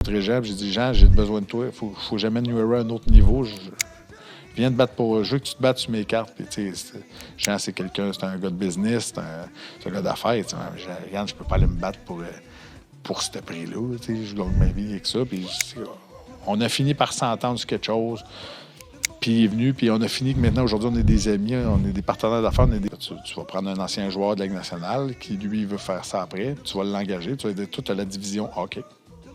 Très Jean, j'ai dit, Jean, j'ai besoin de toi. Faut jamais New Era à un autre niveau. Je viens te battre pour. Je veux que tu te battes sur mes cartes. Puis, tu sais, Jean, c'est un gars de business, c'est un gars d'affaires. Regarde, je peux pas aller me battre pour ce prix-là. Tu sais, je gagne ma vie avec ça. Puis, on a fini par s'entendre sur quelque chose. Puis il est venu, puis on a fini que maintenant, aujourd'hui, on est des amis, on est des partenaires d'affaires. Tu vas prendre un ancien joueur de la Ligue nationale qui, lui, veut faire ça après. Tu vas l'engager. Tu vas aider toute la division hockey.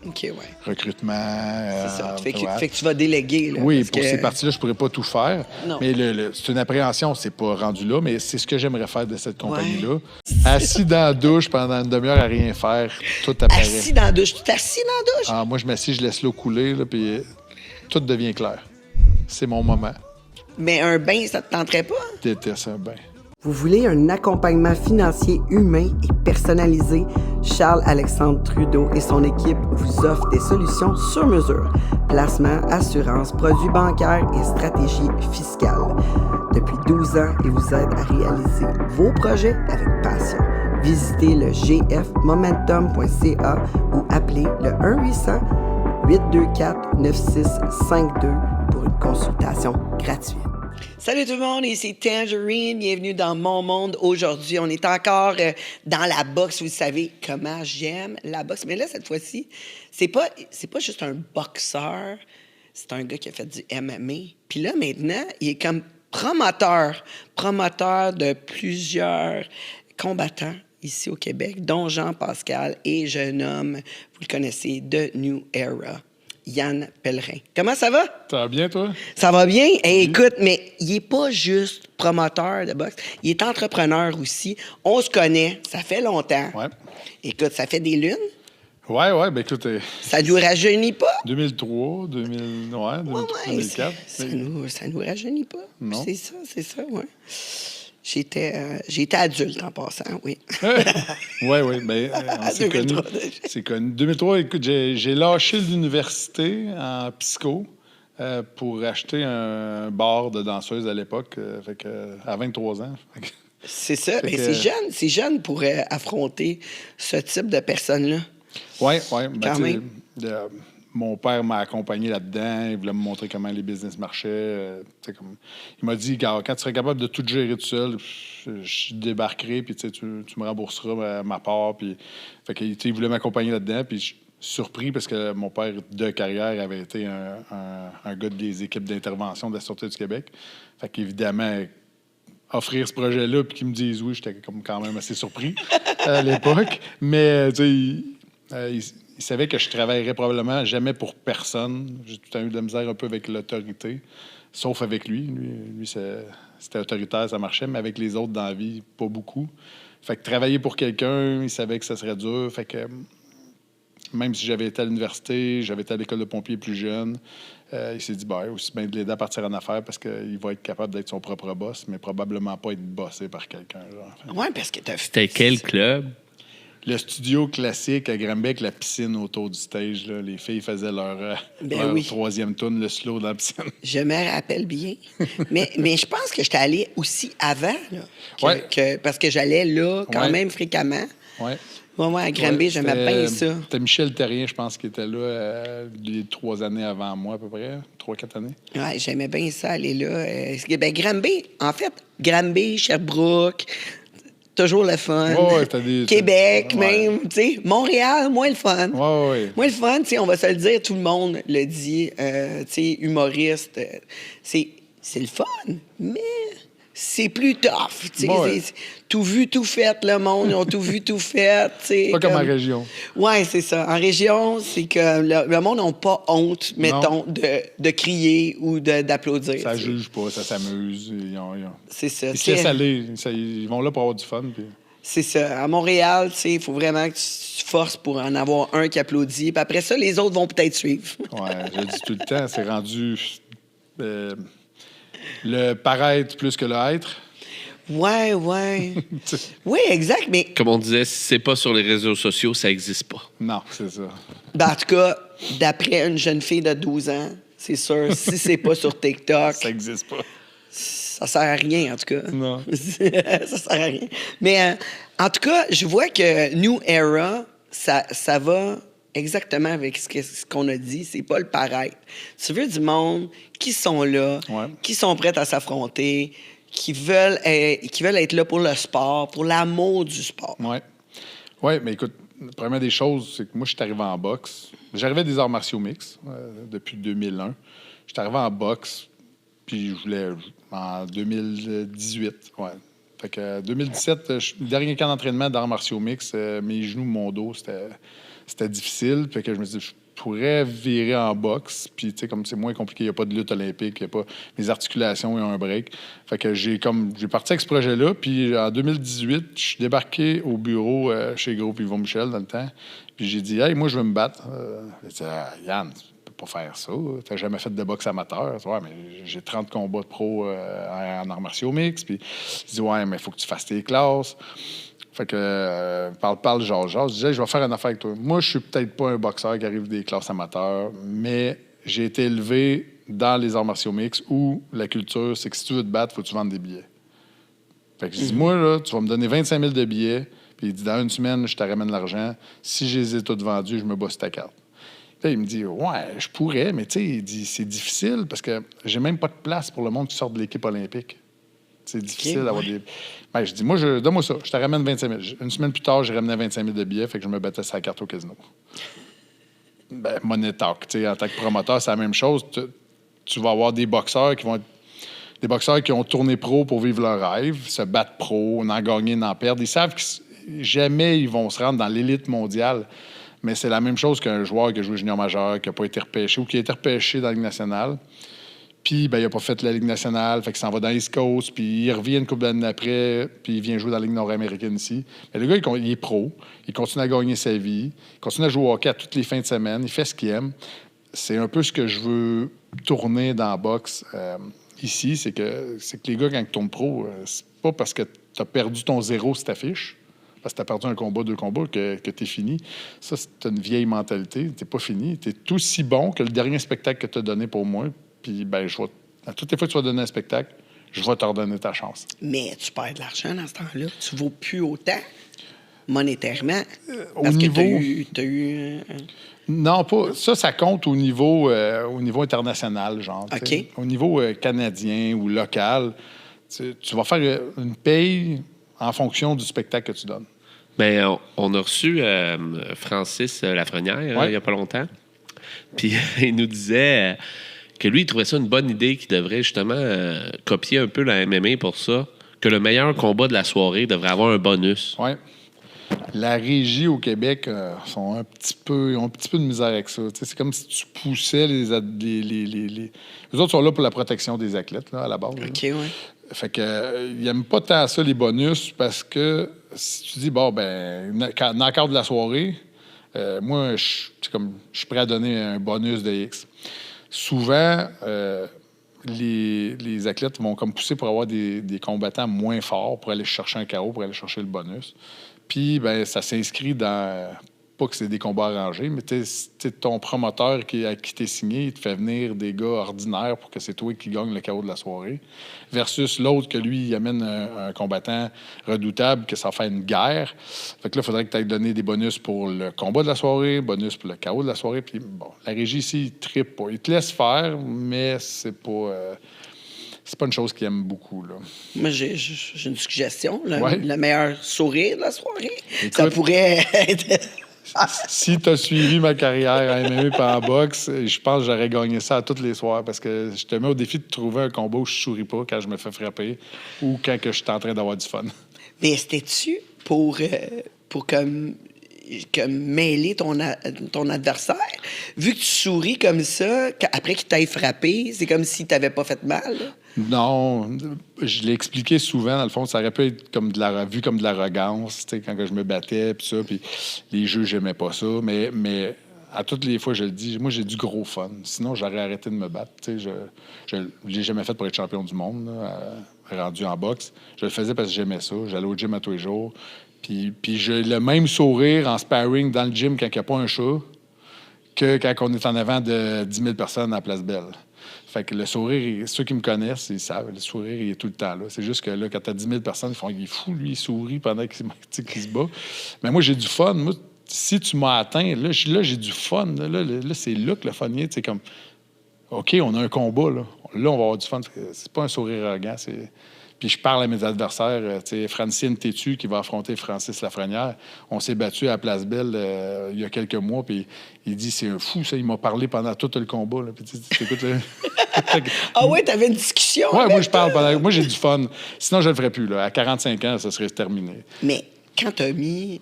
OK, ouais. Recrutement. C'est ça. Fait que tu vas déléguer. Là, oui, pour ces parties-là, je pourrais pas tout faire. Non. Mais c'est une appréhension, c'est pas rendu là, mais c'est ce que j'aimerais faire de cette compagnie-là. Assis dans la douche pendant une demi-heure à rien faire, tout apparaît. Assis dans la douche. Tu t'assis dans la douche? Ah, moi, je m'assis, je laisse l'eau couler, là, puis tout devient clair. C'est mon moment. Mais un bain, ça te tenterait pas? Je déteste un bain. Vous voulez un accompagnement financier humain et personnalisé? Charles-Alexandre Trudeau et son équipe vous offrent des solutions sur mesure. Placement, assurance, produits bancaires et stratégie fiscale. Depuis 12 ans, il vous aide à réaliser vos projets avec passion. Visitez le gfmomentum.ca ou appelez le 1-800-824-9652 pour une consultation gratuite. Salut tout le monde, ici Tangerine. Bienvenue dans Mon Monde. Aujourd'hui, on est encore dans la boxe. Vous savez comment j'aime la boxe. Mais là, cette fois-ci, c'est pas juste un boxeur. C'est un gars qui a fait du MMA. Puis là, maintenant, il est comme promoteur de plusieurs combattants ici au Québec, dont Jean Pascal et je nomme, vous le connaissez, de New Era. Yann Pellerin. Comment ça va? Ça va bien, toi? Ça va bien? Hey, écoute, mais il n'est pas juste promoteur de boxe, il est entrepreneur aussi. On se connaît, ça fait longtemps. Ouais. Écoute, ça fait des lunes. Ouais, ben écoute... Ça nous rajeunit pas? 2003, 2004. Ça nous rajeunit pas. Non. C'est ça, ouais. J'étais adulte en passant, oui. Oui, bien, c'est connu. C'est connu. 2003, écoute, j'ai lâché l'université en psycho pour acheter un bar de danseuse à l'époque, à 23 ans. C'est ça. Mais c'est jeune pour affronter ce type de personnes-là. Oui. Quand même. Mon père m'a accompagné là-dedans. Il voulait me montrer comment les business marchaient. Il m'a dit, quand tu serais capable de tout gérer tout seul, je débarquerai, puis tu me rembourseras ma part. Puis, il voulait m'accompagner là-dedans. Puis je suis surpris parce que mon père de carrière avait été un gars des équipes d'intervention de la Sûreté du Québec. Fait qu'évidemment, offrir ce projet-là, puis qu'ils me disent oui, j'étais quand même assez surpris à l'époque. Mais il savait que je travaillerais probablement jamais pour personne. J'ai tout le temps eu de la misère un peu avec l'autorité, sauf avec lui. Lui c'était autoritaire, ça marchait, mais avec les autres dans la vie, pas beaucoup. Fait que travailler pour quelqu'un, il savait que ça serait dur. Fait que même si j'avais été à l'université, j'avais été à l'école de pompiers plus jeune, il s'est dit, aussi bien de l'aider à partir en affaires parce qu'il va être capable d'être son propre boss, mais probablement pas être bossé par quelqu'un. Oui, parce que t'as fait... C'était quel club? Le studio classique à Granbec, la piscine autour du stage. Là, les filles faisaient leur troisième tune, le slow dans la piscine. Je me rappelle bien. mais je pense que j'étais allé aussi avant, là, parce que j'allais là quand même fréquemment. Oui. Moi, à Granby, j'aimais bien ça. C'était Michel Terrien, je pense, qui était là les 3 années avant moi, à peu près. 3-4 années. Oui, j'aimais bien ça, aller là. Granby, en fait, Granby, Sherbrooke... Toujours le fun. Québec, même. Ouais. Montréal, moins le fun. Ouais. Moins le fun, on va se le dire, tout le monde le dit. Humoriste, c'est le fun, mais c'est plus tough. Tout vu, tout fait, le monde, ils ont tout vu, tout fait. Pas comme en région. Oui, c'est ça. En région, c'est que le monde n'a pas honte, mettons, de crier ou d'applaudir. Ça juge pas, ça s'amuse. C'est ça. Ils se laissent aller. Ils vont là pour avoir du fun. Puis... C'est ça. À Montréal, il faut vraiment que tu forces pour en avoir un qui applaudit. Puis après ça, les autres vont peut-être suivre. Oui, je le dis tout le temps, c'est rendu le paraître plus que le être. Ouais. Oui, exact, mais... Comme on disait, si c'est pas sur les réseaux sociaux, ça existe pas. Non, c'est ça. En tout cas, d'après une jeune fille de 12 ans, c'est sûr, si c'est pas sur TikTok... Ça existe pas. Ça sert à rien, en tout cas. Non. Ça sert à rien. Mais en tout cas, je vois que New Era, ça va exactement avec ce qu'on a dit. C'est pas le paraître. Tu veux du monde qui sont là, Ouais. qui sont prêts à s'affronter, qui veulent être là pour le sport, pour l'amour du sport. Oui. Oui, mais écoute, la première des choses, c'est que moi, je suis arrivé en boxe. J'arrivais des arts martiaux mixtes depuis 2001. Je suis arrivé en boxe, puis je voulais en 2018. Ouais. Fait que 2017, le dernier camp d'entraînement d'arts martiaux mixtes, mes genoux, mon dos, c'était difficile. Fait que je me suis dit, je pourrais virer en boxe. Puis, tu sais, comme c'est moins compliqué, il n'y a pas de lutte olympique, mes articulations ont un break. Fait que j'ai parti avec ce projet-là. Puis, en 2018, je suis débarqué au bureau chez Groupe Yvon Michel dans le temps. Puis, j'ai dit, hey, moi, je veux me battre. Il dit, Yann, tu peux pas faire ça. Tu n'as jamais fait de boxe amateur. Ouais, mais j'ai 30 combats de pro en arts martiaux mixtes. Puis, il dit, ouais, mais il faut que tu fasses tes classes. Fait que, parle, genre. Je disais, je vais faire une affaire avec toi. Moi, je suis peut-être pas un boxeur qui arrive des classes amateurs, mais j'ai été élevé dans les arts martiaux mixtes où la culture, c'est que si tu veux te battre, il faut que tu vendes des billets. Fait que je dis, moi, là, tu vas me donner 25 000 de billets, puis il dit, dans une semaine, je te ramène l'argent. Si je les ai tous vendus, je me bosse ta carte. Puis il me dit, ouais, je pourrais, mais tu sais, il dit, c'est difficile parce que j'ai même pas de place pour le monde qui sort de l'équipe olympique. C'est difficile d'avoir des. Ben, je dis, moi, donne-moi ça. Je te ramène 25 000. Une semaine plus tard, j'ai ramené 25 000 de billets, fait que je me battais sa carte au casino. Ben, Money Talk. En tant que promoteur, c'est la même chose. Tu vas avoir des boxeurs qui vont être. Des boxeurs qui ont tourné pro pour vivre leur rêve, se battre pro, n'en gagner, n'en perdre. Ils savent que jamais ils vont se rendre dans l'élite mondiale. Mais c'est la même chose qu'un joueur qui a joué junior majeur, qui n'a pas été repêché ou qui a été repêché dans la Ligue nationale. Puis, ben, il n'a pas fait la Ligue nationale, fait qu'il s'en va dans l'East Coast, puis il revient une couple d'années après, puis il vient jouer dans la Ligue nord-américaine ici. Mais le gars, il est pro, il continue à gagner sa vie, il continue à jouer au hockey à toutes les fins de semaine, il fait ce qu'il aime. C'est un peu ce que je veux tourner dans la boxe ici, c'est que les gars, quand ils tournent pro, c'est pas parce que tu as perdu ton zéro si t'affiches, parce que tu as perdu un combat, 2 combats, que tu es fini. Ça, c'est une vieille mentalité. Tu n'es pas fini. Tu es aussi bon que le dernier spectacle que tu as donné pour moi. Puis, ben, à toutes les fois que tu vas donner un spectacle, je vais te redonner ta chance. Mais tu perds de l'argent dans ce temps-là. Tu ne vaux plus autant monétairement. Au Parce niveau... que tu as eu... Non, pas. Ça compte au niveau international, genre. OK. T'sais. Au niveau canadien ou local, tu vas faire une paye en fonction du spectacle que tu donnes. Bien, on a reçu Francis Lafrenière il n'y a pas longtemps. Puis il nous disait que lui, il trouvait ça une bonne idée qu'il devrait justement copier un peu la MMA pour ça, que le meilleur combat de la soirée devrait avoir un bonus. Oui. La régie au Québec ils ont un petit peu de misère avec ça. T'sais, c'est comme si tu poussais les autres sont là pour la protection des athlètes, là, à la base. OK, oui. Fait que ils n'aiment pas tant ça, les bonus, parce que si tu dis, bon, ben, dans le cadre de la soirée, moi, je suis prêt à donner un bonus de X. Souvent, les athlètes vont comme pousser pour avoir des combattants moins forts pour aller chercher un KO, pour aller chercher le bonus. Puis, ben, ça s'inscrit dans... Pas que c'est des combats arrangés, mais ton promoteur à qui t'es signé, il te fait venir des gars ordinaires pour que c'est toi qui gagne le KO de la soirée, versus l'autre que lui, il amène un combattant redoutable, que ça fait une guerre. Fait que là, il faudrait que tu ailles donner des bonus pour le combat de la soirée, bonus pour le KO de la soirée. Puis, bon, la régie ici, il trippe pas. Il te laisse faire, mais c'est pas une chose qu'il aime beaucoup, là. Moi, j'ai une suggestion. Ouais. Le meilleur sourire de la soirée. Écoute, ça pourrait être... Si tu as suivi ma carrière en MMA et en boxe, je pense que j'aurais gagné ça à tous les soirs parce que je te mets au défi de trouver un combat où je souris pas quand je me fais frapper ou quand que je suis en train d'avoir du fun. Mais c'était-tu pour comme mêler ton adversaire? Vu que tu souris comme ça, après qu'il t'aille frappé, c'est comme si t'avais pas fait mal, là? Non, je l'ai expliqué souvent. Dans le fond, ça aurait pu être comme vu comme de l'arrogance, quand que je me battais, puis ça, puis les juges, j'aimais pas ça. Mais à toutes les fois, je le dis, moi, j'ai du gros fun. Sinon, j'aurais arrêté de me battre. Je l'ai jamais fait pour être champion du monde, là, rendu en boxe. Je le faisais parce que j'aimais ça. J'allais au gym à tous les jours. Puis j'ai le même sourire en sparring dans le gym quand il n'y a pas un chat que quand on est en avant de 10 000 personnes à la Place Belle. Fait que le sourire, ceux qui me connaissent, ils savent, le sourire, il est tout le temps là. C'est juste que là, quand tu as 10 000 personnes, ils font, il est fou, lui, il sourit pendant qu'il se bat. Mais moi, j'ai du fun. Moi, si tu m'as atteint, là, j'ai du fun. Là, c'est là que le fun est. C'est comme, OK, on a un combat. Là, on va avoir du fun. C'est pas un sourire arrogant. Puis je parle à mes adversaires. Francine Tétu qui va affronter Francis Lafrenière. On s'est battu à la Place Belle il y a quelques mois. Puis il dit, c'est un fou, ça. Il m'a parlé pendant tout le combat. Là. Puis écoute, là, Ah ouais, t'avais une discussion. ouais, moi, je parle. Moi, j'ai du fun. Sinon, je le ferais plus. Là. À 45 ans, ça serait terminé. Mais quand t'as mis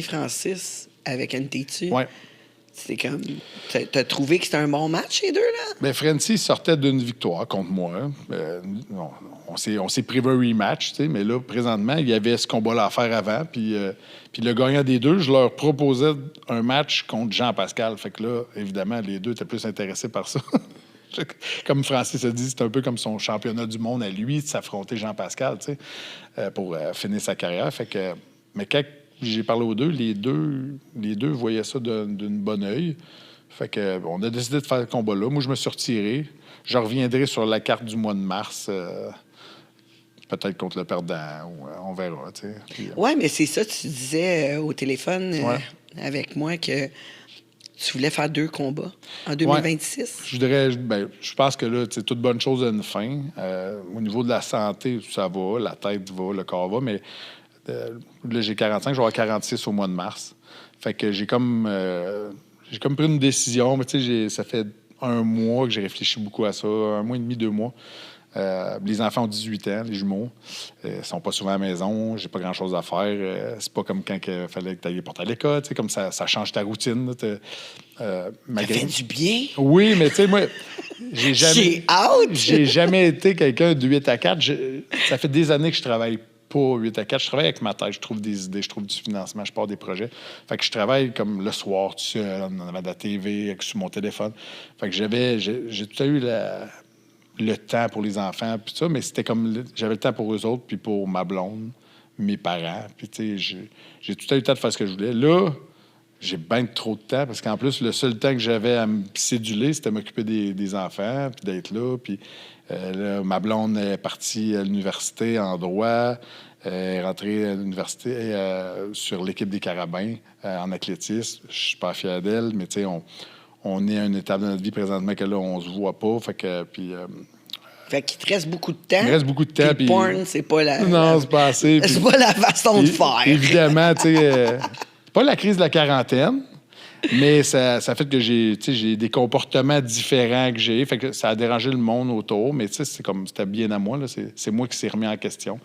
Francis avec NTT, Ouais. c'est comme... T'as trouvé que c'était un bon match, les deux, là? Bien, Francis sortait d'une victoire contre moi. On s'est privé un rematch, tu sais, mais là, présentement, il y avait ce combat-là à faire avant. Puis le gagnant des deux, je leur proposais un match contre Jean-Pascal. Fait que là, évidemment, les deux étaient plus intéressés par ça. Comme Francis a dit, c'est un peu comme son championnat du monde à lui, de s'affronter Jean-Pascal, tu sais, pour finir sa carrière. Fait que, mais quand j'ai parlé aux deux, les deux voyaient ça d'une bonne œil. Fait que, on a décidé de faire le combat-là. Moi, je me suis retiré. Je reviendrai sur la carte du mois de mars, peut-être contre le perdant, ou on verra, tu sais. Oui, mais c'est ça, tu disais au téléphone avec moi que tu voulais faire 2 combats en 2026. Ouais. Je pense que là, toute bonne chose a une fin. Au niveau de la santé, ça va, la tête va, le corps va, mais là, j'ai 45, je vais avoir 46 au mois de mars. Fait que j'ai comme pris une décision, mais tu sais, ça fait 1 mois que j'ai réfléchi beaucoup à ça, 1 mois et demi, 2 mois. Les enfants ont 18 ans, les jumeaux. Ils sont pas souvent à la maison. J'ai pas grand-chose à faire. C'est pas comme quand il fallait que tu ailles les porter à l'école. Comme ça change ta routine. Ça fait du bien. Oui, mais tu sais, moi, j'ai J'ai hâte. J'ai jamais été quelqu'un de 8 à 4. Ça fait des années que je travaille pas 8 à 4. Je travaille avec ma tête. Je trouve des idées, je trouve du financement, je pars des projets. Fait que je travaille comme le soir, tout seul, en avant de la TV, sur mon téléphone. Fait que j'ai tout eu le temps pour les enfants, puis ça, mais c'était comme... J'avais le temps pour eux autres, puis pour ma blonde, mes parents. Puis, tu sais, j'ai tout eu le temps de faire ce que je voulais. Là, j'ai bien trop de temps, parce qu'en plus, le seul temps que j'avais à me céduler, c'était m'occuper des enfants, puis d'être là. Puis là, ma blonde est partie à l'université en droit, est rentrée à l'université sur l'équipe des Carabins en athlétisme. Je suis pas fier d'elle, mais tu sais, on est à une étape de notre vie présentement que là, on se voit pas. Fait que, fait qu'il te reste beaucoup de temps. Il me reste beaucoup de temps. Puis le porn, c'est pas la... Non, c'est pas assez. C'est pas la façon de faire. Évidemment, tu sais, pas la crise de la quarantaine, mais ça fait que j'ai des comportements différents que j'ai. Fait que ça a dérangé le monde autour, mais tu sais, c'était bien à moi. Là, c'est moi qui s'est remis en question.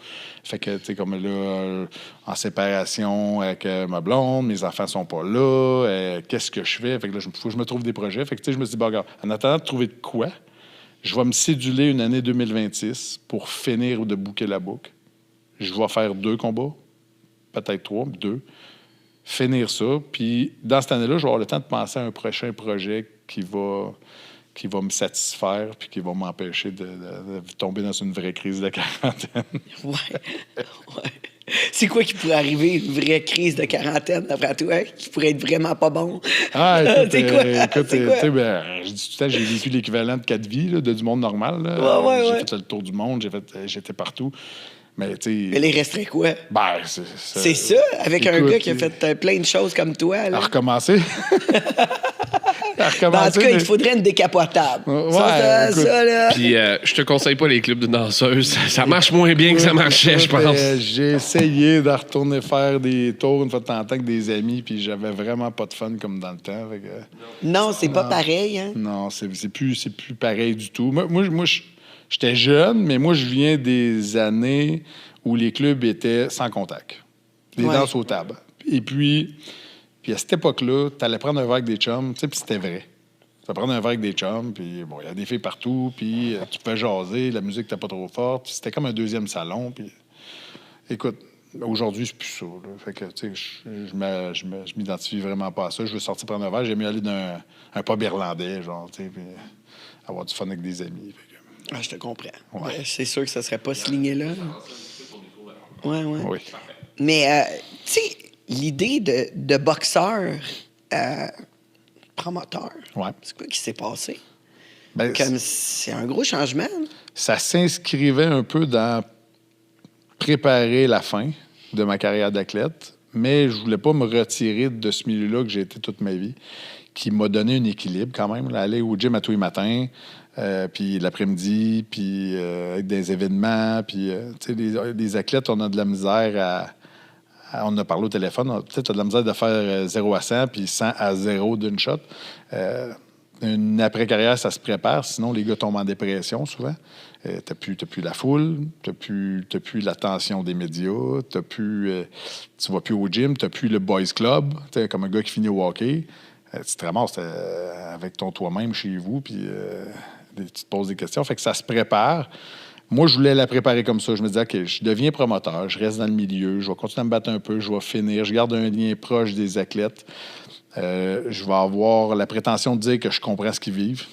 Fait que, tu sais, comme là, en séparation avec ma blonde, mes enfants sont pas là, qu'est-ce que je fais? Fait que là, faut que je me trouve des projets. Fait que, tu sais, je me suis dit, bon, regarde, en attendant de trouver de quoi, je vais me céduler une année 2026 pour finir ou de bouquer la boucle. Je vais faire 2 combats, peut-être 3, 2. Finir ça. Puis, dans cette année-là, je vais avoir le temps de penser à un prochain projet qui va me satisfaire puis qui va m'empêcher de tomber dans une vraie crise de quarantaine. Ouais. C'est quoi qui pourrait arriver, une vraie crise de quarantaine, d'après toi, qui pourrait être vraiment pas bon? Ah, écoute, c'est quoi? Je dis tout le temps, j'ai vécu l'équivalent de 4 vies, là, du monde normal. Là. J'ai fait le tour du monde, j'étais partout. Mais il resterait quoi? Ben, c'est ça, avec un gars qui a fait plein de choses comme toi. Là. À recommencer. En tout cas, il faudrait une décapotable. Ouais, ça, là. Puis, je te conseille pas les clubs de danseuses. Ça marche moins bien que ça marchait, je pense. J'ai essayé de retourner faire des tours une fois de temps en temps avec des amis, puis j'avais vraiment pas de fun comme dans le temps. Fait que, non, c'est pas pareil. Hein? Non, c'est plus pareil du tout. Moi j'étais jeune, mais moi, je viens des années où les clubs étaient sans contact. Des danses aux tables. Et puis à cette époque-là, tu allais prendre un verre avec des chums, tu sais, puis c'était vrai. Tu vas prendre un verre avec des chums, puis bon, il y a des filles partout, puis tu peux jaser, la musique n'était pas trop forte. C'était comme un deuxième salon, puis... Écoute, aujourd'hui, c'est plus ça. Là. Fait que, tu sais, je m'identifie vraiment pas à ça. Je veux sortir prendre un verre. J'aime mieux aller dans un pub irlandais, genre, tu sais, puis avoir du fun avec des amis. Ah, je te comprends. Ouais. C'est sûr que ça serait pas ce ligné-là. Ouais. Oui. Mais, tu sais, l'idée de boxeur promoteur, c'est quoi qui s'est passé? Ben, comme c'est un gros changement. Ça s'inscrivait un peu dans préparer la fin de ma carrière d'athlète, mais je voulais pas me retirer de ce milieu-là que j'ai été toute ma vie, qui m'a donné un équilibre quand même. Là, aller au gym à tous les matins, puis l'après-midi, puis avec des événements, puis tu sais, les athlètes, on a de la misère on en a parlé au téléphone, tu as de la misère de faire 0 à 100, puis 100 à 0 d'une shot. Une après-carrière, ça se prépare, sinon les gars tombent en dépression souvent. T'as plus la foule, t'as plus l'attention des médias, tu vas plus au gym, t'as plus le boys club, comme un gars qui finit au hockey. Tu te ramasses avec ton toi-même chez vous, puis tu te poses des questions. Fait que ça se prépare. Moi, je voulais la préparer comme ça. Je me disais, OK, je deviens promoteur, je reste dans le milieu, je vais continuer à me battre un peu, je vais finir, je garde un lien proche des athlètes. Je vais avoir la prétention de dire que je comprends ce qu'ils vivent.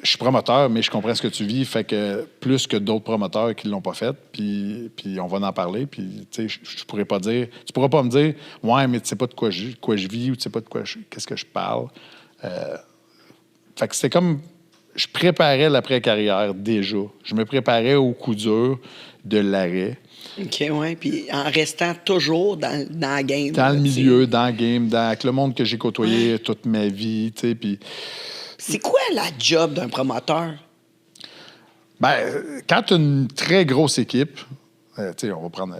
Je suis promoteur, mais je comprends ce que tu vis, fait que plus que d'autres promoteurs qui ne l'ont pas fait, puis on va en parler, puis tu sais, je pourrais pas dire... Tu pourras pas me dire, ouais, mais tu sais pas de quoi je vis, ou tu sais pas de qu'est-ce que je parle. Fait que c'était comme... Je préparais l'après-carrière déjà. Je me préparais au coup dur de l'arrêt. OK, oui. Puis en restant toujours dans la game. Dans le milieu, dans la game, avec le monde que j'ai côtoyé toute ma vie, tu sais, puis... C'est quoi la job d'un promoteur? Bien, quand tu as une très grosse équipe, tu sais, on va prendre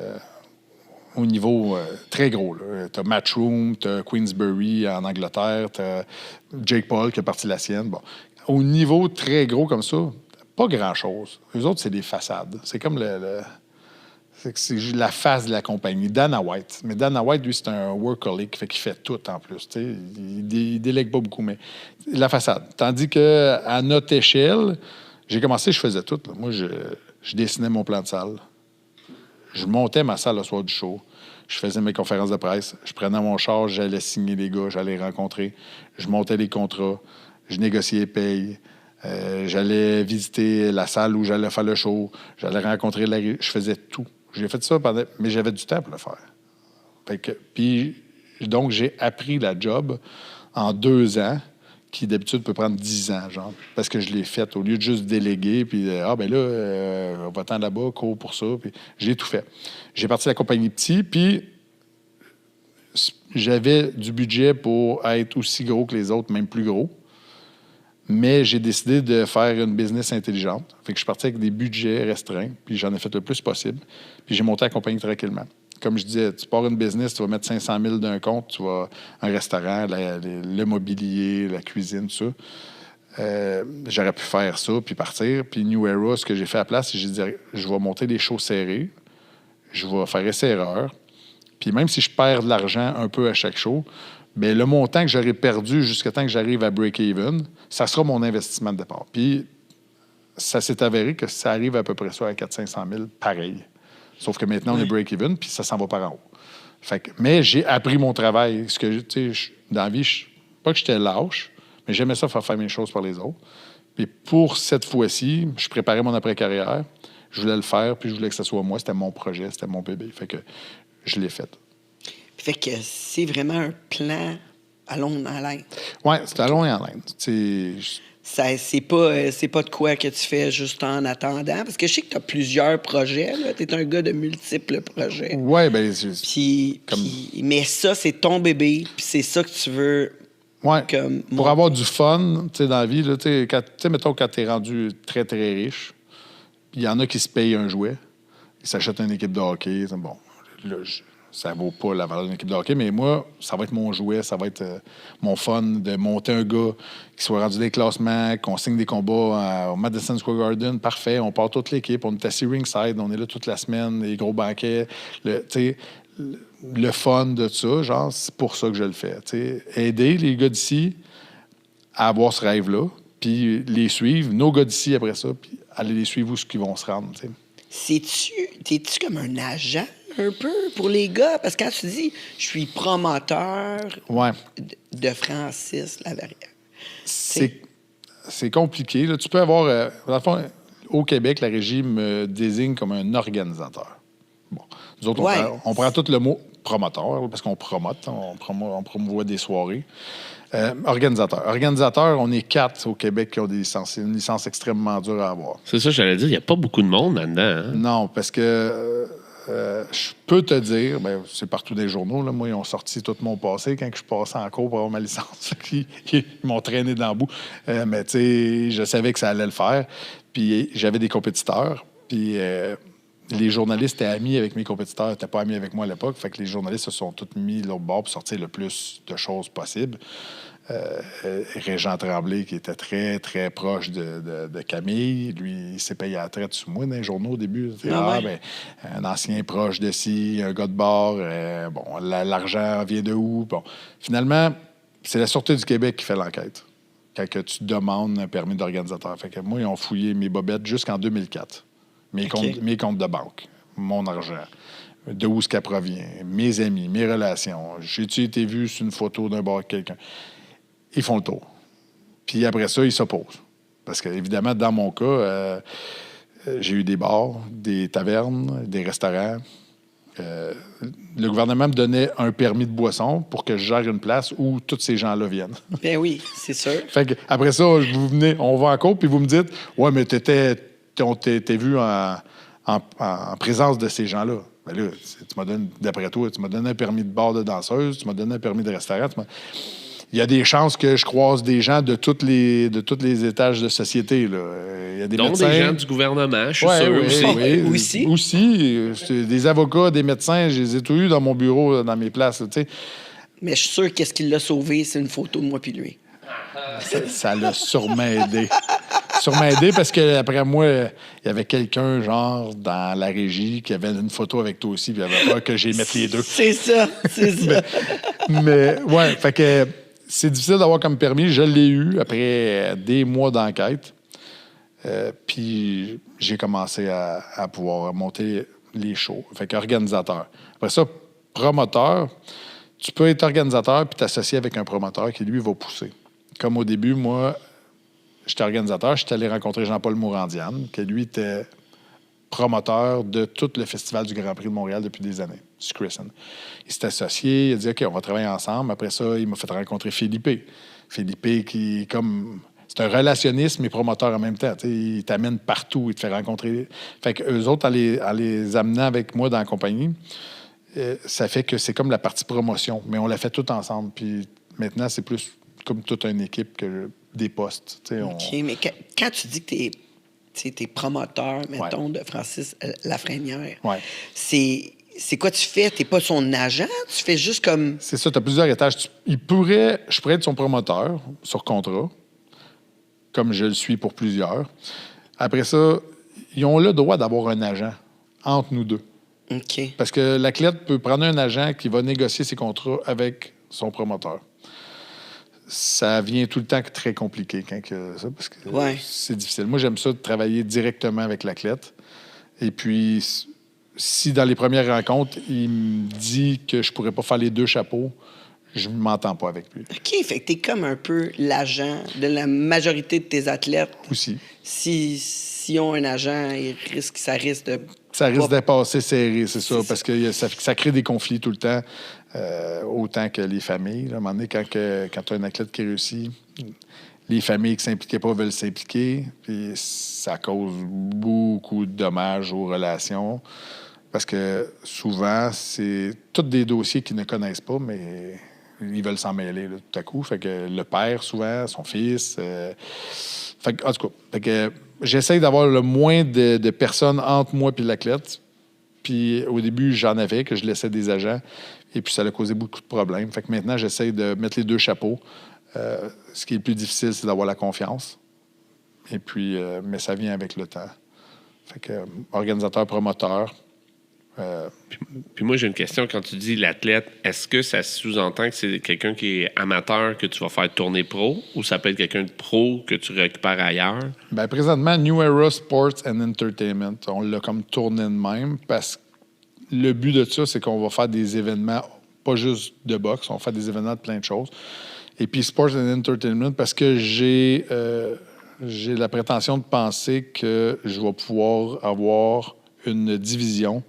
au niveau très gros. Tu as Matchroom, tu as Queensbury en Angleterre, tu as Jake Paul qui a parti la sienne. Bon. Au niveau très gros comme ça, pas grand-chose. Eux autres, c'est des façades. C'est comme c'est la face de la compagnie. Dana White. Mais Dana White, lui, c'est un workaholic, fait qu'il fait tout en plus. Il délègue pas beaucoup, mais la façade. Tandis qu'à notre échelle, j'ai commencé, je faisais tout. Là. Moi, je dessinais mon plan de salle. Je montais ma salle le soir du show. Je faisais mes conférences de presse. Je prenais mon char, j'allais signer les gars, j'allais les rencontrer. Je montais les contrats. Je négociais les payes. J'allais visiter la salle où j'allais faire le show. J'allais rencontrer je faisais tout. J'ai fait ça mais j'avais du temps pour le faire. Puis, donc, j'ai appris la job en 2 ans, qui d'habitude peut prendre 10 ans, genre, parce que je l'ai fait au lieu de juste déléguer, puis ben là, on va-t'en là-bas, cours pour ça, puis j'ai tout fait. J'ai parti la compagnie petit, puis j'avais du budget pour être aussi gros que les autres, même plus gros. Mais j'ai décidé de faire une business intelligente. Fait que je suis parti avec des budgets restreints, puis j'en ai fait le plus possible. Puis j'ai monté la compagnie tranquillement. Comme je disais, tu pars une business, tu vas mettre 500 000 d'un compte, tu vas un restaurant, le mobilier, la cuisine, tout ça. J'aurais pu faire ça, puis partir. Puis New Era, ce que j'ai fait à la place, c'est que j'ai dit, je vais monter des shows serrés, je vais faire essai-erreur. Puis même si je perds de l'argent un peu à chaque show, bien, le montant que j'aurais perdu jusqu'à temps que j'arrive à break-even, ça sera mon investissement de départ. Puis, ça s'est avéré que ça arrive à peu près ça à 400-500 000, pareil. Sauf que maintenant, on est break-even, puis ça s'en va par en haut. Mais j'ai appris mon travail. Ce que, dans la vie, pas que j'étais lâche, mais j'aimais ça faire mes choses par les autres. Puis pour cette fois-ci, je préparais mon après-carrière. Je voulais le faire, puis je voulais que ce soit moi. C'était mon projet, c'était mon bébé. Fait que je l'ai fait. Fait que c'est vraiment un plan à long haleine. Oui, c'est à long et en haleine. C'est pas de quoi que tu fais juste en attendant. Parce que je sais que tu as plusieurs projets. Tu es un gars de multiples projets. Oui, bien... Mais ça, c'est ton bébé, puis c'est ça que tu veux... Oui, pour avoir du fun dans la vie, là, mettons quand tu es rendu très, très riche, il y en a qui se payent un jouet, ils s'achètent une équipe de hockey. Bon, là, ça vaut pas la valeur d'une équipe de hockey, mais moi, ça va être mon jouet, ça va être mon fun de monter un gars qui soit rendu des classements, qu'on signe des combats au Madison Square Garden. Parfait, on part toute l'équipe, on est assis ringside, on est là toute la semaine, les gros banquets. Le fun de ça, genre, c'est pour ça que je le fais. T'sais. Aider les gars d'ici à avoir ce rêve-là, puis les suivre, nos gars d'ici après ça, puis aller les suivre où ils vont se rendre. T'sais. T'es-tu comme un agent un peu pour les gars? Parce que quand tu dis « je suis promoteur de Francis Laverrière », c'est compliqué. Là. Tu peux avoir... dans le fond, au Québec, la régie me désigne comme un organisateur. Bon. Nous autres, on prend tout le mot promoteur, parce qu'on promote, on promouvoit des soirées. Organisateur. Organisateur, on est 4 au Québec qui ont des licences. C'est une licence extrêmement dure à avoir. C'est ça, j'allais dire, il n'y a pas beaucoup de monde là-dedans. Hein? Non, parce que je peux te dire, c'est partout des journaux, là, moi, ils ont sorti tout mon passé quand je suis passé en cours pour avoir ma licence. Ils m'ont traîné dans le bout. Mais tu sais, je savais que ça allait le faire. Puis j'avais des compétiteurs. Puis les journalistes étaient amis avec mes compétiteurs, n'étaient pas amis avec moi à l'époque. Fait que les journalistes se sont tous mis de l'autre bord pour sortir le plus de choses possible. Régent Tremblay, qui était très, très proche de Camille. Lui, il s'est payé à la traite sur moi dans les journaux au début. Un ancien proche de ci, un gars de bord. L'argent vient de où? Bon. Finalement, c'est la Sûreté du Québec qui fait l'enquête quand que tu demandes un permis d'organisateur. Fait que moi, ils ont fouillé mes bobettes jusqu'en 2004. Mes comptes de banque, mon argent. De où ce qu'elle provient, mes amis, mes relations. J'ai-tu été vu sur une photo d'un bar avec quelqu'un? Ils font le tour. Puis après ça, ils s'opposent. Parce qu'évidemment, dans mon cas, j'ai eu des bars, des tavernes, des restaurants. Le gouvernement me donnait un permis de boisson pour que je gère une place où tous ces gens-là viennent. Ben oui, c'est sûr. Fait que après ça, on va en cours, puis vous me dites, ouais, mais t'étais vu en présence de ces gens-là. Ben là, tu m'as donné, d'après toi, tu m'as donné un permis de bar de danseuse, tu m'as donné un permis de restaurant. Il y a des chances que je croise des gens de tous les étages de société. Là. Il y a des médecins. Des gens du gouvernement, je suis sûr aussi. Aussi. Des avocats, des médecins, je les ai tous eus dans mon bureau, dans mes places. Là, mais je suis sûr qu'est-ce qui l'a sauvé, c'est une photo de moi puis lui. Ça l'a sûrement aidé. Parce qu'après moi, il y avait quelqu'un, genre, dans la régie qui avait une photo avec toi aussi, puis il avait peur que j'y mette les deux. C'est ça. mais ouais, fait que c'est difficile d'avoir comme permis. Je l'ai eu après des mois d'enquête. Puis j'ai commencé à pouvoir monter les shows. Fait qu'organisateur. Après ça, promoteur, tu peux être organisateur puis t'associer avec un promoteur qui, lui, va pousser. Comme au début, moi, j'étais organisateur, j'étais allé rencontrer Jean-Paul Mourandiane, qui, lui, était promoteur de tout le Festival du Grand Prix de Montréal depuis des années, Scrissen. Il s'est associé, il a dit « OK, on va travailler ensemble ». Après ça, il m'a fait rencontrer Philippe. Philippe, qui, comme... C'est un relationniste, mais promoteur en même temps. Il t'amène partout, il te fait rencontrer. Fait qu'eux autres, en les amenant avec moi dans la compagnie, ça fait que c'est comme la partie promotion, mais on la fait tout ensemble. Puis maintenant, c'est plus comme toute une équipe que des postes. OK, mais quand tu dis que tu es promoteur, mettons, de Francis Lafrenière, c'est quoi tu fais? Tu n'es pas son agent? Tu fais juste comme... C'est ça, tu as plusieurs étages. Je pourrais être son promoteur sur contrat, comme je le suis pour plusieurs. Après ça, ils ont le droit d'avoir un agent entre nous deux. OK. Parce que l'athlète peut prendre un agent qui va négocier ses contrats avec son promoteur. Ça vient tout le temps très compliqué quand ça, parce que c'est difficile. Moi, j'aime ça de travailler directement avec l'athlète. Et puis, si dans les premières rencontres, il me dit que je pourrais pas faire les deux chapeaux, je ne m'entends pas avec lui. OK, fait que t'es comme un peu l'agent de la majorité de tes athlètes. Aussi. S'ils ont un agent, ça risque de... Ça risque d'être passé serré, c'est ça, parce que ça crée des conflits tout le temps, autant que les familles. Là. À un moment donné, quand tu as un athlète qui réussit, les familles qui ne s'impliquaient pas veulent s'impliquer, puis ça cause beaucoup de dommages aux relations, parce que souvent, c'est tous des dossiers qu'ils ne connaissent pas, mais... ils veulent s'en mêler là, tout à coup. Fait que le père, souvent, son fils. Fait que, en tout cas, fait que j'essaie d'avoir le moins de personnes entre moi et l'athlète. Puis au début, j'en avais, que je laissais des agents. Et puis ça a causé beaucoup de problèmes. Fait que maintenant, j'essaie de mettre les deux chapeaux. Ce qui est le plus difficile, c'est d'avoir la confiance. Et puis, mais ça vient avec le temps. Fait que organisateur, promoteur. Puis moi, j'ai une question. Quand tu dis l'athlète, est-ce que ça sous-entend que c'est quelqu'un qui est amateur que tu vas faire tourner pro ou ça peut être quelqu'un de pro que tu récupères ailleurs? Bien, présentement, New Era Sports and Entertainment, on l'a comme tourné de même parce que le but de ça, c'est qu'on va faire des événements, pas juste de boxe, on va faire des événements de plein de choses. Et puis Sports and Entertainment parce que j'ai la prétention de penser que je vais pouvoir avoir une division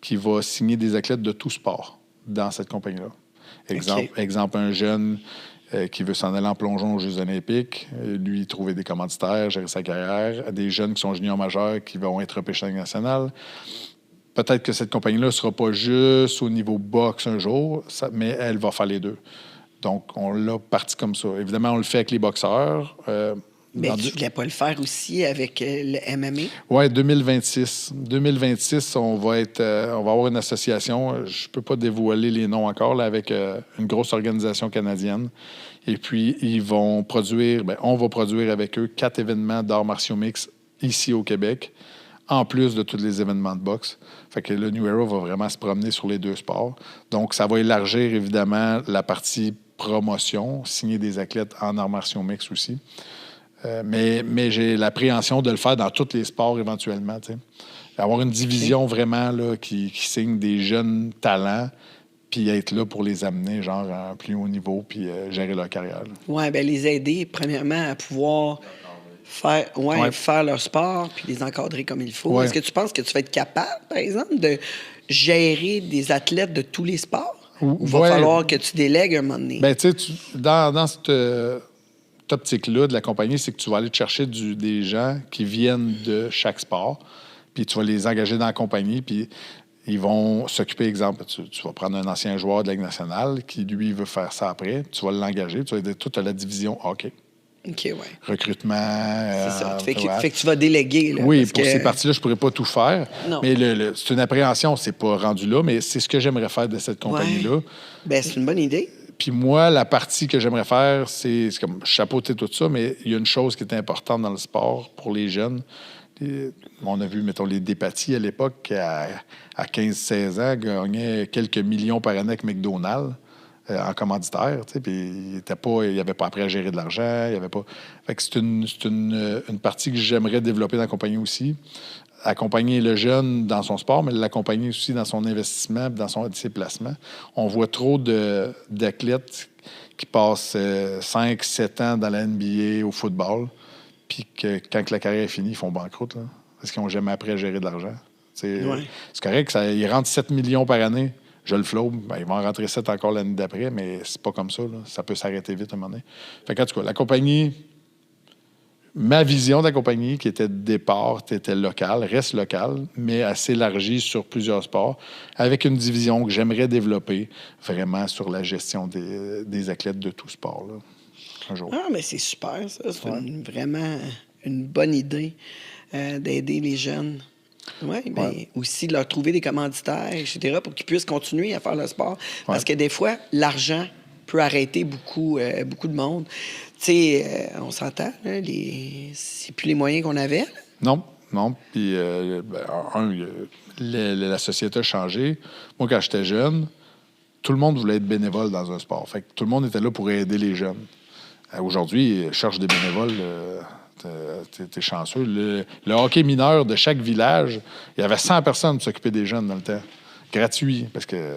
qui va signer des athlètes de tout sport dans cette compagnie-là. Exemple, un jeune qui veut s'en aller en plongeon aux Jeux olympiques, lui, trouver des commanditaires, gérer sa carrière. Des jeunes qui sont juniors majeurs qui vont être repêchés à la Ligue nationale. peut-être que cette compagnie-là ne sera pas juste au niveau boxe un jour, mais elle va faire les deux. Donc, on l'a parti comme ça. Évidemment, on le fait avec les boxeurs. Mais tu ne voulais pas le faire aussi avec le MMA? Oui, 2026. 2026, on va avoir une association. Je ne peux pas dévoiler les noms encore, là, avec une grosse organisation canadienne. Et puis, on va produire avec eux 4 événements d'arts martiaux mixtes ici au Québec, en plus de tous les événements de boxe. Fait que le New Era va vraiment se promener sur les 2 sports. Donc, ça va élargir, évidemment, la partie promotion, signer des athlètes en arts martiaux mixtes aussi. Mais j'ai l'appréhension de le faire dans tous les sports éventuellement. T'sais. Avoir une division vraiment là, qui signe des jeunes talents, puis être là pour les amener genre à un plus haut niveau, puis gérer leur carrière. Oui, bien les aider, premièrement, à pouvoir faire leur sport, puis les encadrer comme il faut. Ouais. Est-ce que tu penses que tu vas être capable, par exemple, de gérer des athlètes de tous les sports? Ou va falloir que tu délègues un moment donné? Bien, tu sais, dans cette optique-là de la compagnie, c'est que tu vas aller te chercher des gens qui viennent de chaque sport, puis tu vas les engager dans la compagnie, puis ils vont s'occuper, exemple, tu vas prendre un ancien joueur de la Ligue nationale qui, lui, veut faire ça après, tu vas l'engager, tu vas aider toute la division hockey. OK, oui. Recrutement. C'est ça. Fait que tu vas déléguer. Là, oui, pour ces parties-là, je ne pourrais pas tout faire. Non. Mais c'est une appréhension, c'est pas rendu là, mais c'est ce que j'aimerais faire de cette compagnie-là. Bien, c'est une bonne idée. Puis moi, la partie que j'aimerais faire, c'est comme chapeauter tout ça, mais il y a une chose qui est importante dans le sport pour les jeunes. On a vu, mettons, les Despatie à l'époque, à 15-16 ans, gagnaient quelques millions par année avec McDonald's en commanditaire. Puis il n'y avait pas après à gérer de l'argent. Il y avait pas... Fait que c'est une partie que j'aimerais développer dans la compagnie aussi. Accompagner le jeune dans son sport, mais l'accompagner aussi dans son investissement, dans ses placements. On voit trop d'athlètes qui passent 5-7 ans dans la NBA au football, puis que quand la carrière est finie, ils font banqueroute, là, parce qu'ils n'ont jamais appris à gérer de l'argent. C'est correct, ils rentrent 7 millions par année. Je le flobe, ils vont en rentrer 7 encore l'année d'après, mais c'est pas comme ça. Là. Ça peut s'arrêter vite à un moment donné. Fait qu'en tout cas, la compagnie... Ma vision de la compagnie, qui était de départ, était locale, reste locale, mais elle s'élargit sur plusieurs sports, avec une division que j'aimerais développer vraiment sur la gestion des athlètes de tout sport. Là, un jour. Ah, mais c'est super, ça. C'est vraiment une bonne idée d'aider les jeunes. Oui, mais aussi de leur trouver des commanditaires, etc., pour qu'ils puissent continuer à faire le sport. Parce que des fois, l'argent peut arrêter beaucoup de monde. Tu sais, on s'entend, là, c'est plus les moyens qu'on avait. Là. Non. Puis, la société a changé. Moi, quand j'étais jeune, tout le monde voulait être bénévole dans un sport. Fait que tout le monde était là pour aider les jeunes. Aujourd'hui, cherche des bénévoles. T'es chanceux. Le hockey mineur de chaque village, il y avait 100 personnes pour s'occuper des jeunes dans le temps. Gratuit. Parce que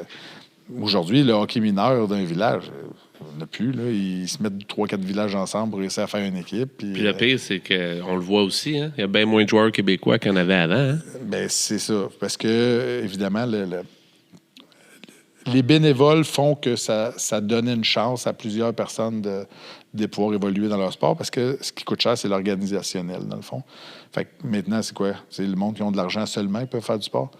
aujourd'hui, le hockey mineur d'un village... Il n'y en a plus. Là. Ils se mettent 3-4 villages ensemble pour réussir à faire une équipe. Puis le pire, c'est qu'on le voit aussi. Hein? Il y a bien moins de joueurs québécois qu'il y en avait avant. Hein? Bien, c'est ça. Parce que, évidemment, les bénévoles font que ça donne une chance à plusieurs personnes de pouvoir évoluer dans leur sport. Parce que ce qui coûte cher, c'est l'organisationnel, dans le fond. Fait que maintenant, c'est quoi? C'est le monde qui ont de l'argent seulement qui peut faire du sport.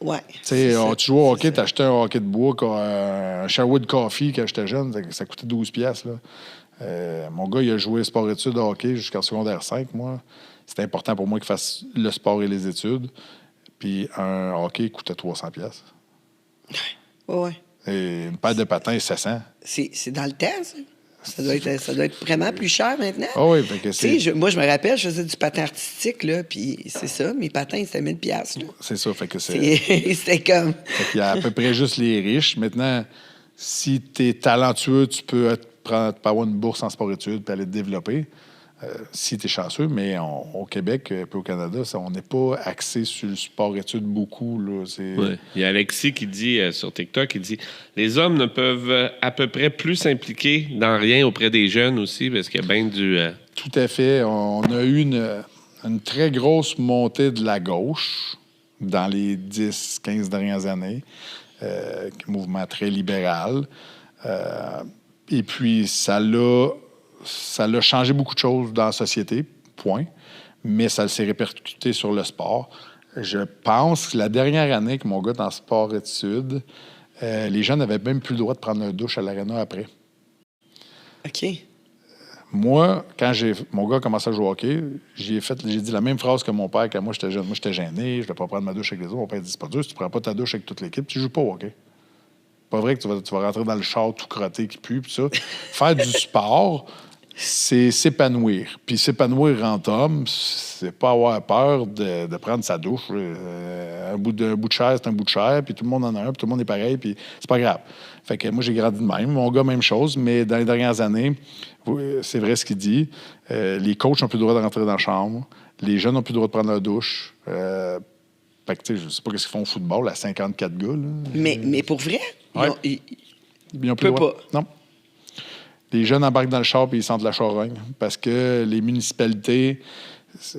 Ouais. Tu sais, tu joues au hockey, t'achetais un hockey de bois, un Sherwood Coffee quand j'étais jeune, ça coûtait 12$. Là. Mon gars, il a joué sport-études de hockey jusqu'en secondaire 5, moi. C'était important pour moi qu'il fasse le sport et les études. Puis un hockey coûtait 300$. Ouais. Et une paire de patins, 700$. C'est dans le temps, ça? Ça doit être vraiment plus cher maintenant. Ah oui, fait que c'est... Moi, je me rappelle, je faisais du patin artistique, là, puis c'est ça, mes patins, c'était 1000$. Là. C'est ça, fait que c'est... C'était comme... Fait qu'il y a à peu près juste les riches. Maintenant, si tu es talentueux, tu peux avoir une bourse en sport-études et aller te développer. Si tu es chanceux, mais au Québec et au Canada, on n'est pas axé sur le sport-études beaucoup. Là, Il y a Alexis qui dit sur TikTok, il dit « Les hommes ne peuvent à peu près plus s'impliquer dans rien auprès des jeunes aussi, parce qu'il y a bien du... Tout à fait. On a eu une très grosse montée de la gauche dans les 10-15 dernières années. Mouvement très libéral. Et puis, ça l'a changé beaucoup de choses dans la société, point. Mais ça s'est répercuté sur le sport. Je pense que la dernière année que mon gars est en sport-études, les gens n'avaient même plus le droit de prendre un douche à l'aréna après. OK. Moi, quand mon gars a commencé à jouer au hockey, j'ai dit la même phrase que mon père quand moi j'étais jeune. Moi, j'étais gêné, je ne voulais pas prendre ma douche avec les autres. Mon père dit c'est pas dur, si tu ne prends pas ta douche avec toute l'équipe, tu ne joues pas au hockey. Pas vrai que tu vas rentrer dans le char tout crotté qui pue, puis ça. Faire du sport, c'est s'épanouir. Puis s'épanouir en homme, c'est pas avoir peur de prendre sa douche. Un bout de chair, c'est un bout de chair, puis tout le monde en a un, puis tout le monde est pareil, puis c'est pas grave. Fait que moi, j'ai grandi de même. Mon gars, même chose, mais dans les dernières années, c'est vrai ce qu'il dit. Les coachs n'ont plus le droit de rentrer dans la chambre. Les jeunes n'ont plus le droit de prendre leur douche. Fait que, tu sais, je sais pas ce qu'ils font au football à 54 gars. Là. Mais pour vrai? Ouais. Ils n'ont plus le droit. pas. Non. Les jeunes embarquent dans le char et ils sentent la charogne parce que les municipalités... ça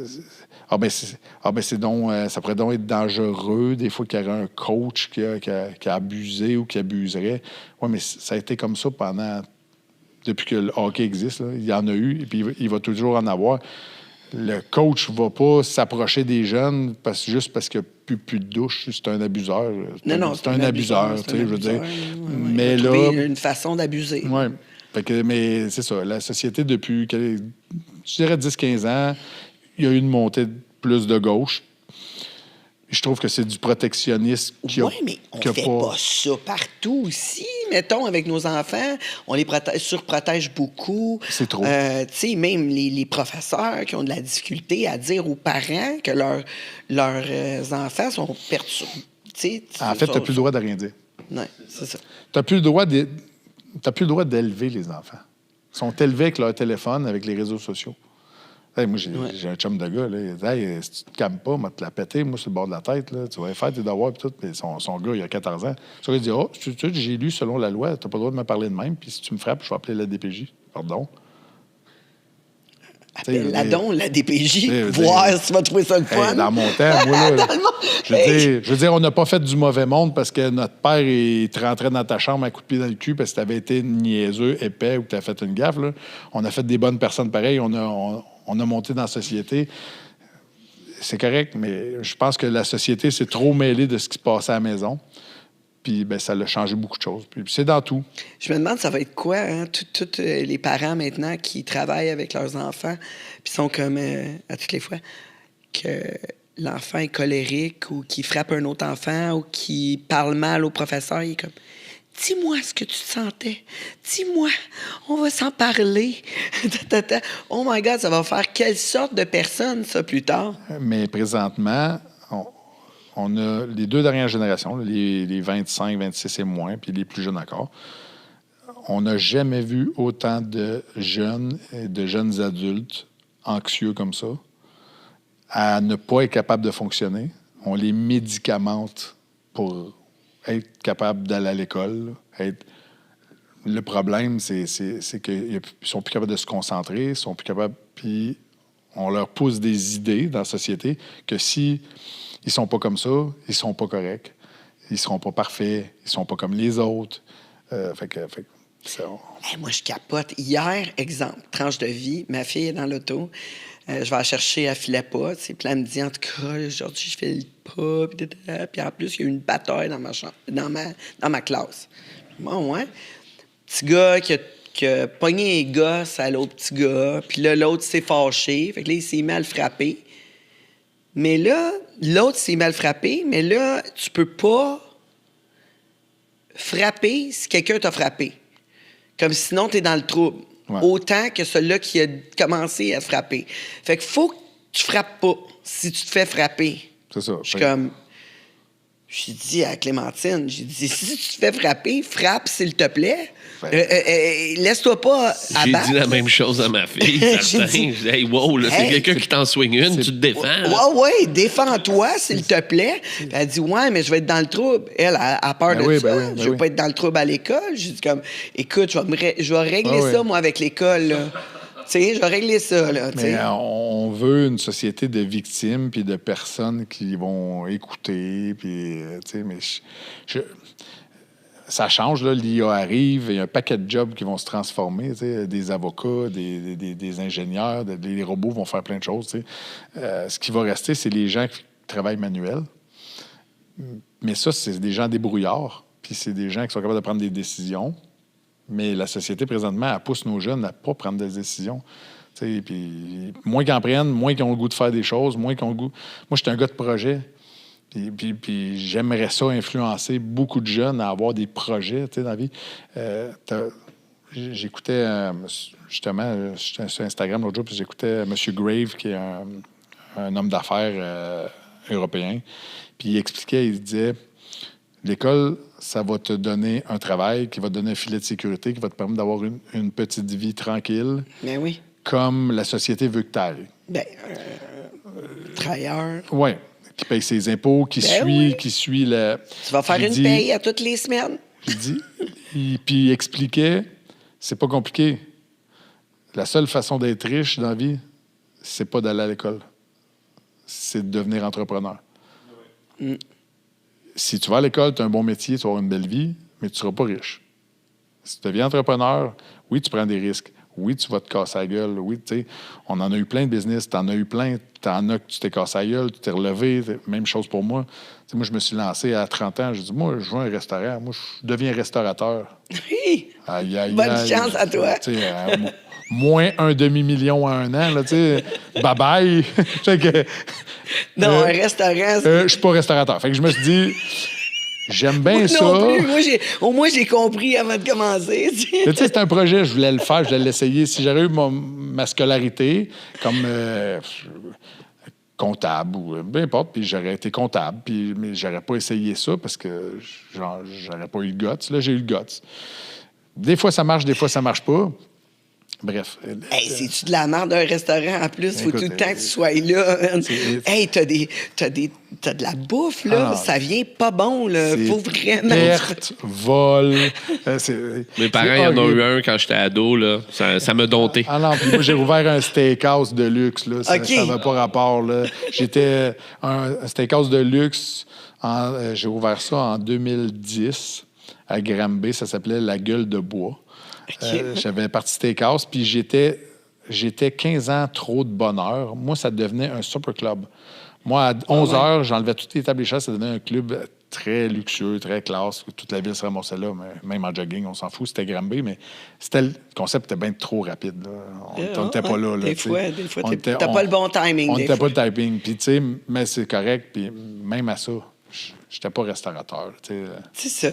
pourrait donc être dangereux. Des fois qu'il y aurait un coach qui a abusé ou qui abuserait. Oui, mais ça a été comme ça depuis que le hockey existe. Là. Il y en a eu et puis il va toujours en avoir. Le coach ne va pas s'approcher des jeunes juste parce qu'il n'y a plus de douche. C'est un abuseur. Non, c'est un abuseur. Je veux dire. Mais là, une façon d'abuser. Oui. Mais c'est ça. La société, depuis, je dirais 10-15 ans, il y a eu une montée plus de gauche. Je trouve que c'est du protectionnisme. Oui, mais on ne fait pas ça partout aussi. Mettons, avec nos enfants, on les surprotège beaucoup. C'est trop. Tu sais, même les professeurs qui ont de la difficulté à dire aux parents que leurs enfants sont perturbés. En fait, tu n'as plus le droit de rien dire. Non, c'est ça. Tu n'as plus le droit d'élever les enfants. Ils sont élevés avec leur téléphone, avec les réseaux sociaux. Hey, moi, j'ai un chum de gars, là, il dit hey, si tu te calmes pas, moi, te la péter, moi, sur le bord de la tête, là, tu vas faire tes devoirs, puis tout. Puis son gars, il a 14 ans. Ça, il dit oh, j'ai lu selon la loi, tu n'as pas le droit de me parler de même, puis si tu me frappes, je vais appeler la DPJ. Pardon. Appelle la DPJ, voir si tu vas trouver ça le fun. Dans mon temps, moi, là, je veux dire, on n'a pas fait du mauvais monde parce que notre père, il te rentrait dans ta chambre à coup de pied dans le cul parce que tu avais été niaiseux, épais ou que tu as fait une gaffe. Là. On a fait des bonnes personnes pareilles. On a monté dans la société. C'est correct, mais je pense que la société s'est trop mêlée de ce qui se passait à la maison. Puis ça a changé beaucoup de choses. Puis c'est dans tout. Je me demande, ça va être quoi, hein? Tous les parents maintenant qui travaillent avec leurs enfants, puis sont comme, à toutes les fois, que l'enfant est colérique ou qui frappe un autre enfant ou qui parle mal au professeur. Il est comme, dis-moi ce que tu sentais. Dis-moi, on va s'en parler. Oh my God, ça va faire quelle sorte de personne, ça, plus tard? Mais présentement, on a les deux dernières générations, les 25, 26 et moins, puis les plus jeunes encore. On n'a jamais vu autant de jeunes adultes anxieux comme ça, à ne pas être capable de fonctionner. On les médicamente pour être capable d'aller à l'école. Le problème, c'est qu'ils ne sont plus capables de se concentrer, ils sont plus capables, puis on leur pousse des idées dans la société que si ils sont pas comme ça, ils sont pas corrects, ils seront pas parfaits, ils sont pas comme les autres. Moi, je capote. Hier, exemple, tranche de vie, ma fille est dans l'auto, je vais la chercher, elle filait pas, puis elle me dit, en tout cas, aujourd'hui, je file pas, puis en plus, il y a eu une bataille dans ma chambre, dans ma classe. Bon, ouais. Petit gars qui a pogné un gosse à l'autre petit gars, puis là, l'autre s'est fâché, fait que là, il s'est mis à le frapper. Mais là, l'autre s'est mal frappé, mais là, tu peux pas frapper si quelqu'un t'a frappé. Comme sinon, tu es dans le trouble. Ouais. Autant que celui-là qui a commencé à se frapper. Fait qu'il faut que tu frappes pas si tu te fais frapper. C'est ça. J'ai dit à Clémentine, si tu te fais frapper, frappe, s'il te plaît. Laisse-toi pas abattre. J'ai dit la même chose à ma fille. J'ai dit, hey, wow, là, c'est quelqu'un qui t'en swing une, tu te défends. Ouais, défends-toi, s'il te plaît. Elle dit, ouais, mais je vais être dans le trouble. Elle a peur de ça. Je veux pas être dans le trouble à l'école. J'ai dit comme, écoute, je vais régler ça, moi, avec l'école, là. Tu sais, je vais régler ça, là. Mais on veut une société de victimes puis de personnes qui vont écouter, puis, tu sais, mais ça change, là. L'IA arrive, il y a un paquet de jobs qui vont se transformer, tu sais, des avocats, des ingénieurs, les robots vont faire plein de choses, tu sais. Ce qui va rester, c'est les gens travail manuel. Mais ça, c'est des gens débrouillards, puis c'est des gens qui sont capables de prendre des décisions. Mais la société, présentement, elle pousse nos jeunes à ne pas prendre des décisions. Puis moins qu'ils en prennent, moins qu'ils ont le goût de faire des choses, moins qu'ils ont le goût... Moi, je suis un gars de projet. Puis j'aimerais ça influencer beaucoup de jeunes à avoir des projets dans la vie. J'écoutais, justement, j'étais sur Instagram l'autre jour, puis j'écoutais M. Grave, qui est un homme d'affaires européen. Puis il expliquait, il disait, l'école, ça va te donner un travail qui va te donner un filet de sécurité, qui va te permettre d'avoir une petite vie tranquille. Ben oui. Comme la société veut que tu ailles. Ben, travailleur. Oui. Qui paye ses impôts, qui suit le... Tu vas faire une paye à toutes les semaines. J'ai dit. Puis il expliquait, c'est pas compliqué. La seule façon d'être riche dans la vie, c'est pas d'aller à l'école. C'est de devenir entrepreneur. Mm. Si tu vas à l'école, tu as un bon métier, tu vas avoir une belle vie, mais tu ne seras pas riche. Si tu deviens entrepreneur, oui, tu prends des risques. Oui, tu vas te casser la gueule. Oui, tu sais, on en a eu plein de business. Tu en as eu plein. Tu en as que tu t'es cassé la gueule, tu t'es relevé. Même chose pour moi. T'sais, moi, je me suis lancé à 30 ans. J'ai dit, moi, je veux un restaurant. Moi, je deviens restaurateur. Oui! Bonne chance à toi. Moins un demi-million à un an. Bye-bye. Non, un restaurant... je suis pas restaurateur. Fait que je me suis dit... J'aime bien ça. Non plus. Au moins, j'ai compris avant de commencer. Mais tu sais, c'est un projet, je voulais le faire, je voulais l'essayer. Si j'aurais eu ma scolarité comme comptable ou peu importe, puis j'aurais été comptable, mais j'aurais pas essayé ça parce que j'aurais pas eu le guts. Là, j'ai eu le guts. Des fois, ça marche, des fois, ça marche pas. Bref. Hey, c'est-tu de la merde d'un restaurant en plus? Faut tout le temps que tu sois là. Hey, t'as de la bouffe, là. Ça vient pas bon, là. Faut vraiment... Perte, vol. Mes parents, ils en ont eu un quand j'étais ado, là. Ça m'a dompté. Ah non, puis moi, j'ai ouvert un steakhouse de luxe, là. Ça n'avait pas rapport, là. J'étais un steakhouse de luxe. J'ai ouvert ça en 2010 à Granby. Ça s'appelait La Gueule de Bois. J'avais parti steakhouse, puis j'étais 15 ans trop de bonheur. Moi, ça devenait un super club. Moi, à 11 heures, j'enlevais toutes les tables et chaises. Ça devenait un club très luxueux, très classe. Toute la ville se ramassait là, mais même en jogging, on s'en fout. C'était Granby, mais le concept était bien trop rapide. Là. On n'était pas là. Des fois, t'as pas le bon timing. On n'était pas le timing. Puis, tu sais, mais c'est correct. Puis, même à ça, j'étais pas restaurateur. C'est ça.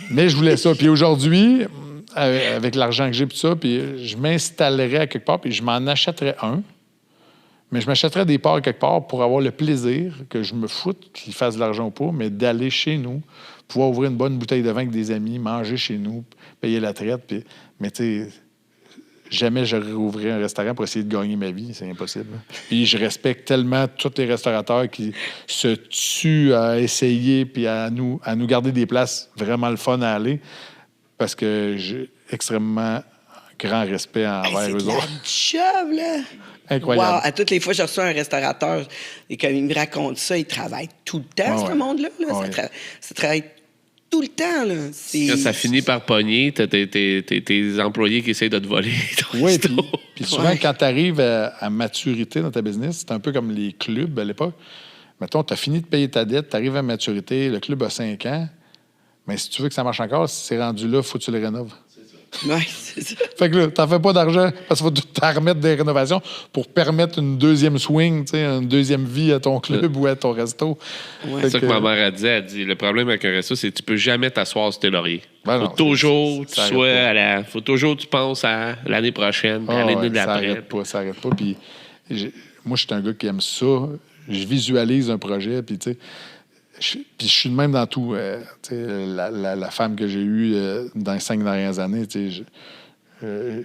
Mais je voulais ça. Puis aujourd'hui... avec l'argent que j'ai, puis ça, puis je m'installerais à quelque part, puis je m'en achèterais un, mais je m'achèterais des parts quelque part pour avoir le plaisir que je me foute qu'ils fassent de l'argent ou pas, mais d'aller chez nous, pouvoir ouvrir une bonne bouteille de vin avec des amis, manger chez nous, payer la traite, puis... Mais tu sais, jamais je rouvrirais un restaurant pour essayer de gagner ma vie, c'est impossible. Puis je respecte tellement tous les restaurateurs qui se tuent à essayer, puis à nous garder des places vraiment le fun à aller, parce que j'ai extrêmement grand respect envers eux autres. C'est de la job, là! Incroyable. Wow. À toutes les fois que je reçois un restaurateur et qu'il me raconte ça, il travaille tout le temps, ce monde-là. Là. Ça travaille tout le temps. Là. Quand ça finit par pogner, t'as tes employés qui essayent de te voler. Oui, puis souvent, quand tu arrives à maturité dans ta business, c'est un peu comme les clubs à l'époque. Mettons, tu as fini de payer ta dette, tu arrives à maturité, le club a 5 ans. Mais si tu veux que ça marche encore, si c'est rendu là, il faut que tu le rénoves. C'est ça. Oui, c'est ça. Fait que là, t'en fais pas d'argent parce qu'il faut t'en remettre des rénovations pour permettre une deuxième swing, une deuxième vie à ton club ou à ton resto. Ouais. C'est ça que ma mère a dit. Elle dit, le problème avec un resto, c'est que tu peux jamais t'asseoir sur tes lauriers. Faut toujours que tu penses à l'année prochaine, à l'année d'après. Ça arrête pas. Puis moi, je suis un gars qui aime ça. Je visualise un projet, puis tu sais... Puis je suis de même dans tout. La femme que j'ai eue dans les 5 dernières années,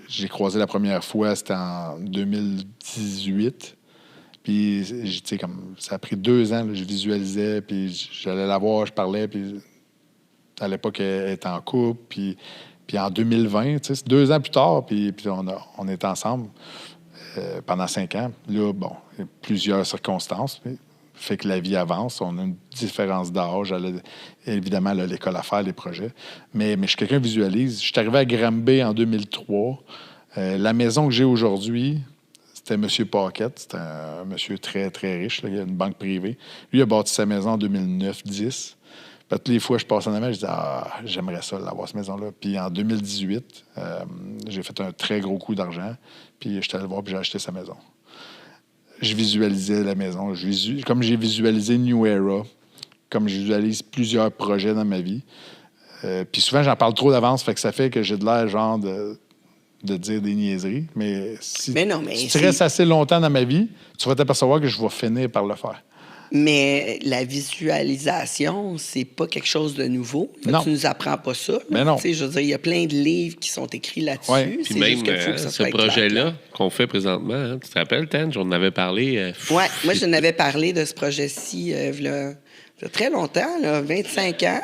j'ai croisé la première fois, c'était en 2018. Puis, comme ça a pris 2 ans, là, je visualisais, puis j'allais la voir, je parlais, puis à l'époque, elle était en couple. Puis en 2020, c'est 2 ans plus tard, puis on était ensemble pendant 5 ans. Là, bon, il y a plusieurs circonstances, fait que la vie avance, on a une différence d'âge. Évidemment, elle a l'école à faire, les projets. Mais je suis quelqu'un qui visualise. Je suis arrivé à Granby en 2003. La maison que j'ai aujourd'hui, C'était M. Paquette. C'était un monsieur très, très riche. Là. Il a une banque privée. Lui, il a bâti sa maison en 2009-10. Toutes les fois que je passe en avant, je dis j'aimerais ça, l'avoir, cette maison-là. Puis en 2018, j'ai fait un très gros coup d'argent. Puis je suis allé le voir, puis j'ai acheté sa maison. Je visualisais la maison. Comme j'ai visualisé New Era, comme je visualise plusieurs projets dans ma vie. Puis souvent, j'en parle trop d'avance, fait que ça fait que j'ai de l'air genre de dire des niaiseries. Mais si tu restes assez longtemps dans ma vie, tu vas t'apercevoir que je vais finir par le faire. Mais la visualisation, c'est pas quelque chose de nouveau. Non. Tu nous apprends pas ça. Mais non. Je veux dire, il y a plein de livres qui sont écrits là-dessus. Ouais. Puis C'est même juste qu'il faut que ça ce soit projet-là qu'on fait présentement, hein, tu te rappelles, Tange, on en avait parlé. Oui, moi, je n'avais parlé de ce projet-ci il y a très longtemps, là, 25 ans.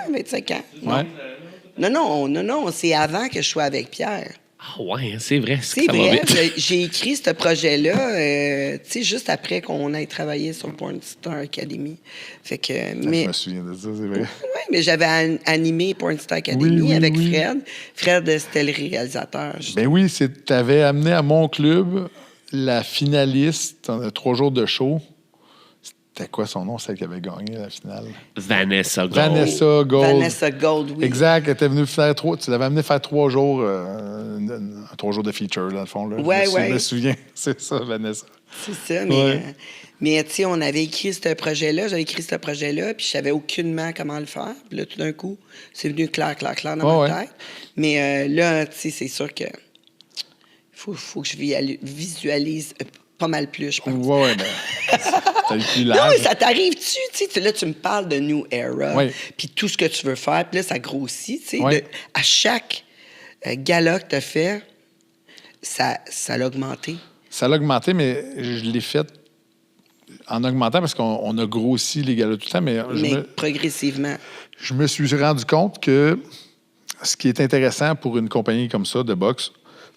Non, c'est avant que je sois avec Pierre. Ah ouais, c'est vrai. C'est vrai, j'ai écrit ce projet-là, juste après qu'on ait travaillé sur Porn Star Academy. Fait que, Je me souviens de ça, c'est vrai. Oui, mais j'avais animé Porn Star Academy avec Fred. Fred, c'était le réalisateur. Ben oui, tu avais amené à mon club la finaliste en 3 jours de show. C'était quoi son nom, celle qui avait gagné la finale? Vanessa Gold. Vanessa Gold, oui. Exact. Elle était venue faire tu l'avais amené faire 3 jours, 3 jours de feature, dans le fond. Là. Je me souviens. C'est ça, Vanessa. C'est ça, mais tu sais, on avait écrit ce projet-là. J'avais écrit ce projet-là, puis je savais aucunement comment le faire. Puis là, tout d'un coup, c'est venu clair dans ma tête. Mais là, tu sais, c'est sûr que faut que je visualise pas mal plus, je pense. Oui, ben, t'as eu plus Non, large. mais ça t'arrive-tu? Tu sais, là, tu me parles de New Era, Oui. puis tout ce que tu veux faire, puis là, ça grossit. Tu sais, Oui. à chaque gala que tu as fait, ça l'a augmenté. Ça l'a augmenté, mais je l'ai fait en augmentant parce qu'on a grossi les galas tout le temps. Mais progressivement. Je me suis rendu compte que ce qui est intéressant pour une compagnie comme ça, de boxe,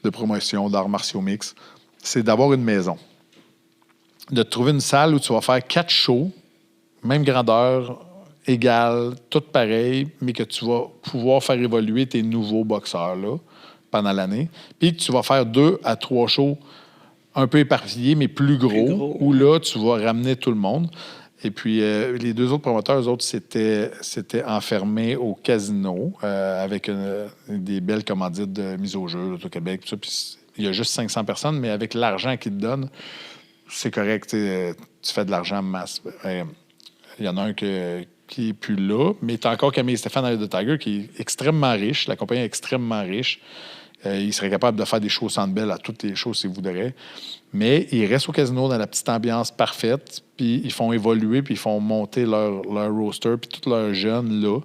de promotion, d'arts martiaux mix, c'est d'avoir une maison. De trouver une salle où tu vas faire 4 shows, même grandeur, égale, tout pareil, mais que tu vas pouvoir faire évoluer tes nouveaux boxeurs là, pendant l'année. Puis que tu vas faire 2 à 3 shows un peu éparpillés, mais plus gros, où là, tu vas ramener tout le monde. Et puis, les 2 autres promoteurs, eux autres, s'étaient enfermés au casino avec des belles commandites de mise au jeu au Québec. Tout ça. Puis, il y a juste 500 personnes, mais avec l'argent qu'ils te donnent, c'est correct. Tu fais de l'argent en masse. Il y en a un qui n'est plus là, mais tu as encore Camille Stéphane avec The Tiger, qui est extrêmement riche. La compagnie est extrêmement riche. Il serait capable de faire des shows au Centre Bell à toutes les shows s'il voudrait. Mais ils restent au casino dans la petite ambiance parfaite, puis ils font évoluer, puis ils font monter leur roster, puis tous leurs jeunes là.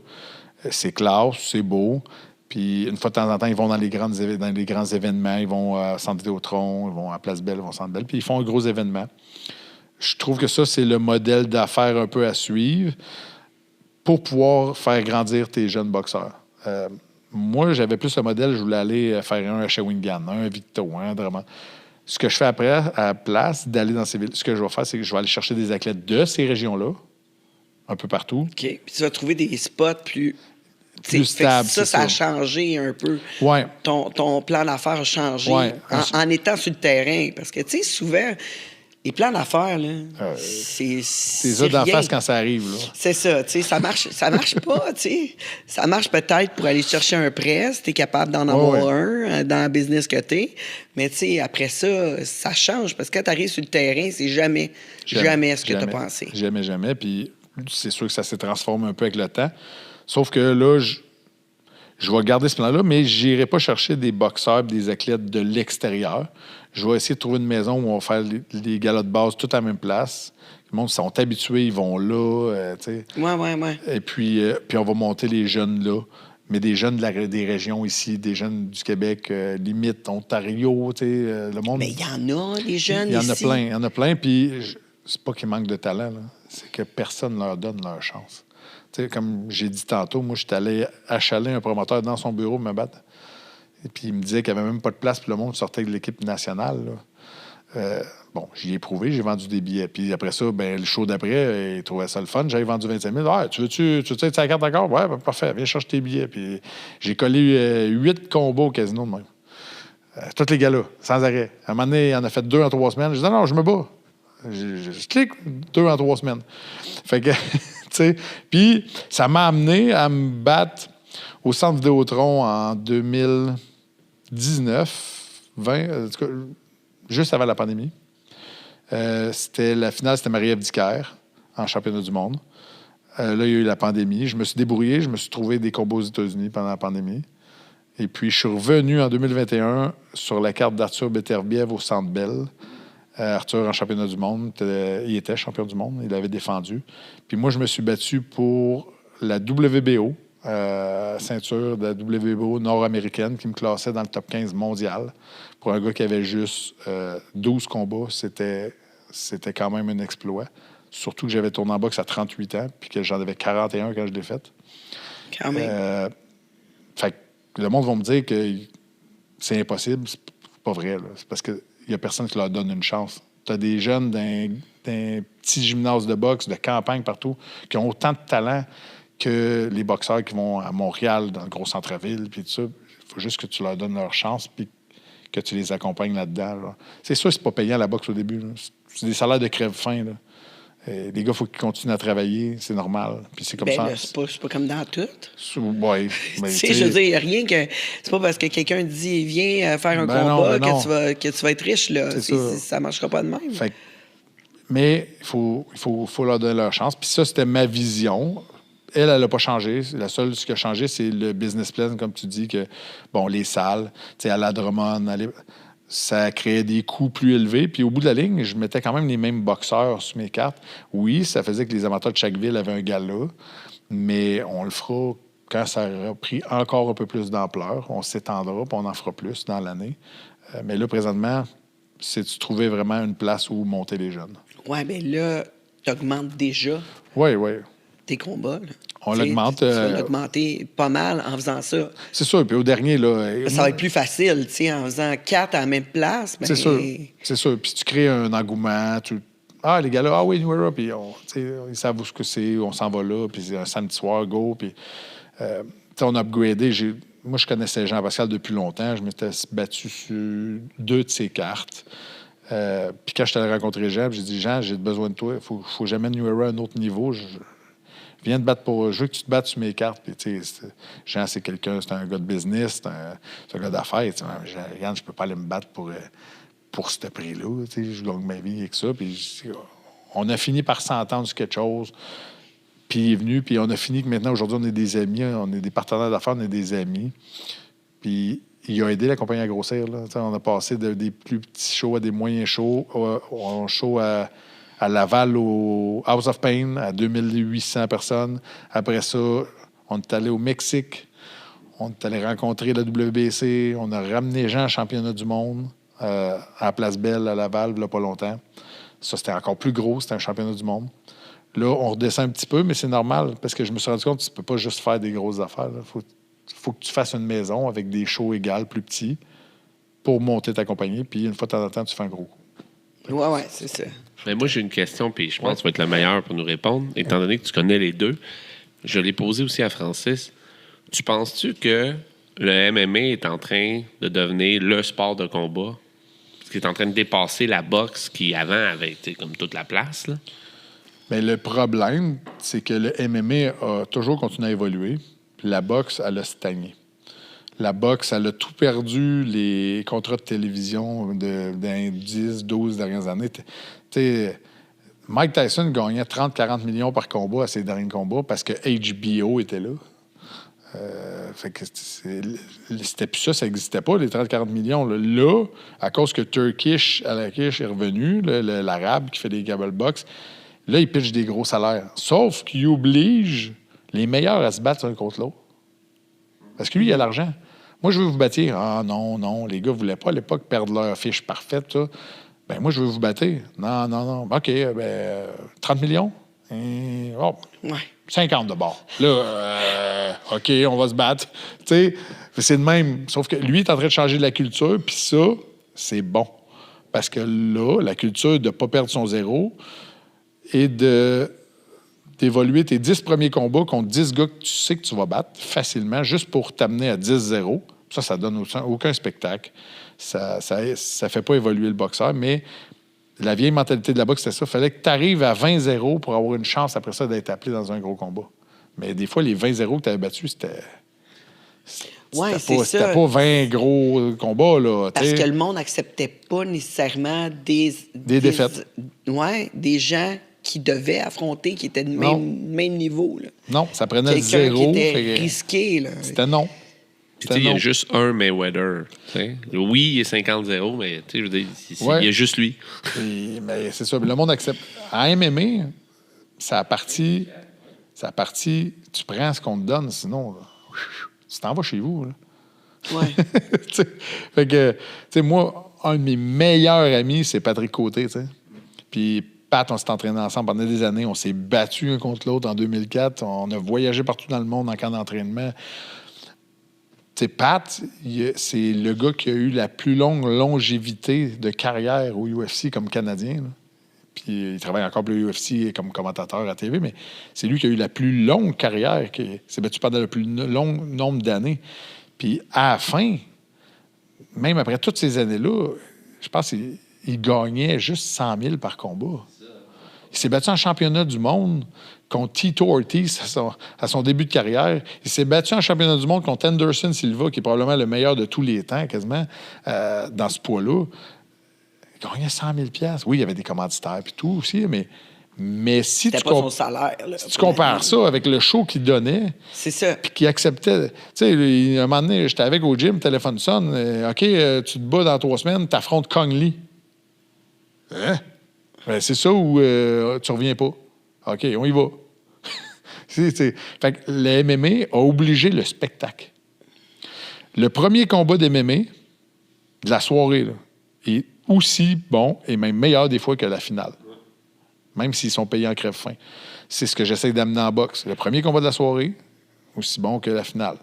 C'est classe, c'est beau. Puis une fois de temps en temps, ils vont dans les grands événements. Ils vont à Centre Vidéotron, ils vont à Place Belle, ils vont au Centre Bell, puis ils font un gros événement. Je trouve que ça, c'est le modèle d'affaires un peu à suivre pour pouvoir faire grandir tes jeunes boxeurs. Moi, j'avais plus le modèle, je voulais aller faire un à Shawinigan, un à Victo, un Drummond. Ce que je fais après, à la place d'aller dans ces villes, ce que je vais faire, c'est que je vais aller chercher des athlètes de ces régions-là, un peu partout. OK. Puis tu vas trouver des spots plus stable. Ça a changé un peu. Ouais. Ton plan d'affaires a changé en étant sur le terrain. Parce que, tu sais, souvent, les plans d'affaires, là, c'est ça d'en face quand ça arrive, là. C'est ça, tu sais, ça marche pas, tu sais. Ça marche peut-être pour aller chercher un prêt, si t'es capable d'en avoir un dans le business que t'es. Mais, tu sais, après ça change. Parce que quand t'arrives sur le terrain, c'est jamais ce que t'as pensé. Jamais. Puis c'est sûr que ça s'est transformé un peu avec le temps. Sauf que là, je vais garder ce plan-là, mais je n'irai pas chercher des boxeurs et des athlètes de l'extérieur. Je vais essayer de trouver une maison où on va faire les galas de base tout à la même place. Les gens sont habitués, ils vont là. Ouais. Et puis on va monter les jeunes là. Mais des jeunes des régions ici, des jeunes du Québec, limite Ontario, le monde. Mais il y en a, des jeunes ici. Il y en a plein. Puis c'est pas qu'ils manquent de talent, là. C'est que personne ne leur donne leur chance. T'sais, comme j'ai dit tantôt, moi, je suis allé achaler un promoteur dans son bureau me battre. Et puis, il me disait qu'il n'y avait même pas de place, puis le monde sortait de l'équipe nationale. Bon, j'y ai prouvé, j'ai vendu des billets. Puis après ça, le show d'après, il trouvait ça le fun. J'avais vendu 25 000. Ah, tu veux-tu être la carte encore? Ouais, parfait, viens chercher tes billets. Puis j'ai collé 8 combos au casino de même. Tous les gars-là, sans arrêt. À un moment donné, il en a fait 2 en 3 semaines. Je dis, non, je me bats. Je clique 2 en 3 semaines. Fait que, tu sais, puis ça m'a amené à me battre au Centre Vidéotron en 2019, 20, en tout cas, juste avant la pandémie. C'était la finale, c'était Marie-Ève Dicker en championnat du monde. Là, il y a eu la pandémie. Je me suis débrouillé. Je me suis trouvé des combats aux États-Unis pendant la pandémie. Et puis, je suis revenu en 2021 sur la carte d'Arthur Beterbiev au Centre Bell. Arthur, en championnat du monde, il était champion du monde. Il l'avait défendu. Puis moi, je me suis battu pour la WBO, ceinture de la WBO nord-américaine, qui me classait dans le top 15 mondial. Pour un gars qui avait juste 12 combats, c'était quand même un exploit. Surtout que j'avais tourné en boxe à 38 ans, puis que j'en avais 41 quand je l'ai fait. Quand même. Fait que le monde va me dire que c'est impossible. C'est pas vrai, là. C'est parce qu'il n'y a personne qui leur donne une chance. Tu as des jeunes d'un petit gymnase de boxe, de campagne partout, qui ont autant de talent que les boxeurs qui vont à Montréal, dans le gros centre-ville, puis tout ça. Il faut juste que tu leur donnes leur chance, puis que tu les accompagnes là-dedans. Là. C'est sûr, c'est pas payant la boxe au début. Là. C'est des salaires de crève-faim. Là. Les gars, il faut qu'ils continuent à travailler, c'est normal. Puis c'est comme ça. Là, c'est pas comme dans tout. Oui. Tu sais, je veux dire, il n'y a rien que. C'est pas parce que quelqu'un dit viens faire un combat que tu vas être riche. Là. Ça ne marchera pas de même. Mais il faut leur donner leur chance. Puis ça, c'était ma vision. Elle n'a pas changé. La seule ce qui a changé, c'est le business plan, comme tu dis, que, bon, les salles, tu sais, à la Drummond, ça créait des coûts plus élevés. Puis au bout de la ligne, je mettais quand même les mêmes boxeurs sur mes cartes. Oui, ça faisait que les amateurs de chaque ville avaient un gala, mais on le fera quand ça aura pris encore un peu plus d'ampleur. On s'étendra, puis on en fera plus dans l'année. Mais là, présentement, c'est de trouver vraiment une place où monter les jeunes. Oui, bien là, tu augmentes déjà. Oui. Tes combats. Là. On l'augmente. Tu vas l'augmenter pas mal en faisant ça. C'est sûr. Puis au dernier, là. Ça va être plus facile, tu sais, en faisant 4 à la même place. Mais... C'est sûr. Puis tu crées un engouement. Les gars là, oui, New Era. Puis ils savent où c'est. On s'en va là. Puis c'est un samedi soir, go. Puis on a upgradé. Moi, je connaissais Jean-Pascal depuis longtemps. Je m'étais battu sur 2 de ses cartes. Puis quand je t'allais rencontrer Jean, j'ai dit, Jean, j'ai besoin de toi. Il faut que j'amène New Era à un autre niveau. Je veux que tu te battes sur mes cartes. Puis, tu sais, Jean, c'est un gars de business, c'est un gars d'affaires. Regarde, je peux pas aller me battre pour ce prix-là. Tu sais, je gagne ma vie avec ça. Puis, on a fini par s'entendre sur quelque chose. Puis, il est venu. Puis, on a fini que maintenant, aujourd'hui, on est des amis. On est des partenaires d'affaires, on est des amis. Puis, il a aidé la compagnie à grossir. Là. On a passé des plus petits shows à des moyens shows. Un show à Laval, au House of Pain, à 2800 personnes. Après ça, on est allé au Mexique. On est allé rencontrer la WBC. On a ramené les gens au championnat du monde à la Place Belle, à Laval, il n'y a pas longtemps. Ça, c'était encore plus gros. C'était un championnat du monde. Là, on redescend un petit peu, mais c'est normal parce que je me suis rendu compte que tu ne peux pas juste faire des grosses affaires. Il faut que tu fasses une maison avec des shows égales, plus petits, pour monter ta compagnie. Puis, une fois de temps en temps, tu fais un gros coup. Oui, c'est ça. Mais moi, j'ai une question, puis je pense que tu vas être la meilleure pour nous répondre. Étant donné que tu connais les deux, je l'ai posé aussi à Francis. Tu penses-tu que le MMA est en train de devenir le sport de combat? Parce qu'il est en train de dépasser la boxe qui, avant, avait été comme toute la place, là? Bien, le problème, c'est que le MMA a toujours continué à évoluer, puis la boxe, elle a stagné. La boxe, elle a tout perdu, les contrats de télévision dans les 10, 12 dernières années. Mike Tyson gagnait 30-40 millions par combat à ses derniers combats parce que HBO était là. Fait que c'était plus ça n'existait pas, les 30-40 millions. Là, à cause que Turkish est revenu, l'arabe qui fait des cable box, là, il pitch des gros salaires. Sauf qu'il oblige les meilleurs à se battre l'un contre l'autre. Parce que lui, il a l'argent. Moi, je veux vous battre. Ah non, les gars ne voulaient pas à l'époque perdre leur fiche parfaite. Ça. Ben moi, je veux vous battre. Non. OK, 30 millions? 50 de bord. Là, OK, on va se battre. Tu sais, c'est le même. Sauf que lui est en train de changer de la culture, puis ça, c'est bon. Parce que là, la culture de ne pas perdre son zéro et d'évoluer tes 10 premiers combats contre 10 gars que tu sais que tu vas battre facilement, juste pour t'amener à 10-0. Ça donne aucun spectacle. Ça fait pas évoluer le boxeur, mais la vieille mentalité de la boxe, c'était ça. Il fallait que tu arrives à 20-0 pour avoir une chance après ça d'être appelé dans un gros combat. Mais des fois, les 20-0 que tu avais battus, c'était pas 20 gros combats. Là, parce que le monde n'acceptait pas nécessairement des défaites. Oui, des gens qui devaient affronter, qui étaient de même niveau. Là. Non, ça prenait le Quelqu'un zéro. qui était risqué. Là. C'était non. Il y a juste un Mayweather. T'sais. Oui, il est 50-0, mais je veux dire, il y a juste lui. Mais c'est ça. Le monde accepte. À MMA, ça a parti. Tu prends ce qu'on te donne, sinon, là, tu t'en vas chez vous. Oui. Fait que, tu sais, moi, un de mes meilleurs amis, c'est Patrick Côté, tu sais. Puis Pat, on s'est entraîné ensemble pendant des années. On s'est battus un contre l'autre en 2004. On a voyagé partout dans le monde en camp d'entraînement. Tu sais, Pat, c'est le gars qui a eu la plus longue longévité de carrière au UFC comme Canadien. Là. Puis il travaille encore pour le UFC comme commentateur à TV, mais c'est lui qui a eu la plus longue carrière, qui s'est battu pendant le plus long nombre d'années. Puis à la fin, même après toutes ces années-là, je pense qu'il gagnait juste 100 000 par combat. Il s'est battu en championnat du monde contre Tito Ortiz à son début de carrière. Il s'est battu en championnat du monde contre Anderson Silva, qui est probablement le meilleur de tous les temps, quasiment, dans ce poids-là. Il gagnait 100 000 $. Oui, il y avait des commanditaires et tout aussi, mais si C'était tu, pas son salaire. Là, si tu compares ça avec le show qu'il donnait, c'est ça. puis qu'il acceptait... Tu sais, un moment donné, j'étais avec au gym, téléphone sonne, OK, tu te bats dans 3 semaines, t'affrontes Kong Lee. Hein? Ben, c'est ça ou tu reviens pas? OK, on y va. Fait que le MMA a obligé le spectacle. Le premier combat d'MMA de la soirée là, est aussi bon et même meilleur des fois que la finale. Même s'ils sont payés en crève-faim. C'est ce que j'essaie d'amener en boxe. Le premier combat de la soirée, aussi bon que la finale.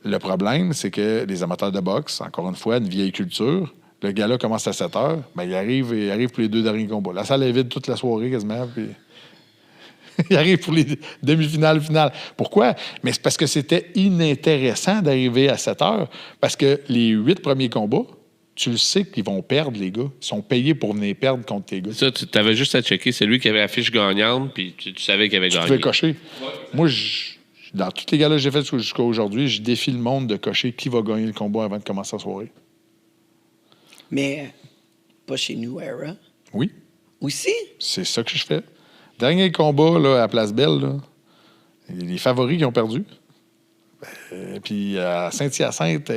Le problème, c'est que les amateurs de boxe, encore une fois, une vieille culture, le gala commence à 7 heures, ben, il arrive pour les 2 derniers combats. La salle est vide toute la soirée quasiment, puis il arrive pour les demi-finales, finales. Pourquoi? Mais c'est parce que c'était inintéressant d'arriver à 7 heures, parce que les 8 premiers combats, tu le sais qu'ils vont perdre, les gars. Ils sont payés pour venir perdre contre tes gars. Ça, tu avais juste à checker. C'est lui qui avait la fiche gagnante, puis tu savais qu'il avait gagné. Tu pouvais cocher. Ouais. Moi, dans tous les galas que j'ai fait jusqu'à aujourd'hui, je défie le monde de cocher qui va gagner le combat avant de commencer la soirée. Mais pas chez New Era. Oui. Aussi? C'est ça que je fais. Dernier combat là, à Place Belle, là, les favoris qui ont perdu. Puis à Saint-Hyacinthe...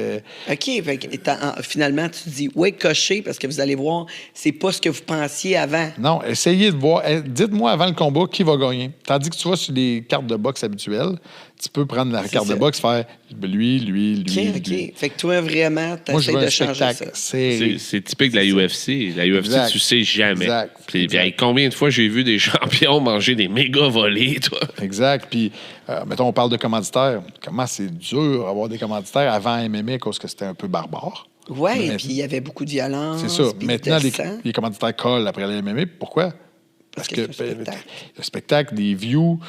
OK. Fait que, finalement, tu dis, oui, cocher, parce que vous allez voir, c'est pas ce que vous pensiez avant. Non, essayez de voir. Dites-moi avant le combat qui va gagner. Tandis que tu vas sur les cartes de boxe habituelles, tu peux prendre la carte de boxe, faire lui. OK. Fait que toi, vraiment, tu essaies de changer ça. C'est typique de la UFC. La UFC, exact. Tu sais jamais. Exact. Puis, combien de fois j'ai vu des champions manger des méga volets, toi? Exact. Puis, mettons, on parle de commanditaires. Comment c'est dur d'avoir des commanditaires avant MMA à cause que c'était un peu barbare. Oui, puis il y avait beaucoup de violence. C'est ça. Maintenant, les commanditaires collent après les MMA. Pourquoi? Parce que le spectacle, les views,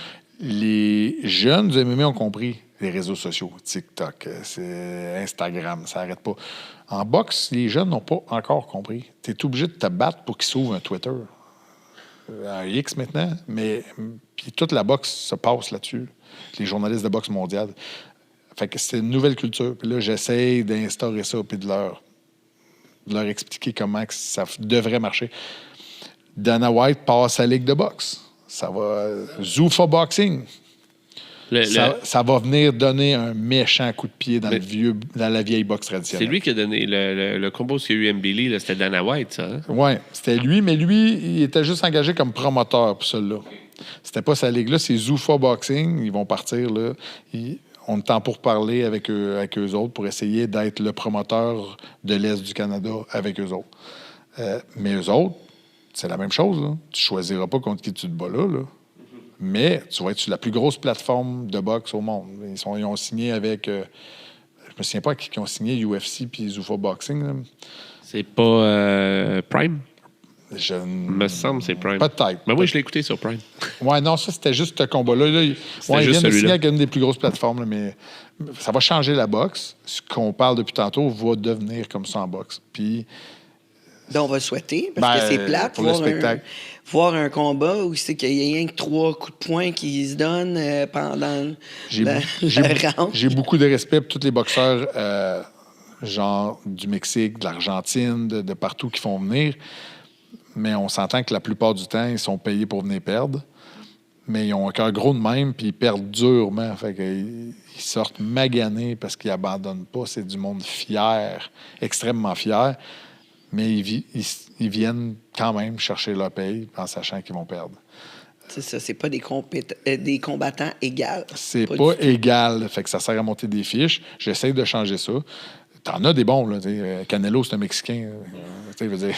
les jeunes du MMA ont compris les réseaux sociaux. TikTok, c'est Instagram, ça n'arrête pas. En boxe, les jeunes n'ont pas encore compris. Tu es obligé de te battre pour qu'ils s'ouvrent un Twitter. Un X maintenant, mais puis toute la boxe se passe là-dessus. Les journalistes de boxe mondiale. Fait que c'est une nouvelle culture. Puis là, j'essaie d'instaurer ça puis de leur expliquer comment que ça devrait marcher. Dana White passe à la Ligue de boxe. Ça va... Zuffa Boxing. Ça va venir donner un méchant coup de pied dans la vieille boxe traditionnelle. C'est lui qui a donné le combo qu'il y a eu Mbili, c'était Dana White, ça? Hein? Oui, c'était lui, mais lui, il était juste engagé comme promoteur pour celui-là. C'était pas sa ligue-là, c'est Zuffa Boxing. Ils vont partir, là. On est en pour parler avec eux autres pour essayer d'être le promoteur de l'Est du Canada avec eux autres. Mais eux autres, c'est la même chose. Là. Tu ne choisiras pas contre qui tu te bats là. Mais tu vas être sur la plus grosse plateforme de boxe au monde. Ils ont signé avec... je me souviens pas qui ont signé UFC puis Zuffa Boxing. Là. C'est pas Prime? Me semble que c'est Prime. Peut-être. Mais oui, je l'ai écouté sur Prime. Ouais, non, ça, c'était juste ce combat-là. Là, il vient de signer avec une des plus grosses plateformes, là, mais ça va changer la boxe. Ce qu'on parle depuis tantôt va devenir comme ça en boxe. Puis... Donc, on va le souhaiter, parce que c'est plate, voir un combat où c'est qu'il y a rien que 3 coups de poing qui se donnent pendant le round. J'ai beaucoup de respect pour tous les boxeurs, genre du Mexique, de l'Argentine, de partout qui font venir. Mais on s'entend que la plupart du temps, ils sont payés pour venir perdre. Mais ils ont un cœur gros de même, puis ils perdent durement. Fait qu'ils sortent maganés parce qu'ils abandonnent pas. C'est du monde fier, extrêmement fier. Mais ils viennent quand même chercher leur paye en sachant qu'ils vont perdre. C'est ça, c'est pas des combattants égaux. C'est pas égal. Fait que ça sert à monter des fiches. J'essaie de changer ça. T'en as des bons, là. Canelo, c'est un Mexicain. Veut dire,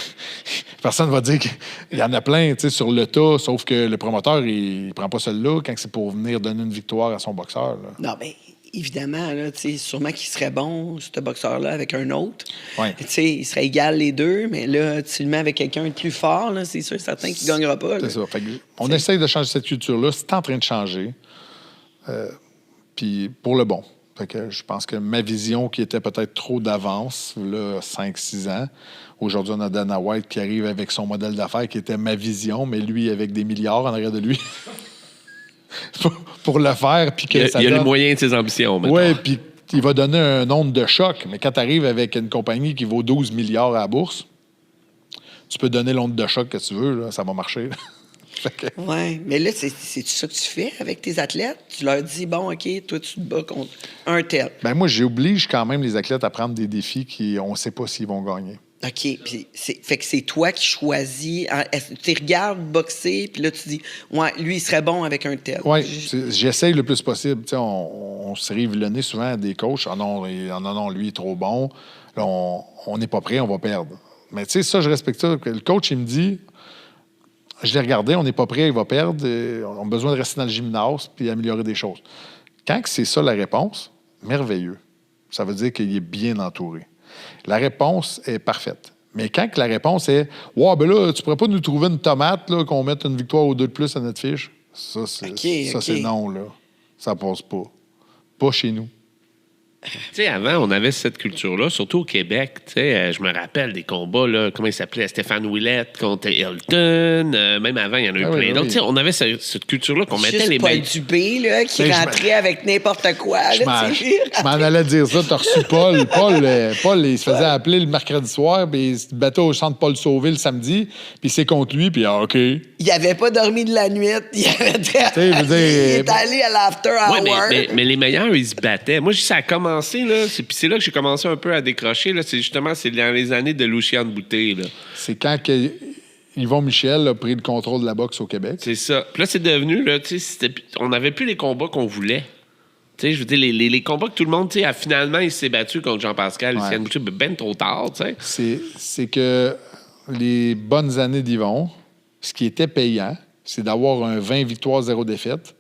personne ne va dire qu'il y en a plein sur le tas, sauf que le promoteur, il prend pas celui-là quand c'est pour venir donner une victoire à son boxeur. Là. Non, bien, évidemment, là, sûrement qu'il serait bon, ce boxeur-là, avec un autre. Ouais. Il serait égal les deux, mais là, tu le mets avec quelqu'un de plus fort, là, c'est sûr certain qu'il ne gagnera pas. Là. C'est ça. Fait que on essaye de changer cette culture-là. C'est en train de changer. Puis pour le bon. Fait que je pense que ma vision qui était peut-être trop d'avance, là, 5-6 ans, aujourd'hui, on a Dana White qui arrive avec son modèle d'affaires qui était ma vision, mais lui avec des milliards en arrière de lui. pour le faire. Puis que il y a les moyens de ses ambitions. Oui, puis il va donner un nombre de choc. Mais quand tu arrives avec une compagnie qui vaut 12 milliards à la bourse, tu peux donner l'onde de choc que tu veux, là, ça va marcher. Oui, mais là, c'est ça que tu fais avec tes athlètes? Tu leur dis, bon, OK, toi, tu te bats contre un tel. Ben moi, j'oblige quand même les athlètes à prendre des défis qu'on ne sait pas s'ils vont gagner. OK, puis fait que c'est toi qui choisis. Tu regardes boxer, puis là, tu dis, ouais, lui, il serait bon avec un tel. Oui, j'essaye le plus possible. On se rive le nez souvent à des coachs. Ah non, lui, il est trop bon. Là, on n'est pas prêt, on va perdre. Mais tu sais, ça, je respecte ça. Le coach, il me dit, je l'ai regardé, on n'est pas prêt, il va perdre. On a besoin de rester dans le gymnase puis améliorer des choses. Quand c'est ça la réponse, merveilleux. Ça veut dire qu'il est bien entouré. La réponse est parfaite. Mais quand la réponse est « Ouais, ben là, tu pourrais pas nous trouver une tomate, là, qu'on mette une victoire ou deux de plus à notre fiche? » Ça, c'est non, là. Ça passe pas. Pas chez nous. Tu sais, avant, on avait cette culture-là, surtout au Québec. Tu sais, je me rappelle des combats, là, comment il s'appelait, Stéphane Ouellette contre Hilton. Même avant, il y en a eu plein d'autres. Tu sais, on avait cette culture-là qu'on mettait les Paul Dubé, là, qui rentrait avec n'importe quoi. Je m'en allais dire ça. T'as reçu Paul. Paul, il se faisait appeler le mercredi soir, puis il se battait au centre Paul Sauvé le samedi, puis c'est contre lui, puis OK. Il avait pas dormi de la nuit. Il est allé à l'after hour. Mais les meilleurs, ils se battaient. Moi, ça a commencé. Puis c'est là que j'ai commencé un peu à décrocher. Là. C'est dans les années de Lucien Boutet. Là. C'est quand Yvon Michel a pris le contrôle de la boxe au Québec. C'est ça. Puis là, c'est devenu... Là, on n'avait plus les combats qu'on voulait. Je veux dire, les combats que tout le monde... Finalement, il s'est battu contre Jean-Pascal, Lucien Boutet, ben trop tard. C'est que les bonnes années d'Yvon, ce qui était payant, c'est d'avoir un 20 victoires, 0 défaite.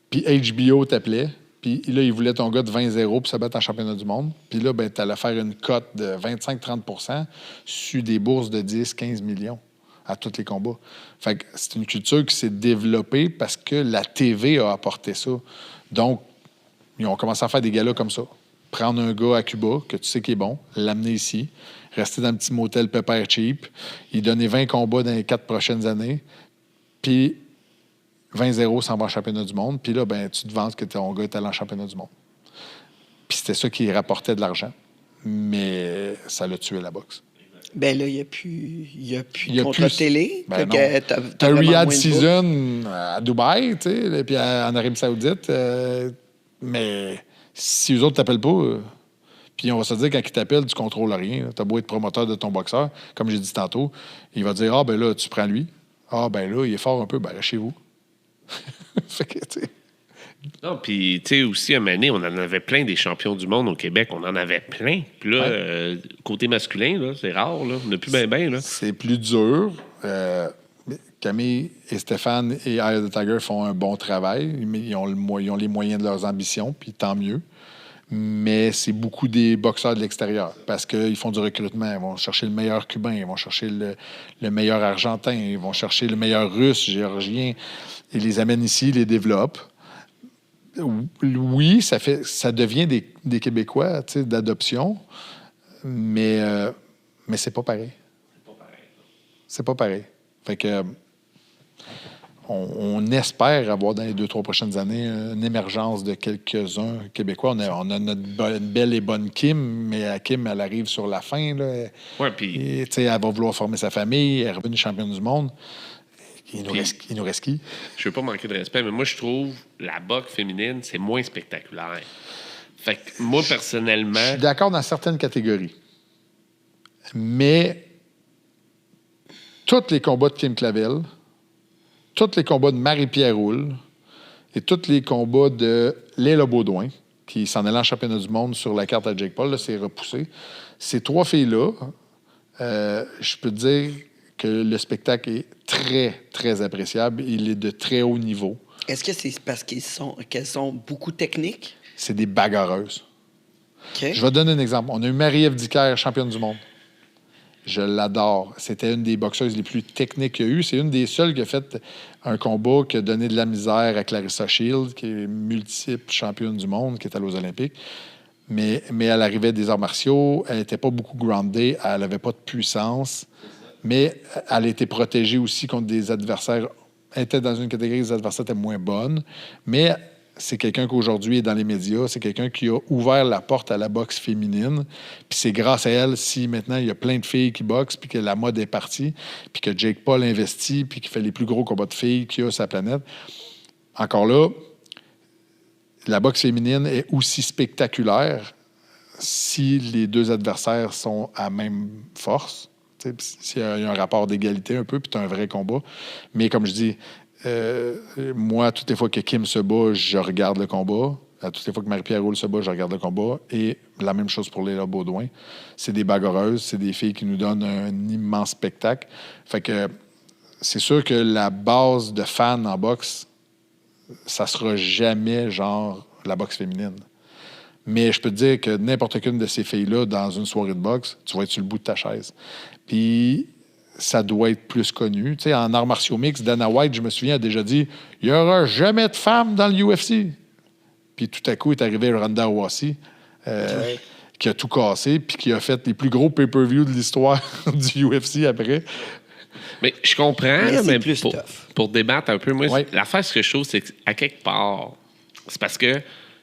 Puis HBO t'appelait. Puis là, il voulait ton gars de 20-0 pour se battre en championnat du monde. Puis là, ben, tu allais faire une cote de 25-30 sur des bourses de 10-15 millions à tous les combats. Fait que c'est une culture qui s'est développée parce que la TV a apporté ça. Donc, ils ont commencé à faire des galas comme ça. Prendre un gars à Cuba, que tu sais qu'il est bon, l'amener ici, rester dans un petit motel pépère cheap, il donner 20 combats dans les 4 prochaines années, puis 20-0 s'en va en championnat du monde. Puis là, ben, tu te vantes que ton gars est allé en championnat du monde. Puis c'était ça qui rapportait de l'argent. Mais ça l'a tué, la boxe. Ben là, il n'y a plus de contrat télé. Ben t'as Riyadh Season à Dubaï, tu sais, puis en Arabie Saoudite. Mais si eux autres t'appellent pas... puis on va se dire, quand ils t'appellent, tu contrôles rien. Tu as beau être promoteur de ton boxeur, comme j'ai dit tantôt, il va dire « Ah, ben là, tu prends lui. Ah, ben là, il est fort un peu. Ben là, chez vous. » Fait que, tu sais. Non, puis, tu sais, aussi, à un moment donné, on en avait plein des champions du monde au Québec. On en avait plein. Puis là, côté masculin, là, c'est rare, là. On n'a plus bien, là. C'est plus dur. Camille et Stéphane et Eye of the Tiger font un bon travail. Ils ont les moyens de leurs ambitions, puis tant mieux. mais c'est beaucoup des boxeurs de l'extérieur parce qu'ils font du recrutement. Ils vont chercher le meilleur Cubain, ils vont chercher le meilleur Argentin, ils vont chercher le meilleur Russe, Géorgien. Ils les amènent ici, ils les développent. Oui, ça devient des Québécois d'adoption, mais c'est pas pareil. C'est pas pareil. Fait que on espère avoir dans les 2-3 prochaines années une émergence de quelques-uns Québécois. On a notre belle et bonne Kim, mais Kim, elle arrive sur la fin. Là. Ouais, puis... Elle va vouloir former sa famille, elle est revenue championne du monde. Il nous reste qui? Je veux pas manquer de respect, mais moi, je trouve la boxe féminine, c'est moins spectaculaire. Fait que moi, personnellement... Je suis d'accord dans certaines catégories. Mais tous les combats de Kim Clavel, tous les combats de Marie-Pierre Houle et tous les combats de Léla Baudouin, qui s'en allait en championnat du monde sur la carte à Jake Paul, là, c'est repoussé. Ces 3 filles-là, je peux te dire que le spectacle est très, très appréciable. Il est de très haut niveau. Est-ce que c'est parce qu'elles sont beaucoup techniques? C'est des bagarreuses. Okay. Je vais te donner un exemple. On a eu Marie-Ève Dicker, championne du monde. Je l'adore. C'était une des boxeuses les plus techniques qu'il y a eu. C'est une des seules qui a fait un combat qui a donné de la misère à Clarissa Shields, qui est multiple championne du monde, qui est allée aux Olympiques. Mais elle arrivait des arts martiaux. Elle n'était pas beaucoup groundée. Elle n'avait pas de puissance. Mais elle était protégée aussi contre des adversaires. Elle était dans une catégorie où les adversaires étaient moins bonnes. Mais c'est quelqu'un qui aujourd'hui est dans les médias. C'est quelqu'un qui a ouvert la porte à la boxe féminine. Puis c'est grâce à elle si maintenant il y a plein de filles qui boxent, puis que la mode est partie, puis que Jake Paul investit, puis qu'il fait les plus gros combats de filles qu'il y a sur la planète. Encore là, la boxe féminine est aussi spectaculaire si les 2 adversaires sont à même force. S'il y a un rapport d'égalité un peu, puis tu as un vrai combat. Mais comme je dis, moi, toutes les fois que Kim se bat, je regarde le combat. Toutes les fois que Marie-Pierre Houle se bat, je regarde le combat. Et la même chose pour Léla Baudouin. C'est des bagarreuses, c'est des filles qui nous donnent un immense spectacle. Fait que c'est sûr que la base de fans en boxe, ça sera jamais genre la boxe féminine. Mais je peux te dire que n'importe quelle de ces filles-là, dans une soirée de boxe, tu vas être sur le bout de ta chaise. Puis, ça doit être plus connu. Tu sais, en arts martiaux mixtes, Dana White, je me souviens, a déjà dit « Il n'y aura jamais de femmes dans le UFC. » Puis tout à coup, est arrivé Ronda Rousey, qui a tout cassé, puis qui a fait les plus gros pay-per-view de l'histoire du UFC après. Mais je comprends, mais plus pour débattre un peu, moi, ouais. l'affaire, ce que je trouve, c'est qu'à quelque part, c'est parce que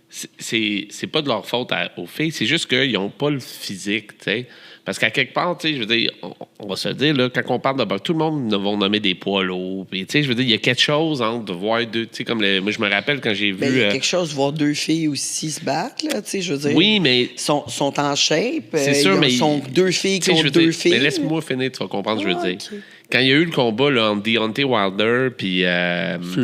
c'est pas de leur faute aux filles, c'est juste qu'ils n'ont pas le physique, tu sais. Parce qu'à quelque part, tu sais, je veux dire, on va se le dire, là, quand on parle de boxe, tout le monde va nommer des poids lourds. Puis, tu sais, je veux dire, il y a quelque chose entre de voir 2, tu sais, comme moi, je me rappelle quand j'ai vu... Il y a quelque chose de voir 2 filles aussi se battre, là, tu sais, je veux dire. Oui, mais... Sont en shape. C'est sûr, mais... sont 2 filles contre 2 filles. Mais laisse-moi finir, tu vas comprendre ce que je veux dire. Okay. Quand il y a eu le combat là, entre Deontay Wilder puis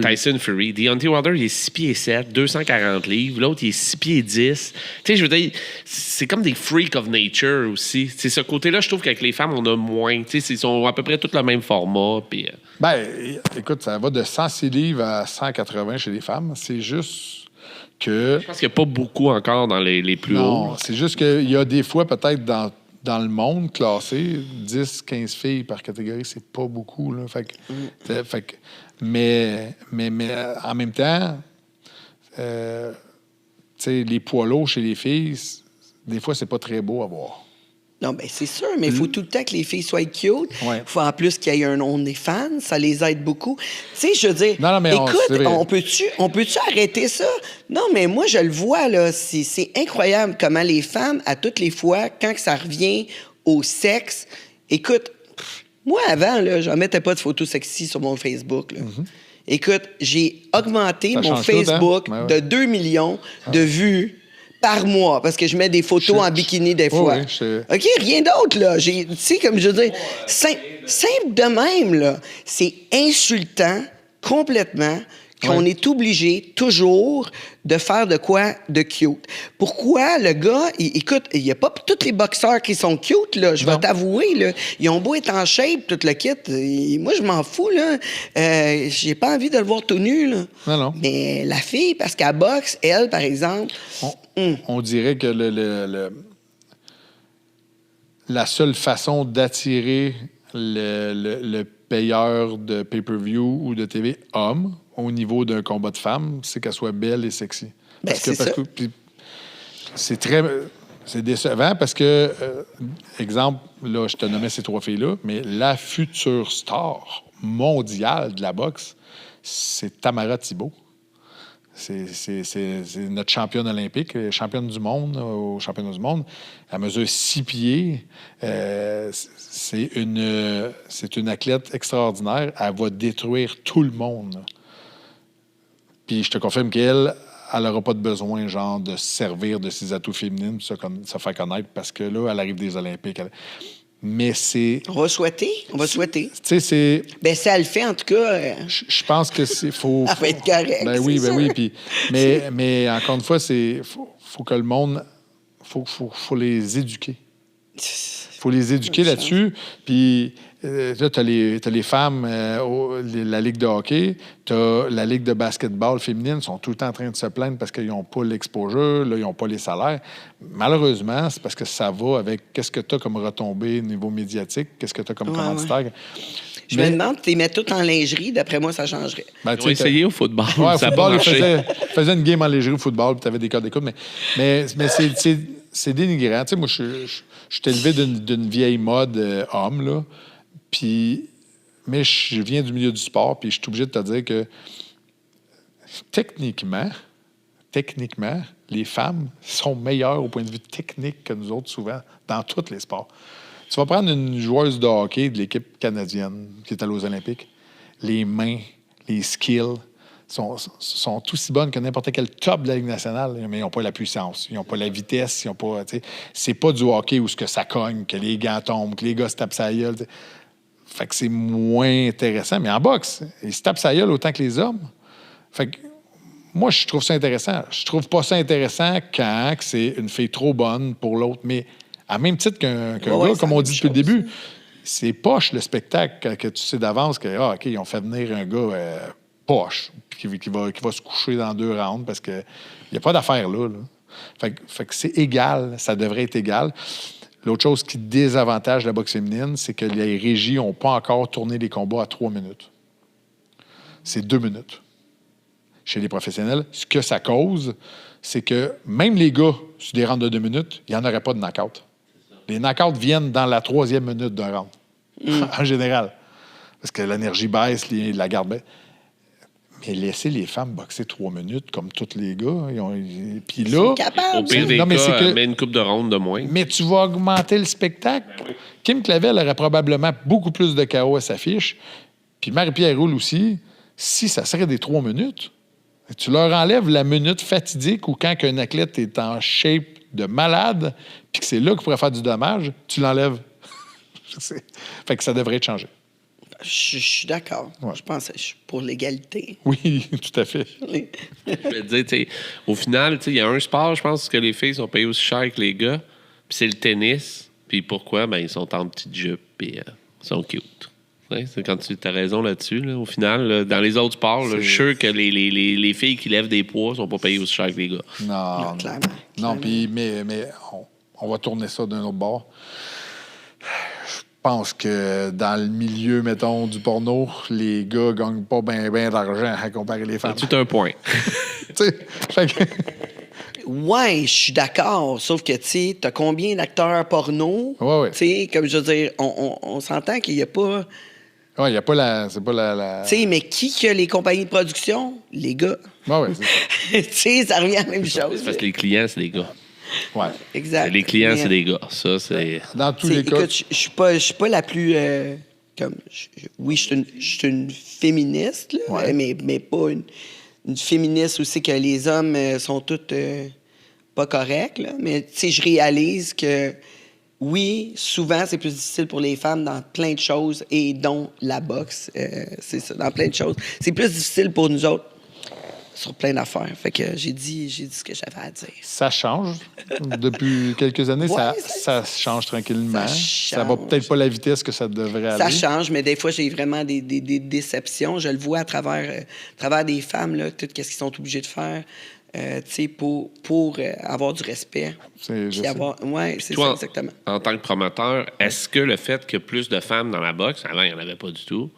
Tyson Fury, Deontay Wilder, il est 6 pieds 7, 240 livres. L'autre, il est 6 pieds 10. Tu sais, je veux dire, c'est comme des freaks of nature aussi. C'est ce côté-là, je trouve qu'avec les femmes, on a moins. Tu sais, ils sont à peu près tous le même format. Puis, Ben, écoute, ça va de 106 livres à 180 chez les femmes. C'est juste que... Je pense qu'il n'y a pas beaucoup encore dans les plus hauts. Non, c'est juste qu'il y a des fois, peut-être, dans le monde classé, 10, 15 filles par catégorie, c'est pas beaucoup. Là. Mais en même temps, les poids lourds chez les filles, des fois, c'est pas très beau à voir. Non, bien, c'est sûr, mais il faut tout le temps que les filles soient cute. Il Ouais. faut en plus qu'il y ait un OnlyFans, ça les aide beaucoup. Tu sais, je veux dire, non, mais écoute, on peut-tu arrêter ça? Non, mais moi, je le vois, là, c'est incroyable comment les femmes, à toutes les fois, quand ça revient au sexe, écoute, moi, avant, là, je ne mettais pas de photos sexy sur mon Facebook, là. Mm-hmm. Écoute, j'ai augmenté mon Facebook tout, hein? de 2 millions de vues par mois, parce que je mets des photos en bikini des fois. OK, rien d'autre, là. Tu sais, comme je veux dire, simple de même, là. C'est insultant complètement qu'on est obligé toujours de faire de quoi de cute. Pourquoi le gars, écoute, il n'y a pas tous les boxeurs qui sont cute, là, je vais t'avouer, là. Ils ont beau être en shape, tout le kit. Moi, je m'en fous, là. J'ai pas envie de le voir tout nu, là. Non. Mais la fille, parce qu'elle boxe, elle, par exemple... On dirait que la seule façon d'attirer le payeur de pay-per-view ou de TV homme au niveau d'un combat de femmes, c'est qu'elle soit belle et sexy. C'est décevant parce que, exemple, là, je te nommais ces 3 filles-là, mais la future star mondiale de la boxe, c'est Tamara Thibault. C'est notre championne olympique, championne du monde, au championnat du monde. Elle mesure 6 pieds. C'est une athlète extraordinaire. Elle va détruire tout le monde. Puis je te confirme qu'elle n'aura pas de besoin, genre, de se servir de ses atouts féminines pour se faire connaître parce que là, elle arrive des Olympiques. Mais c'est... On va souhaiter. Tu sais, c'est... Ben, si elle le fait, en tout cas... Je pense que c'est... Faut, elle va être correcte. Ben oui. Puis, mais encore une fois, c'est... Faut que le monde... Faut les éduquer. Faut les éduquer là-dessus. Puis là, t'as les femmes, la Ligue de hockey, t'as la Ligue de basketball féminine, sont tout le temps en train de se plaindre parce qu'ils n'ont pas l'exposure, là, ils n'ont pas les salaires. Malheureusement, c'est parce que ça va avec qu'est-ce que tu as comme retombée au niveau médiatique, qu'est-ce que tu as comme commanditaire. Ouais. Je me demande, tu les mets tout en lingerie, d'après moi, ça changerait. Ben, ils ont essayé au football. Ouais, ça au football, ils faisaient une game en lingerie au football, puis tu avais des codes d'écoute. Mais c'est dénigrant. Tu sais, moi, je suis élevé d'une vieille mode homme, là. Mais je viens du milieu du sport, puis je suis obligé de te dire que techniquement, les femmes sont meilleures au point de vue technique que nous autres, souvent, dans tous les sports. Tu vas prendre une joueuse de hockey de l'équipe canadienne qui est allée aux Olympiques. Les mains, les skills sont aussi bonnes que n'importe quel top de la Ligue nationale, mais ils n'ont pas la puissance, ils n'ont pas la vitesse, ils n'ont pas... C'est pas du hockey où ce que ça cogne, que les gants tombent, que les gars se tapent sa gueule. Fait que c'est moins intéressant. Mais en boxe, ils se tapent sa gueule autant que les hommes. Fait que moi, je trouve ça intéressant. Je trouve pas ça intéressant quand c'est une fille trop bonne pour l'autre. Mais à même titre qu'un gars, comme on dit depuis le début, c'est poche le spectacle que tu sais d'avance que, OK, ils ont fait venir un gars poche qui va se coucher dans 2 rounds parce qu'il n'y a pas d'affaire là. Fait que c'est égal. Ça devrait être égal. L'autre chose qui désavantage la boxe féminine, c'est que les régies n'ont pas encore tourné les combats à 3 minutes. C'est 2 minutes. Chez les professionnels, ce que ça cause, c'est que même les gars, sur des rounds de 2 minutes, il n'y en aurait pas de knock-out. Les knock-outs viennent dans la 3e minute d'un round, en général. Parce que l'énergie baisse, la garde baisse. Mais laisser les femmes boxer 3 minutes, comme tous les gars. Puis là... Ils sont capables, au pire des cas, mets une coupe de ronde de moins. Mais tu vas augmenter le spectacle. Ben oui. Kim Clavel aurait probablement beaucoup plus de KO à sa fiche. Puis Marie-Pierre Roule aussi, si ça serait des 3 minutes. Tu leur enlèves la minute fatidique ou quand un athlète est en shape de malade, puis que c'est là qu'il pourrait faire du dommage, tu l'enlèves. Fait que ça devrait être changé. Je suis d'accord. Ouais. Je pense que je suis pour l'égalité. Oui, tout à fait. Je vais te dire, au final, il y a un sport, je pense, que les filles sont payées aussi cher que les gars, puis c'est le tennis. Puis pourquoi? Ben, ils sont en petite jupe, puis ils sont cute. Ouais, c'est quand tu as raison là-dessus. Là. Au final, là, dans les autres sports, là, je suis sûr que les filles qui lèvent des poids sont pas payées aussi cher que les gars. Non, clairement. Non, puis mais on va tourner ça d'un autre bord. Je pense que dans le milieu, mettons, du porno, les gars gagnent pas bien d'argent à comparer les femmes. C'est tout un point. Tu sais, ouais, je suis d'accord. Sauf que, tu sais, t'as combien d'acteurs porno? Ouais. Tu sais, comme je veux dire, on s'entend qu'il n'y a pas... Ouais, il n'y a pas la... C'est pas la... Tu sais, mais qui a les compagnies de production? Les gars. Ouais, c'est ça. Tu sais, ça revient à la même chose. Parce que les clients, c'est des gars. Ouais. Exact. Les clients, c'est des gars. Ça, c'est... Dans tous les cas... Écoute, je suis pas la plus... oui, je suis une féministe, là, ouais. mais pas une féministe aussi que les hommes sont tous pas corrects. Là. Mais tu sais, je réalise que oui, souvent, c'est plus difficile pour les femmes dans plein de choses, et dont la boxe. C'est ça, dans plein de choses. C'est plus difficile pour nous autres. sur plein d'affaires. Fait que j'ai dit ce que j'avais à dire. Ça change. Depuis quelques années, Ouais, ça change tranquillement. ça va change. peut-être pas la vitesse que ça devrait aller. Ça change, mais des fois, j'ai vraiment des déceptions. Je le vois à travers des femmes, là, tout ce qu'ils sont obligés de faire tu sais, pour avoir du respect. Je sais. Oui, c'est Toi, ça, exactement. En tant que promoteur, est-ce que le fait qu'il y ait plus de femmes dans la boxe, avant, il n'y en avait pas du tout,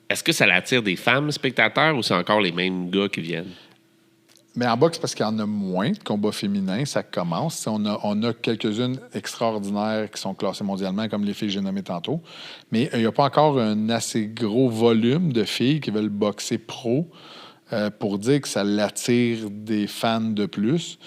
est-ce que ça attire des femmes spectateurs ou c'est encore les mêmes gars qui viennent? Mais en boxe, parce qu'il y en a moins de combats féminins, ça commence. On a quelques-unes extraordinaires qui sont classées mondialement, comme les filles que j'ai nommées tantôt. Mais il n'y a pas encore un assez gros volume de filles qui veulent boxer pro pour dire que ça l'attire des fans de plus.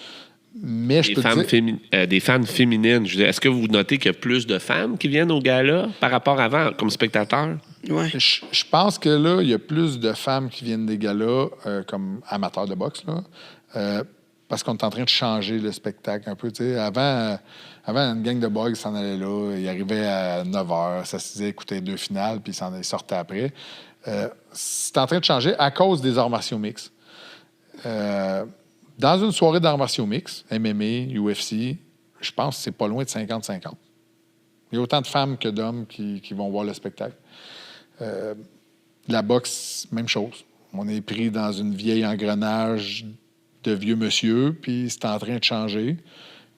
Mais je peux te dire... Des fans féminines. Je veux dire, est-ce que vous notez qu'il y a plus de femmes qui viennent au gala par rapport à avant, comme spectateurs? Ouais. Je pense que là, il y a plus de femmes qui viennent des galas comme amateurs de boxe, là, parce qu'on est en train de changer le spectacle un peu. Avant, une gang de boys s'en allait là, il arrivait à 9 h, ça se disait écouter 2 finales, puis il sortait après. C'est en train de changer à cause des arts martiaux mixtes. Dans une soirée d'arts martiaux mixtes, MMA, UFC, je pense que c'est pas loin de 50-50. Il y a autant de femmes que d'hommes qui vont voir le spectacle. La boxe, même chose. On est pris dans une vieille engrenage de vieux monsieur, puis c'est en train de changer.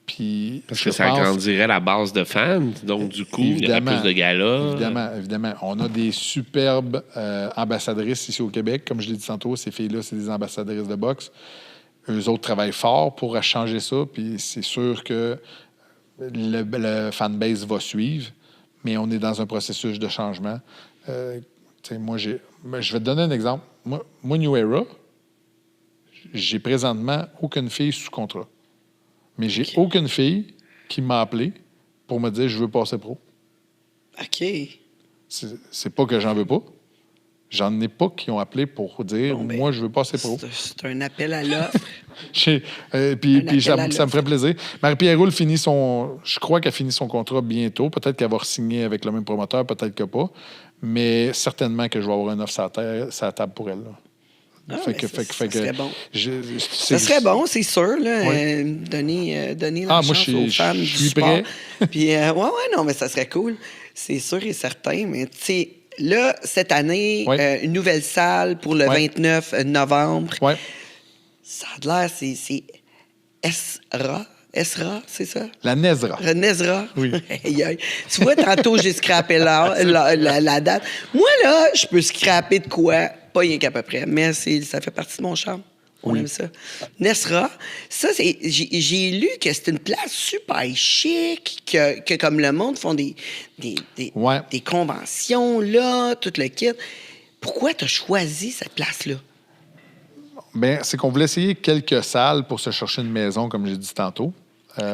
Puis, parce que ça agrandirait la base de fans, donc du coup, il y aurait plus de galas. Évidemment. On a des superbes ambassadrices ici au Québec. Comme je l'ai dit tantôt, ces filles-là, c'est des ambassadrices de boxe. Eux autres travaillent fort pour changer ça, puis c'est sûr que le fanbase va suivre, mais on est dans un processus de changement. Moi, je vais te donner un exemple. Moi, New Era, j'ai présentement aucune fille sous contrat. Mais j'ai aucune fille qui m'a appelé pour me dire « je veux passer pro ». OK. C'est pas que j'en veux pas. J'en ai pas qui ont appelé pour dire moi, je veux passer pro ». C'est un appel à l'offre. Puis ça me ferait plaisir. Marie-Pierre Roule je crois qu'elle finit son contrat bientôt. Peut-être qu'elle va re-signer avec le même promoteur, peut-être que pas. Mais certainement que je vais avoir une offre sur la table pour elle. Là. Ça serait bon. Ça serait bon, c'est sûr. Là, donner la chance aux femmes du sport. Puis, non, mais ça serait cool. C'est sûr et certain. Mais tu sais, là, cette année, une nouvelle salle pour le 29 novembre. Ouais. Ça a l'air, c'est Esra, c'est ça? La Nezra. La Nezra. Oui. Tu vois, tantôt, j'ai scrappé la date. Moi, là, je peux scraper de quoi? Pas rien qu'à peu près, mais ça fait partie de mon charme. On aime ça. Nesra, ça, j'ai lu que c'est une place super chic, que comme le monde font des conventions, là, tout le kit. Pourquoi tu as choisi cette place-là? Bien, c'est qu'on voulait essayer quelques salles pour se chercher une maison, comme j'ai dit tantôt.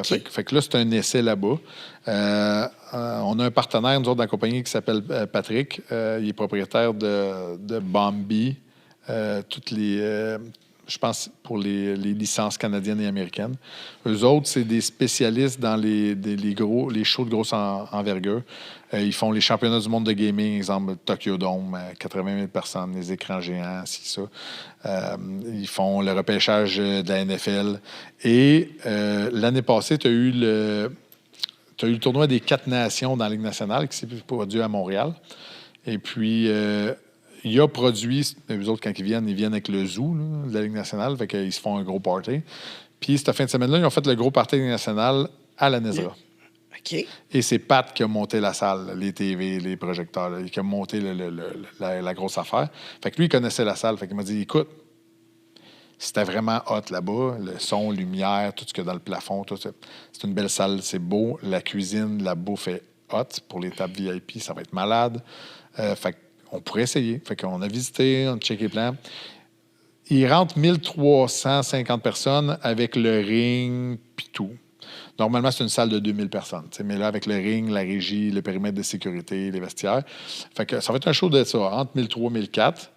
Fait que là, c'est un essai là-bas. On a un partenaire, nous autres, dans la compagnie qui s'appelle Patrick. Il est propriétaire de Bambi. Toutes les... je pense pour les licences canadiennes et américaines. Eux autres, c'est des spécialistes dans les shows de grosse envergure. Ils font les championnats du monde de gaming, exemple Tokyo Dome, 80 000 personnes, les écrans géants, c'est ça. Ils font le repêchage de la NFL. Et l'année passée, tu as eu le tournoi des 4 nations dans la Ligue nationale qui s'est produit à Montréal. Et puis... il a produit, eux autres, quand ils viennent avec le zoo là, de la Ligue nationale, fait qu'ils se font un gros party. Puis, cette fin de semaine-là, ils ont fait le gros party national à la Nezra. OK. Et c'est Pat qui a monté la salle, les TV, les projecteurs, là, qui a monté la grosse affaire. Fait que lui, il connaissait la salle. Fait qu'il m'a dit, écoute, c'était vraiment hot là-bas. Le son, lumière, tout ce qu'il y a dans le plafond, tout ça. C'est une belle salle, c'est beau. La cuisine, la bouffe est hot. Pour les tables VIP, ça va être malade. Fait on pourrait essayer. Fait qu'on a visité, on a checké les plans. Il rentre 1350 personnes avec le ring puis tout. Normalement, c'est une salle de 2000 personnes. Mais là, avec le ring, la régie, le périmètre de sécurité, les vestiaires. Fait que ça va être un show de ça, entre 1300 et 1400.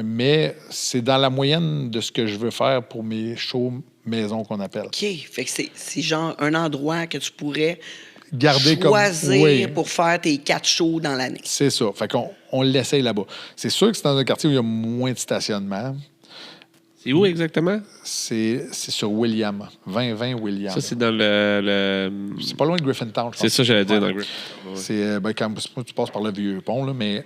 Mais c'est dans la moyenne de ce que je veux faire pour mes shows maison qu'on appelle. OK. Fait que c'est genre un endroit que tu pourrais... choisir pour faire tes 4 shows dans l'année. C'est ça. Fait qu'on l'essaye là-bas. C'est sûr que c'est dans un quartier où il y a moins de stationnement. C'est où exactement? C'est sur William. 2020 William. Ça, c'est dans le... C'est pas loin de Griffintown, je pense. C'est ça, j'allais dire, Ouais. dans le Griffintown. Ouais. C'est quand tu passes par le vieux pont, là, mais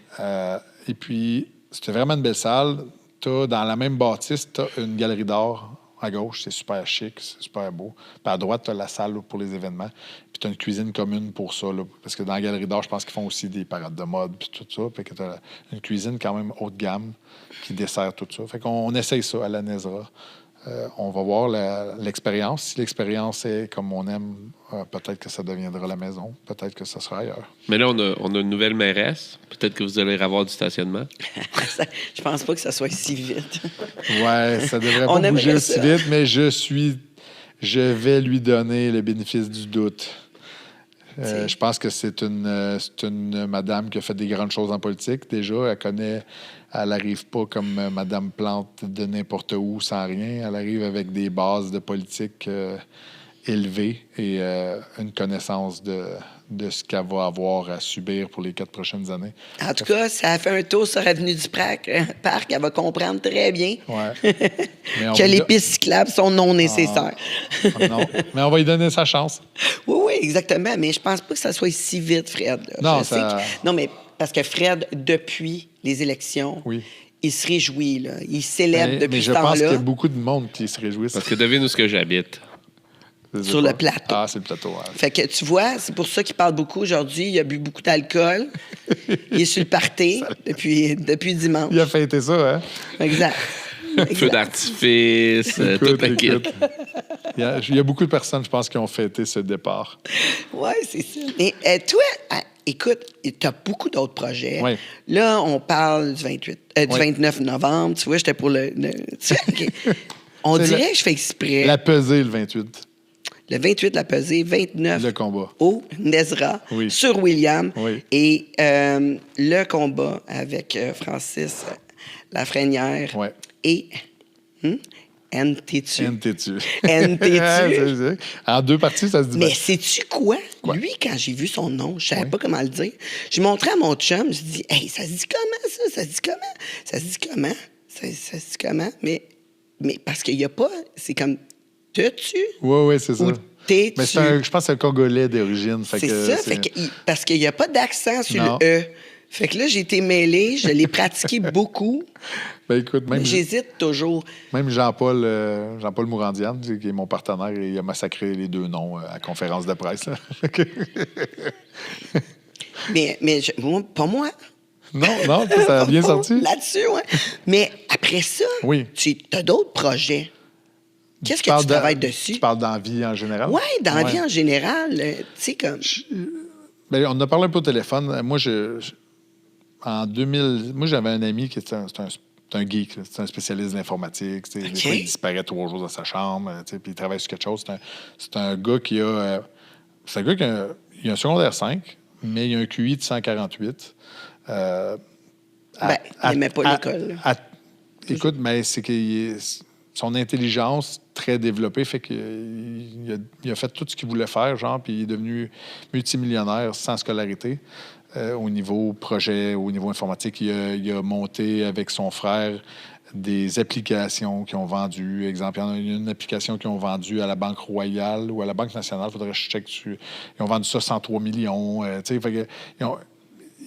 et puis c'était vraiment une belle salle. Dans la même bâtisse, tu as une galerie d'art à gauche, c'est super chic, c'est super beau. Puis à droite, tu as la salle là, pour les événements. Puis tu as une cuisine commune pour ça. Là, parce que dans la galerie d'art, je pense qu'ils font aussi des parades de mode puis tout ça. Fait que tu as une cuisine quand même haut de gamme qui dessert tout ça. Fait qu'on essaye ça à la Nezra. On va voir l'expérience. Si l'expérience est comme on aime, peut-être que ça deviendra la maison. Peut-être que ça sera ailleurs. Mais là, on a une nouvelle mairesse. Peut-être que vous allez avoir du stationnement. Je pense pas que ça soit si vite. Ouais, ça devrait On pas bouger aimerait aussi ça. vite, mais je vais lui donner le bénéfice du doute. Je pense que c'est une madame qui a fait des grandes choses en politique. Déjà, elle n'arrive pas comme Madame Plante de n'importe où sans rien. Elle arrive avec des bases de politique élevées et une connaissance de ce qu'elle va avoir à subir pour les 4 prochaines années. En tout cas, ça a fait un tour sur Avenue du Parc. Elle va comprendre très bien Ouais. Mais on que va les lui pistes cyclables sont non nécessaires. non, mais on va lui donner sa chance. Oui, oui, exactement. Mais je pense pas que ça soit si vite, Fred. Là. Non, Je sais ça- non, mais parce que Fred, depuis les élections, Oui. il se réjouit. Là. Il célèbre Mais depuis je ce pense qu'il y temps-là. a beaucoup de monde qui se réjouissent. Parce que devine où ce que j'habite. Je sais Sur pas. le plateau. Ah, c'est le plateau. Ouais. Fait que tu vois, c'est pour ça qu'il parle beaucoup aujourd'hui. Il a bu beaucoup d'alcool. Il est sur le party depuis dimanche. Il a fêté ça, hein? Exact. Feu Exact. d'artifice, toute la kit. Écoute. Il y a beaucoup de personnes, je pense, qui ont fêté ce départ. Oui, c'est ça. Mais toi, écoute, tu as beaucoup d'autres projets. Oui. Là, on parle du Oui. 29 novembre. Tu vois, j'étais pour tu sais, OK. On C'est dirait que je fais exprès. La pesée, le 28, Le 28, la pesée, 29 le combat. au Nezra, Oui. sur William. Oui. Et le combat avec Francis Lafrenière Ouais. et NTTU. NTTU. NTTU. En 2 parties, ça se dit Mais bien. sais-tu quoi? Quoi? Lui, quand j'ai vu son nom, je savais pas comment le dire. J'ai montré à mon chum, je dis, hey, ça se dit comment, ça? Ça se dit comment? Ça se dit comment? Ça se dit comment? Mais parce qu'il y a pas, c'est comme, te-tu? Oui, c'est ça. Ou t'es-tu? Mais je pense que c'est un Congolais d'origine. Fait C'est que ça, parce qu'il n'y a pas d'accent sur Non. le E. Fait que là, j'ai été mêlée, je l'ai pratiqué beaucoup, Ben, écoute, mais même, j'hésite toujours. même Jean-Paul Mourandian, qui est mon partenaire, il a massacré les 2 noms à la conférence de presse. Là. Fait que- Mais moi, pas moi. non, ça a bien sorti. Là-dessus, oui. Mais après ça, Oui. tu as d'autres projets. Qu'est-ce que parles tu de- travailles dessus? Tu parles dans la vie en général? Oui, dans la Ouais. vie en général. Tu sais, comme. Ben, on en a parlé un peu au téléphone. Moi, en 2000, moi, j'avais un ami qui était c'est un geek, là. C'est un spécialiste de l'informatique. Tu sais. OK. Des fois, il disparaît 3 jours dans sa chambre, tu sais, puis il travaille sur quelque chose. C'est un gars qui a... c'est un gars qui a un secondaire 5, mais il a un QI de 148. Il n'aimait pas l'école. Écoute, mais c'est que son intelligence très développée fait qu'il a fait tout ce qu'il voulait faire, genre, puis il est devenu multimillionnaire sans scolarité. Au niveau projet, au niveau informatique, il a monté avec son frère des applications qui ont vendu. Exemple, il y en a une application qui ont vendu à la Banque Royale ou à la Banque nationale, il faudrait que je check dessus. Ils ont vendu ça 103 millions. Tu sais, fait que,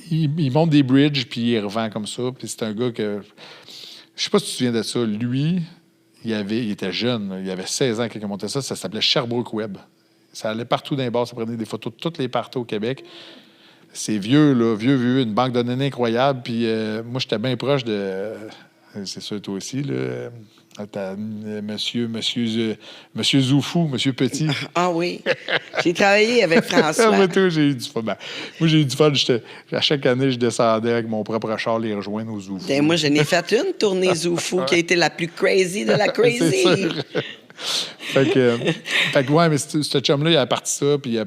il monte des bridges, puis il revend comme ça. Puis c'est un gars que... Je sais pas si tu te souviens de ça. Lui, il était jeune. Il avait 16 ans quand il a monté ça. Ça s'appelait Sherbrooke Web. Ça allait partout dans les bars. Ça prenait des photos de toutes les parties au Québec. C'est vieux, là. Vieux. Une banque de données incroyable. Puis moi, j'étais bien proche de... C'est sûr, toi aussi, là. Monsieur Zoufou, Monsieur Petit. Ah oui. J'ai travaillé avec François. Moi, toi, j'ai eu du fun. Ben, moi, j'ai eu du fun. À chaque année, je descendais avec mon propre char les rejoindre aux Zoufou. Ben, moi, je n'ai fait une tournée Zoufou qui a été la plus crazy de la C'est crazy. sûr. fait que, ouais, mais ce chum-là, il a parti ça, puis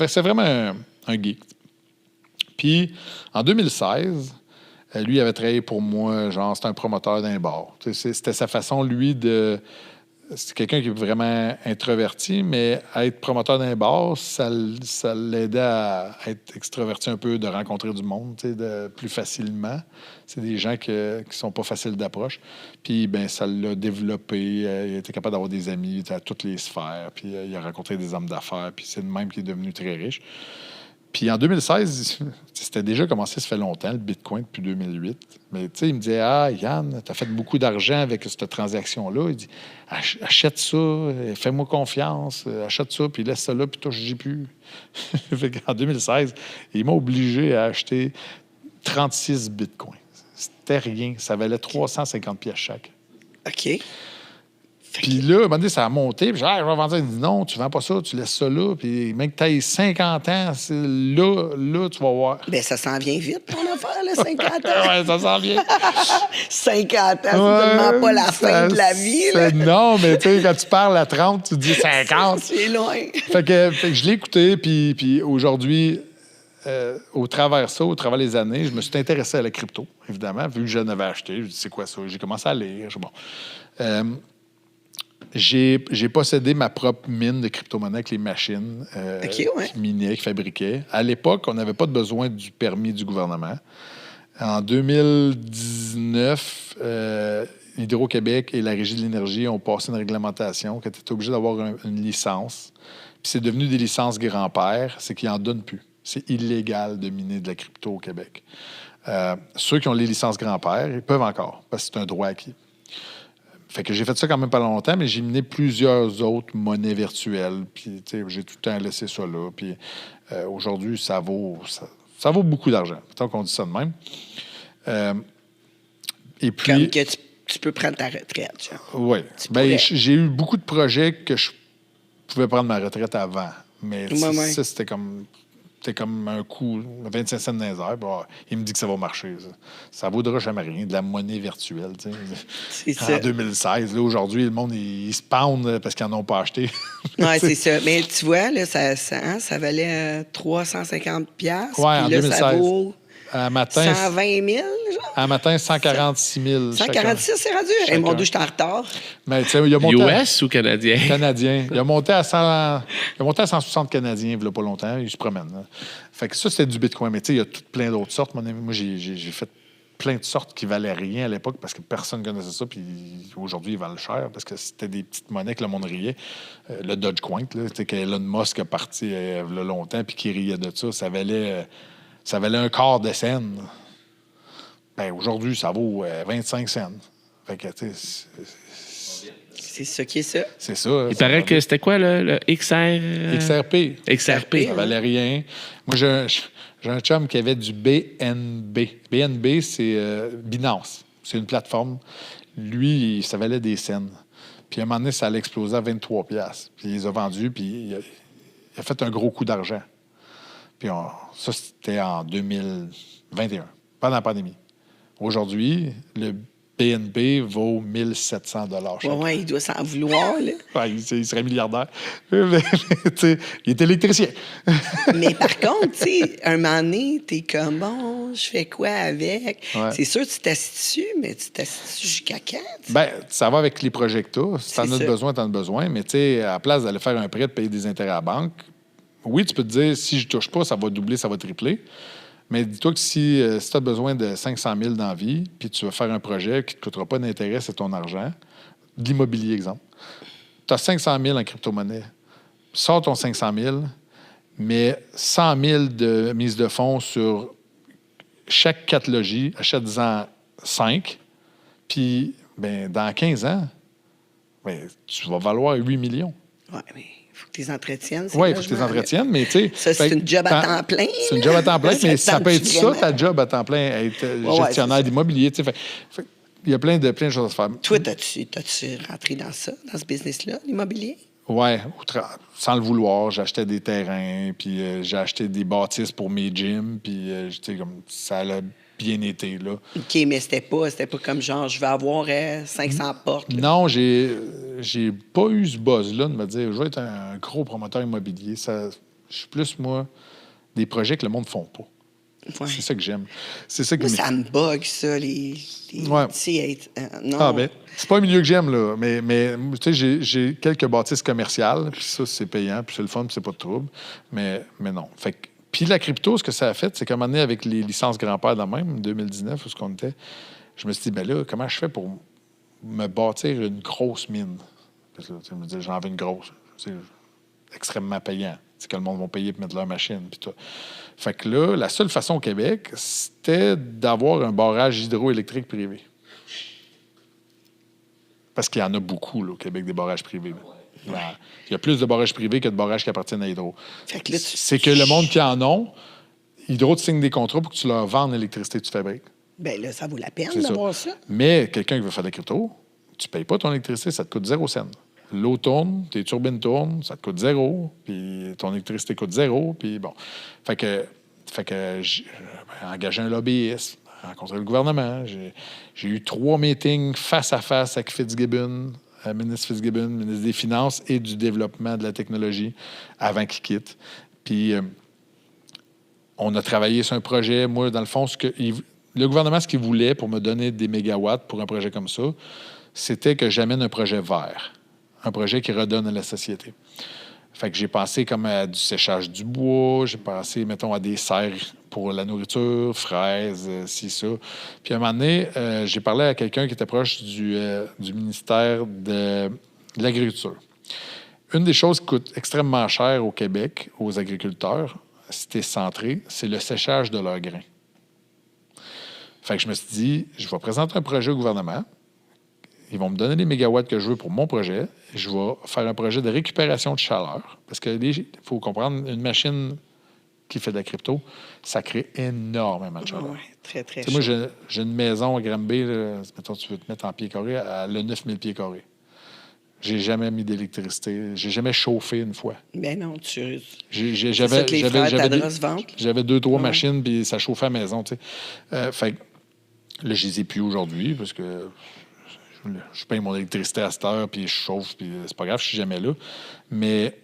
c'est vraiment un geek. Puis, en 2016, lui, il avait travaillé pour moi, genre, c'était un promoteur d'un bar. C'était sa façon, lui, de c'est quelqu'un qui est vraiment introverti, mais être promoteur d'un bar, ça l'aidait à être extraverti un peu, de rencontrer du monde plus facilement. C'est des gens qui sont pas faciles d'approche. Puis, ben ça l'a développé. Il était capable d'avoir des amis à toutes les sphères. Puis, il a rencontré des hommes d'affaires. Puis, c'est le même qui est devenu très riche. Puis en 2016, c'était déjà commencé, ça fait longtemps, le Bitcoin, depuis 2008. Mais tu sais, il me disait, Yann, tu as fait beaucoup d'argent avec cette transaction-là. Il dit, achète ça, fais-moi confiance, achète ça, puis laisse ça là, puis toi, je dis plus. En 2016, il m'a obligé à acheter 36 Bitcoins. C'était rien. Ça valait 350 pièces chaque. OK. Puis là, à un moment donné, ça a monté. Puis je vais vendre ça. Il dit non, tu vends pas ça, tu laisses ça là. Puis même que tu aies 50 ans, là, tu vas voir. Bien, ça s'en vient vite, ton affaire, là, 50 ans. Oui, ça s'en vient. 50 ans, c'est tellement pas la fin de la vie, là. Non, mais tu sais, quand tu parles à 30, tu dis 50. C'est loin. Fait que je l'ai écouté, puis aujourd'hui, au travers des années, je me suis intéressé à la crypto, évidemment, vu que je n'avais acheté. Je dis, c'est quoi ça? J'ai commencé à lire. Bon. J'ai possédé ma propre mine de crypto-monnaie avec les machines qui minaient, qui fabriquaient. À l'époque, on n'avait pas besoin du permis du gouvernement. En 2019, Hydro-Québec et la Régie de l'énergie ont passé une réglementation qui était obligé d'avoir une licence. Puis c'est devenu des licences grand-père, c'est qu'ils n'en donnent plus. C'est illégal de miner de la crypto au Québec. Ceux qui ont les licences grand-père, ils peuvent encore, parce que c'est un droit acquis. Fait que j'ai fait ça quand même pas longtemps, mais j'ai miné plusieurs autres monnaies virtuelles. Puis, j'ai tout le temps laissé ça là. Puis, aujourd'hui, ça vaut beaucoup d'argent. Tant qu'on dit ça de même. Et puis... Comme que tu peux prendre ta retraite. Oui. Ben, j'ai eu beaucoup de projets que je pouvais prendre ma retraite avant. Mais ça, c'était comme un coup, 25 cents dans les airs. Bon, il me dit que ça va marcher. Ça ne vaudra jamais rien, de la monnaie virtuelle. C'est ça. En 2016, là, aujourd'hui, le monde, ils se pendent parce qu'ils n'en ont pas acheté. Oui, c'est ça. Mais tu vois, là, ça valait 350$. Oui, là, en 2016. Ça vaut matin, 120 000, genre. À matin, 146 000. 146, c'est rendu. Hey, mon Dieu, je suis en retard. Mais, il a monté US ou Canadien? Canadien. Il a monté à 160 Canadiens il n'y a pas longtemps. Il se promène. Là. Fait que ça, c'était du Bitcoin. Mais il y a plein d'autres sortes. Moi, j'ai fait plein de sortes qui valaient rien à l'époque parce que personne ne connaissait ça. Puis aujourd'hui, ils valent cher parce que c'était des petites monnaies que le monde riait. Le Dogecoin, qu'Elon Musk a parti il y a longtemps puis qui riait de ça, ça valait un quart de scène. Ben, aujourd'hui, ça vaut 25 cents. Fait que, c'est ça qui est ça. C'est ça. Il paraît que c'était quoi, le XR? XRP. XRP. Ça valait rien. Moi, j'ai un chum qui avait du BNB. BNB, c'est Binance. C'est une plateforme. Lui, ça valait des cents. Puis à un moment donné, ça allait exploser à 23$. Puis il les a vendus, puis il a fait un gros coup d'argent. Puis ça, c'était en 2021, pendant la pandémie. Aujourd'hui, le BNB vaut 1 700 $. Oui, il doit s'en vouloir, là. Ouais, il serait milliardaire. Il est électricien. Mais par contre, tu sais, un moment donné, t'es comme, bon, je fais quoi avec? Ouais. C'est sûr, tu t'assis dessus, mais tu t'assis dessus jusqu'à quand? Bien, ça va avec les projets que tu as. Si tu en as besoin, tu en as besoin. Mais tu sais, à la place d'aller faire un prêt, de payer des intérêts à la banque, oui, tu peux te dire, si je ne touche pas, ça va doubler, ça va tripler. Mais dis-toi que si tu as besoin de 500 000 dans la vie, puis tu vas faire un projet qui ne te coûtera pas d'intérêt, c'est ton argent, de l'immobilier, exemple. Tu as 500 000 en crypto-monnaie. Sors ton 500 000, mais 100 000 de mise de fonds sur chaque 4 logis, achète-en 5, puis ben, dans 15 ans, ben, tu vas valoir 8 millions. Oui, mais il faut que tu les entretiennes. Oui, il faut que tu les entretiennes, mais tu sais... Ça, c'est une job à temps plein. C'est une job à temps plein, mais ça peut être ça, ta job à temps plein, être gestionnaire d'immobilier. Il y a plein de choses à faire. Toi, t'as-tu rentré dans ça, dans ce business-là, l'immobilier? Oui, sans le vouloir. J'achetais des terrains, puis j'ai acheté des bâtisses pour mes gyms, puis comme ça a bien été, là. OK, mais c'était pas comme genre, je vais avoir 500 portes. Là. Non, j'ai pas eu ce buzz-là de me dire, je vais être un gros promoteur immobilier. Je suis plus, moi, des projets que le monde ne font pas. Ouais. C'est ça que j'aime. C'est ça qui Moi, ça me bug, ça, les Ouais. tu sais, non. Ah, ben, c'est pas un milieu que j'aime, là. Mais tu sais, j'ai quelques bâtisses commerciales, puis ça, c'est payant, puis c'est le fun, puis c'est pas de trouble. Mais non. Fait que, puis la crypto, ce que ça a fait, c'est qu'à un moment donné, avec les licences grand-père de même, 2019, où ce qu'on était, je me suis dit, ben là, comment je fais pour me bâtir une grosse mine? Parce que, je me dis, j'en veux une grosse. C'est extrêmement payant. C'est que le monde va payer pour mettre leur machine, puis tout. Fait que là, la seule façon au Québec, c'était d'avoir un barrage hydroélectrique privé. Parce qu'il y en a beaucoup, là, au Québec, des barrages privés. Il y a plus de barrages privés que de barrages qui appartiennent à Hydro. Fait que là, C'est que le monde qui en ont, Hydro te signe des contrats pour que tu leur vendes l'électricité que tu fabriques. ben là, ça vaut la peine C'est d'avoir ça. Mais quelqu'un qui veut faire de la crypto, tu ne payes pas ton électricité, ça te coûte 0 cents. L'eau tourne, tes turbines tournent, ça te coûte 0, puis ton électricité coûte 0, puis bon. Fait que j'ai engagé un lobbyiste, rencontré le gouvernement. J'ai eu 3 meetings face à face avec Fitzgibbon, ministre Fitzgibbon, ministre des Finances et du Développement de la technologie, avant qu'il quitte. Puis on a travaillé sur un projet. Moi, dans le fond, le gouvernement, ce qu'il voulait pour me donner des mégawatts pour un projet comme ça, c'était que j'amène un projet vert, un projet qui redonne à la société. Fait que j'ai pensé comme à du séchage du bois, j'ai pensé, mettons, à des serres pour la nourriture, fraises, ci, ça. Puis à un moment donné, j'ai parlé à quelqu'un qui était proche du ministère de l'Agriculture. Une des choses qui coûte extrêmement cher au Québec, aux agriculteurs, c'était centré, c'est le séchage de leurs grains. Fait que je me suis dit, je vais présenter un projet au gouvernement. Ils vont me donner les mégawatts que je veux pour mon projet. Je vais faire un projet de récupération de chaleur. Parce qu'il faut comprendre, une machine qui fait de la crypto, ça crée énormément de chaleur. Oui, très, très T'sais, chaud. moi, j'ai une maison à Granby, là, mettons, tu veux te mettre en pieds carrés, elle a 9000 pieds carrés. J'ai jamais mis d'électricité. J'ai jamais chauffé une fois. Ben non, tu... J'avais C'est ça que les frères Tadros vendent. J'avais 2-3 Ouais. machines, puis ça chauffait à la maison. Tu sais. Fait que là, je les ai plus aujourd'hui parce que je paye mon électricité à cette heure, puis je chauffe, puis c'est pas grave, je suis jamais là. Mais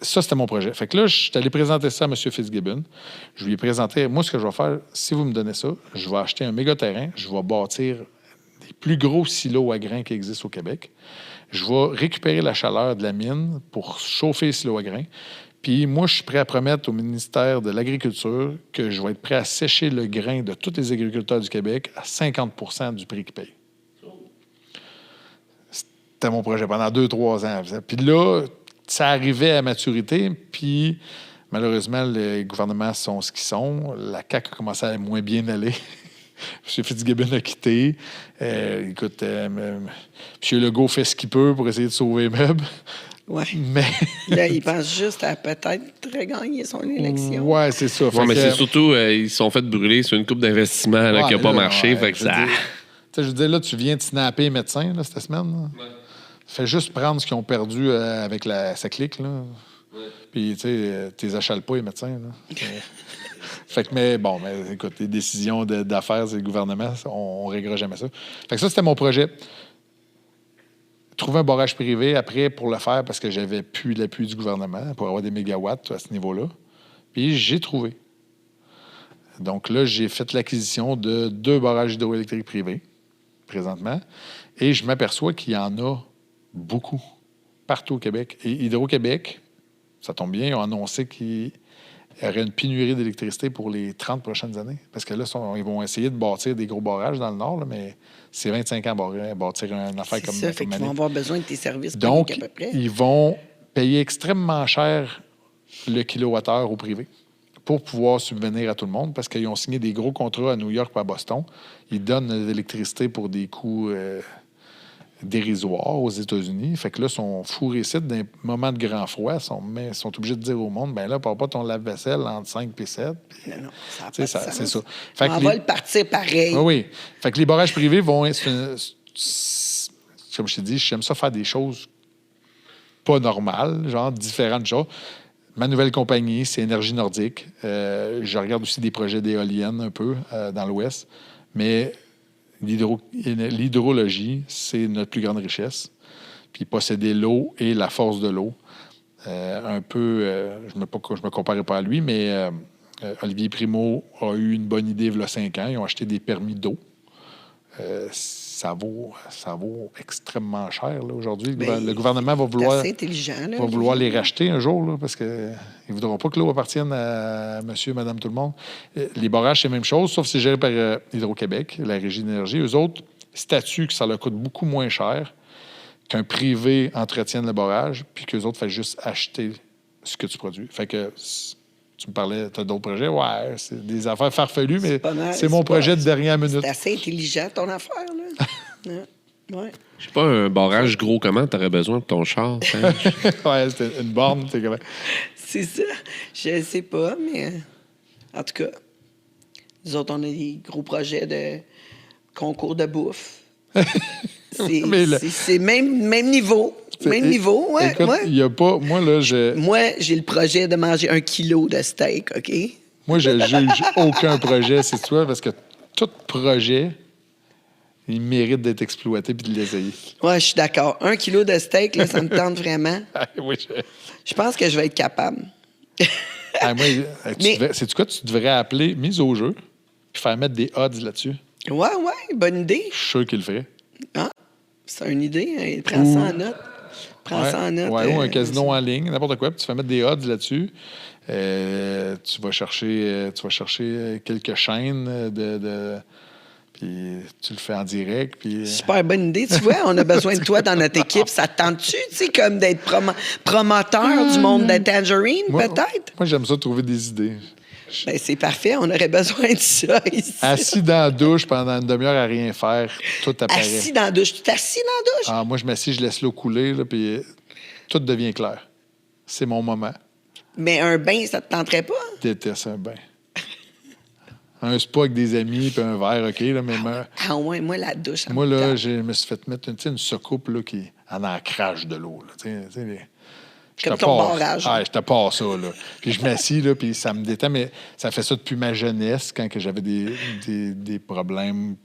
ça, c'était mon projet. Fait que là, je suis allé présenter ça à M. Fitzgibbon. Je lui ai présenté, moi, ce que je vais faire, si vous me donnez ça, je vais acheter un méga terrain, je vais bâtir les plus gros silos à grains qui existent au Québec. Je vais récupérer la chaleur de la mine pour chauffer les silos à grains. Puis moi, je suis prêt à promettre au ministère de l'Agriculture que je vais être prêt à sécher le grain de tous les agriculteurs du Québec à 50 % du prix qu'ils payent. C'était mon projet pendant 2-3 ans. Puis là, ça arrivait à maturité, puis malheureusement, les gouvernements sont ce qu'ils sont. La CAQ a commencé à moins bien aller. M. Fitzgibbon a quitté. Écoute, M. Legault fait ce qu'il peut pour essayer de sauver les meubles. Ouais. Mais... Là, il pense juste à peut-être regagner son élection. Ouais, c'est ça. Ouais, mais c'est surtout, ils se sont fait brûler sur une coupe d'investissement qui n'a pas marché. Fait que ça... Je veux dire, là, tu viens de snapper les médecins là, cette semaine. Là. Ouais. Fais juste prendre ce qu'ils ont perdu avec sa clique. Là. Ouais. Puis, tu sais, tu les achales pas, les médecins. Là. Fait que, mais bon, écoute, les décisions d'affaires et le gouvernement, on ne réglera jamais ça. Fait que ça, c'était mon projet. Trouver un barrage privé après pour le faire parce que j'avais plus l'appui du gouvernement pour avoir des mégawatts à ce niveau-là. Puis j'ai trouvé. Donc là, j'ai fait l'acquisition de 2 barrages hydroélectriques privés présentement. Et je m'aperçois qu'il y en a beaucoup partout au Québec. Et Hydro-Québec, ça tombe bien, ils ont annoncé qu'il y aurait une pénurie d'électricité pour les 30 prochaines années. Parce que là, ils vont essayer de bâtir des gros barrages dans le Nord, là, mais c'est 25 ans bâtir une affaire comme ça. Fait qu'ils vont avoir besoin de tes services. Donc, à peu près. Ils vont payer extrêmement cher le kilowattheure au privé pour pouvoir subvenir à tout le monde parce qu'ils ont signé des gros contrats à New York et à Boston. Ils donnent de l'électricité pour des coûts dérisoires aux États-Unis. Fait que là, ils sont fourrés ici d'un moment de grand froid. Ils sont obligés de dire au monde, ben là, parle pas ton lave-vaisselle entre 5 et 7. Non, ça n'a pas de de sens. C'est ça. Fait on va le partir pareil. Oui. Fait que les barrages privés vont être... Comme je t'ai dit, j'aime ça faire des choses pas normales, genre différentes choses. Ma nouvelle compagnie, c'est Énergie Nordique. Je regarde aussi des projets d'éoliennes un peu dans l'Ouest. Mais l'hydrologie, c'est notre plus grande richesse. Puis posséder l'eau et la force de l'eau. Je ne me comparais pas à lui, mais Olivier Primo a eu une bonne idée il y a 5 ans. Ils ont acheté des permis d'eau. Ça vaut extrêmement cher là, aujourd'hui. Le gouvernement va vouloir, assez intelligent, là, les racheter un jour là, parce qu'ils ne voudront pas que l'eau appartienne à monsieur, madame, tout le monde. Les barrages, c'est la même chose, sauf que c'est géré par Hydro-Québec, la Régie d'énergie. Eux autres statuent que ça leur coûte beaucoup moins cher qu'un privé entretienne le barrage, puis qu'eux autres font juste acheter ce que tu produis. Fait que tu me parlais, tu as d'autres projets? Ouais, c'est des affaires farfelues, mais c'est mon projet de dernière minute. C'est assez intelligent, ton affaire, là. Ouais. Je sais pas, un barrage gros comment t'aurais besoin de ton char? Ouais, c'était une borne, c'est comment? C'est ça. Je sais pas, mais en tout cas, nous autres, on a des gros projets de concours de bouffe. C'est même niveau. Même niveau, ouais. Écoute, il y a pas... Moi, là, Moi, j'ai le projet de manger 1 kilo de steak, OK? Moi, je juge aucun projet, c'est toi, parce que tout projet, il mérite d'être exploité puis de l'essayer. Ouais, je suis d'accord. 1 kilo de steak, là, ça me tente vraiment. Oui, Je pense que je vais être capable. C'est quoi? Tu devrais appeler mise au jeu puis faire mettre des odds là-dessus. Ouais, bonne idée. Je suis sûr qu'il le ferait. Ah, c'est une idée. Hein? Prends ça en note. Ça en note. Ou un casino en ligne, n'importe quoi. Puis tu fais mettre des odds là-dessus. Tu vas chercher quelques chaînes puis tu le fais en direct. Puis... Super bonne idée. Tu vois, on a besoin de toi dans notre équipe. Ça te tente-tu, comme d'être promoteur du monde de Tangerine, peut-être? Moi, j'aime ça trouver des idées. Ben, c'est parfait. On aurait besoin de ça ici. Assis dans la douche pendant une demi-heure à rien faire, tout apparaît. Assis dans la douche. Tu t'assis dans la douche? Ah, moi, je m'assis, je laisse l'eau couler, là, puis tout devient clair. C'est mon moment. Mais un bain, ça te tenterait pas? Je déteste un bain. Un spa avec des amis, puis un verre, OK, là, mais... Ouais, moi, la douche... Moi, là, je me suis fait mettre une soucoupe, là, qui en ancrage de l'eau, là, comme ton barrage. Ah, je te passe ça, là. Puis je m'assis, là, puis ça me détend, mais ça fait ça depuis ma jeunesse, quand que j'avais des problèmes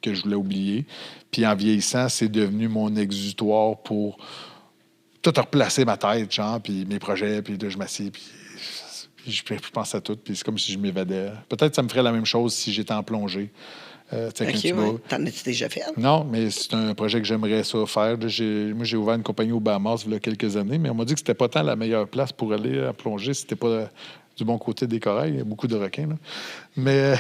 que je voulais oublier. Puis en vieillissant, c'est devenu mon exutoire pour tout replacer ma tête, genre, puis mes projets, puis là, je m'assis, puis je pense à tout, puis c'est comme si je m'évadais. Peut-être que ça me ferait la même chose si j'étais en plongée. T'en as-tu déjà fait? Non, mais c'est un projet que j'aimerais ça faire. Moi, j'ai ouvert une compagnie aux Bahamas il y a quelques années, mais on m'a dit que c'était pas tant la meilleure place pour aller à plonger si c'était pas du bon côté des corails. Il y a beaucoup de requins, là. Mais,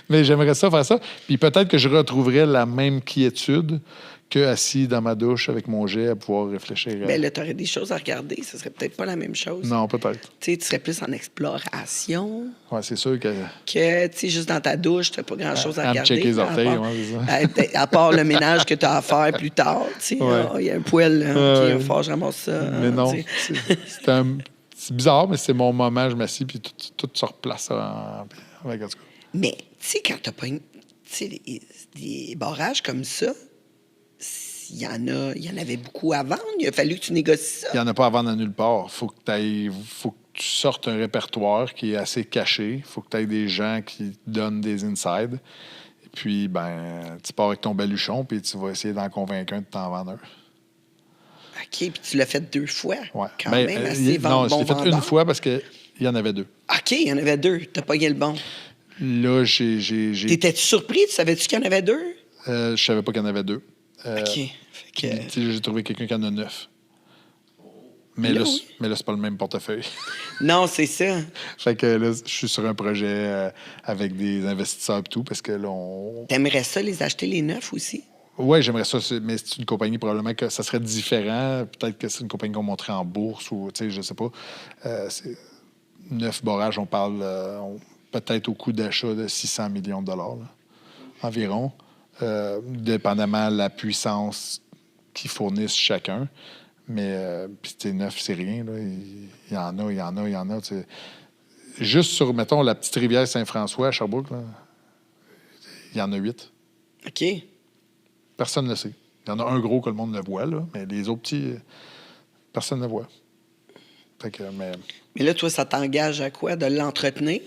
mais j'aimerais ça faire ça. Puis peut-être que je retrouverais la même quiétude que assis dans ma douche avec mon jet à pouvoir réfléchir. Bien là, tu aurais des choses à regarder. Ce serait peut-être pas la même chose. Non, peut-être. Tu sais, tu serais plus en exploration. Oui, c'est sûr que... tu sais, juste dans ta douche, tu n'as pas grand-chose à regarder. À me checker les orteils, c'est ça. À part le ménage que tu as à faire plus tard. Tu sais, il y a un poêle, là, il va falloir que je ramasse ça. Mais non, c'est bizarre, mais c'est mon moment. Je m'assis, puis tout se replace. Mais, tu sais, quand tu as pas des barrages comme ça, il y en avait beaucoup à vendre. Il a fallu que tu négocies ça. Il n'y en a pas à vendre à nulle part. Faut que tu sortes un répertoire qui est assez caché. Il faut que tu aies des gens qui donnent des insides. Et puis, tu pars avec ton baluchon, puis tu vas essayer d'en convaincre un de t'en vendre un. OK, puis tu l'as fait 2 fois. Ouais. Quand même, assez non, je l'ai fait vendeur. une fois parce qu'il y en avait 2. OK, il y en avait 2. Tu n'as pas gagné le bon. Là, T'étais-tu surpris? Tu savais-tu qu'il y en avait 2? Je savais pas qu'il y en avait 2. OK. J'ai trouvé quelqu'un qui en a 9. Mais là, c'est pas le même portefeuille. Non, c'est ça. Fait que là, je suis sur un projet avec des investisseurs et tout, parce que là, T'aimerais ça les acheter les 9 aussi? Oui, j'aimerais ça, mais c'est une compagnie, probablement que ça serait différent. Peut-être que c'est une compagnie qu'on montrait en bourse ou, je sais pas. C'est 9 barrages, on parle peut-être au coût d'achat de 600 millions de dollars, là, environ, dépendamment de la puissance qu'ils fournissent chacun. Mais, puis, 9, c'est rien, là. Il y en a. Juste sur, mettons, la petite rivière Saint-François à Sherbrooke, là, il y en a 8. OK. Personne ne le sait. Il y en a un gros que le monde le voit, là, mais les autres petits, personne ne le voit. Fait que, mais là, toi, ça t'engage à quoi? De l'entretenir?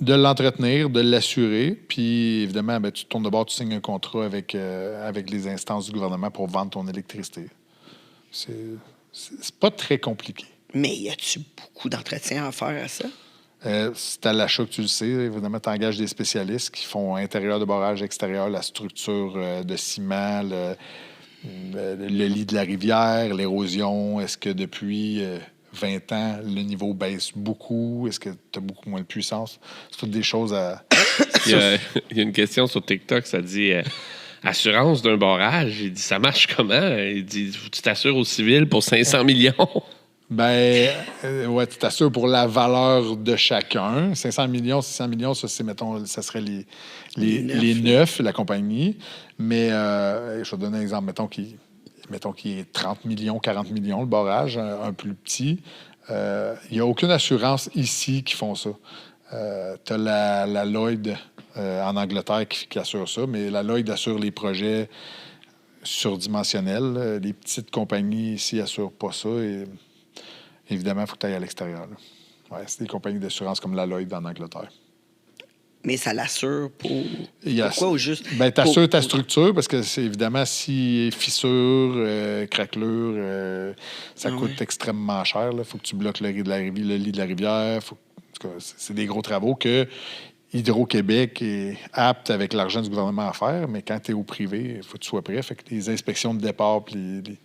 De l'entretenir, de l'assurer, puis évidemment, tu tournes de bord, tu signes un contrat avec les instances du gouvernement pour vendre ton électricité. C'est pas très compliqué. Mais y a-tu beaucoup d'entretien à faire à ça? C'est à l'achat que tu le sais. Évidemment, tu engages des spécialistes qui font intérieur de barrage, extérieur, la structure de ciment, le lit de la rivière, l'érosion. Est-ce que depuis 20 ans, le niveau baisse beaucoup? Est-ce que tu as beaucoup moins de puissance? C'est toutes des choses à... Il y a une question sur TikTok, ça dit assurance d'un barrage. Il dit ça marche comment? Il dit tu t'assures au civil pour 500 millions. Ben, ouais, tu t'assures pour la valeur de chacun. 500 millions, 600 millions, ça, c'est, mettons, ça serait les neufs, la compagnie. Mais je vais te donner un exemple. Mettons qu'il est 30 millions, 40 millions, le barrage, un plus petit. Il n'y a aucune assurance ici qui font ça. Tu as la Lloyd en Angleterre qui assure ça, mais la Lloyd assure les projets surdimensionnels. Les petites compagnies ici n'assurent pas ça. Et évidemment, il faut que tu ailles à l'extérieur. Ouais, c'est des compagnies d'assurance comme la Lloyd en Angleterre. Mais ça l'assure pourquoi au juste? Ben, tu assures ta structure parce que, c'est évidemment, si fissure, craquelure, ça coûte extrêmement cher. Il faut que tu bloques le lit de la rivière. C'est des gros travaux que Hydro-Québec est apte avec l'argent du gouvernement à faire, mais quand tu es au privé, il faut que tu sois prêt. Fait que les inspections de départ, tu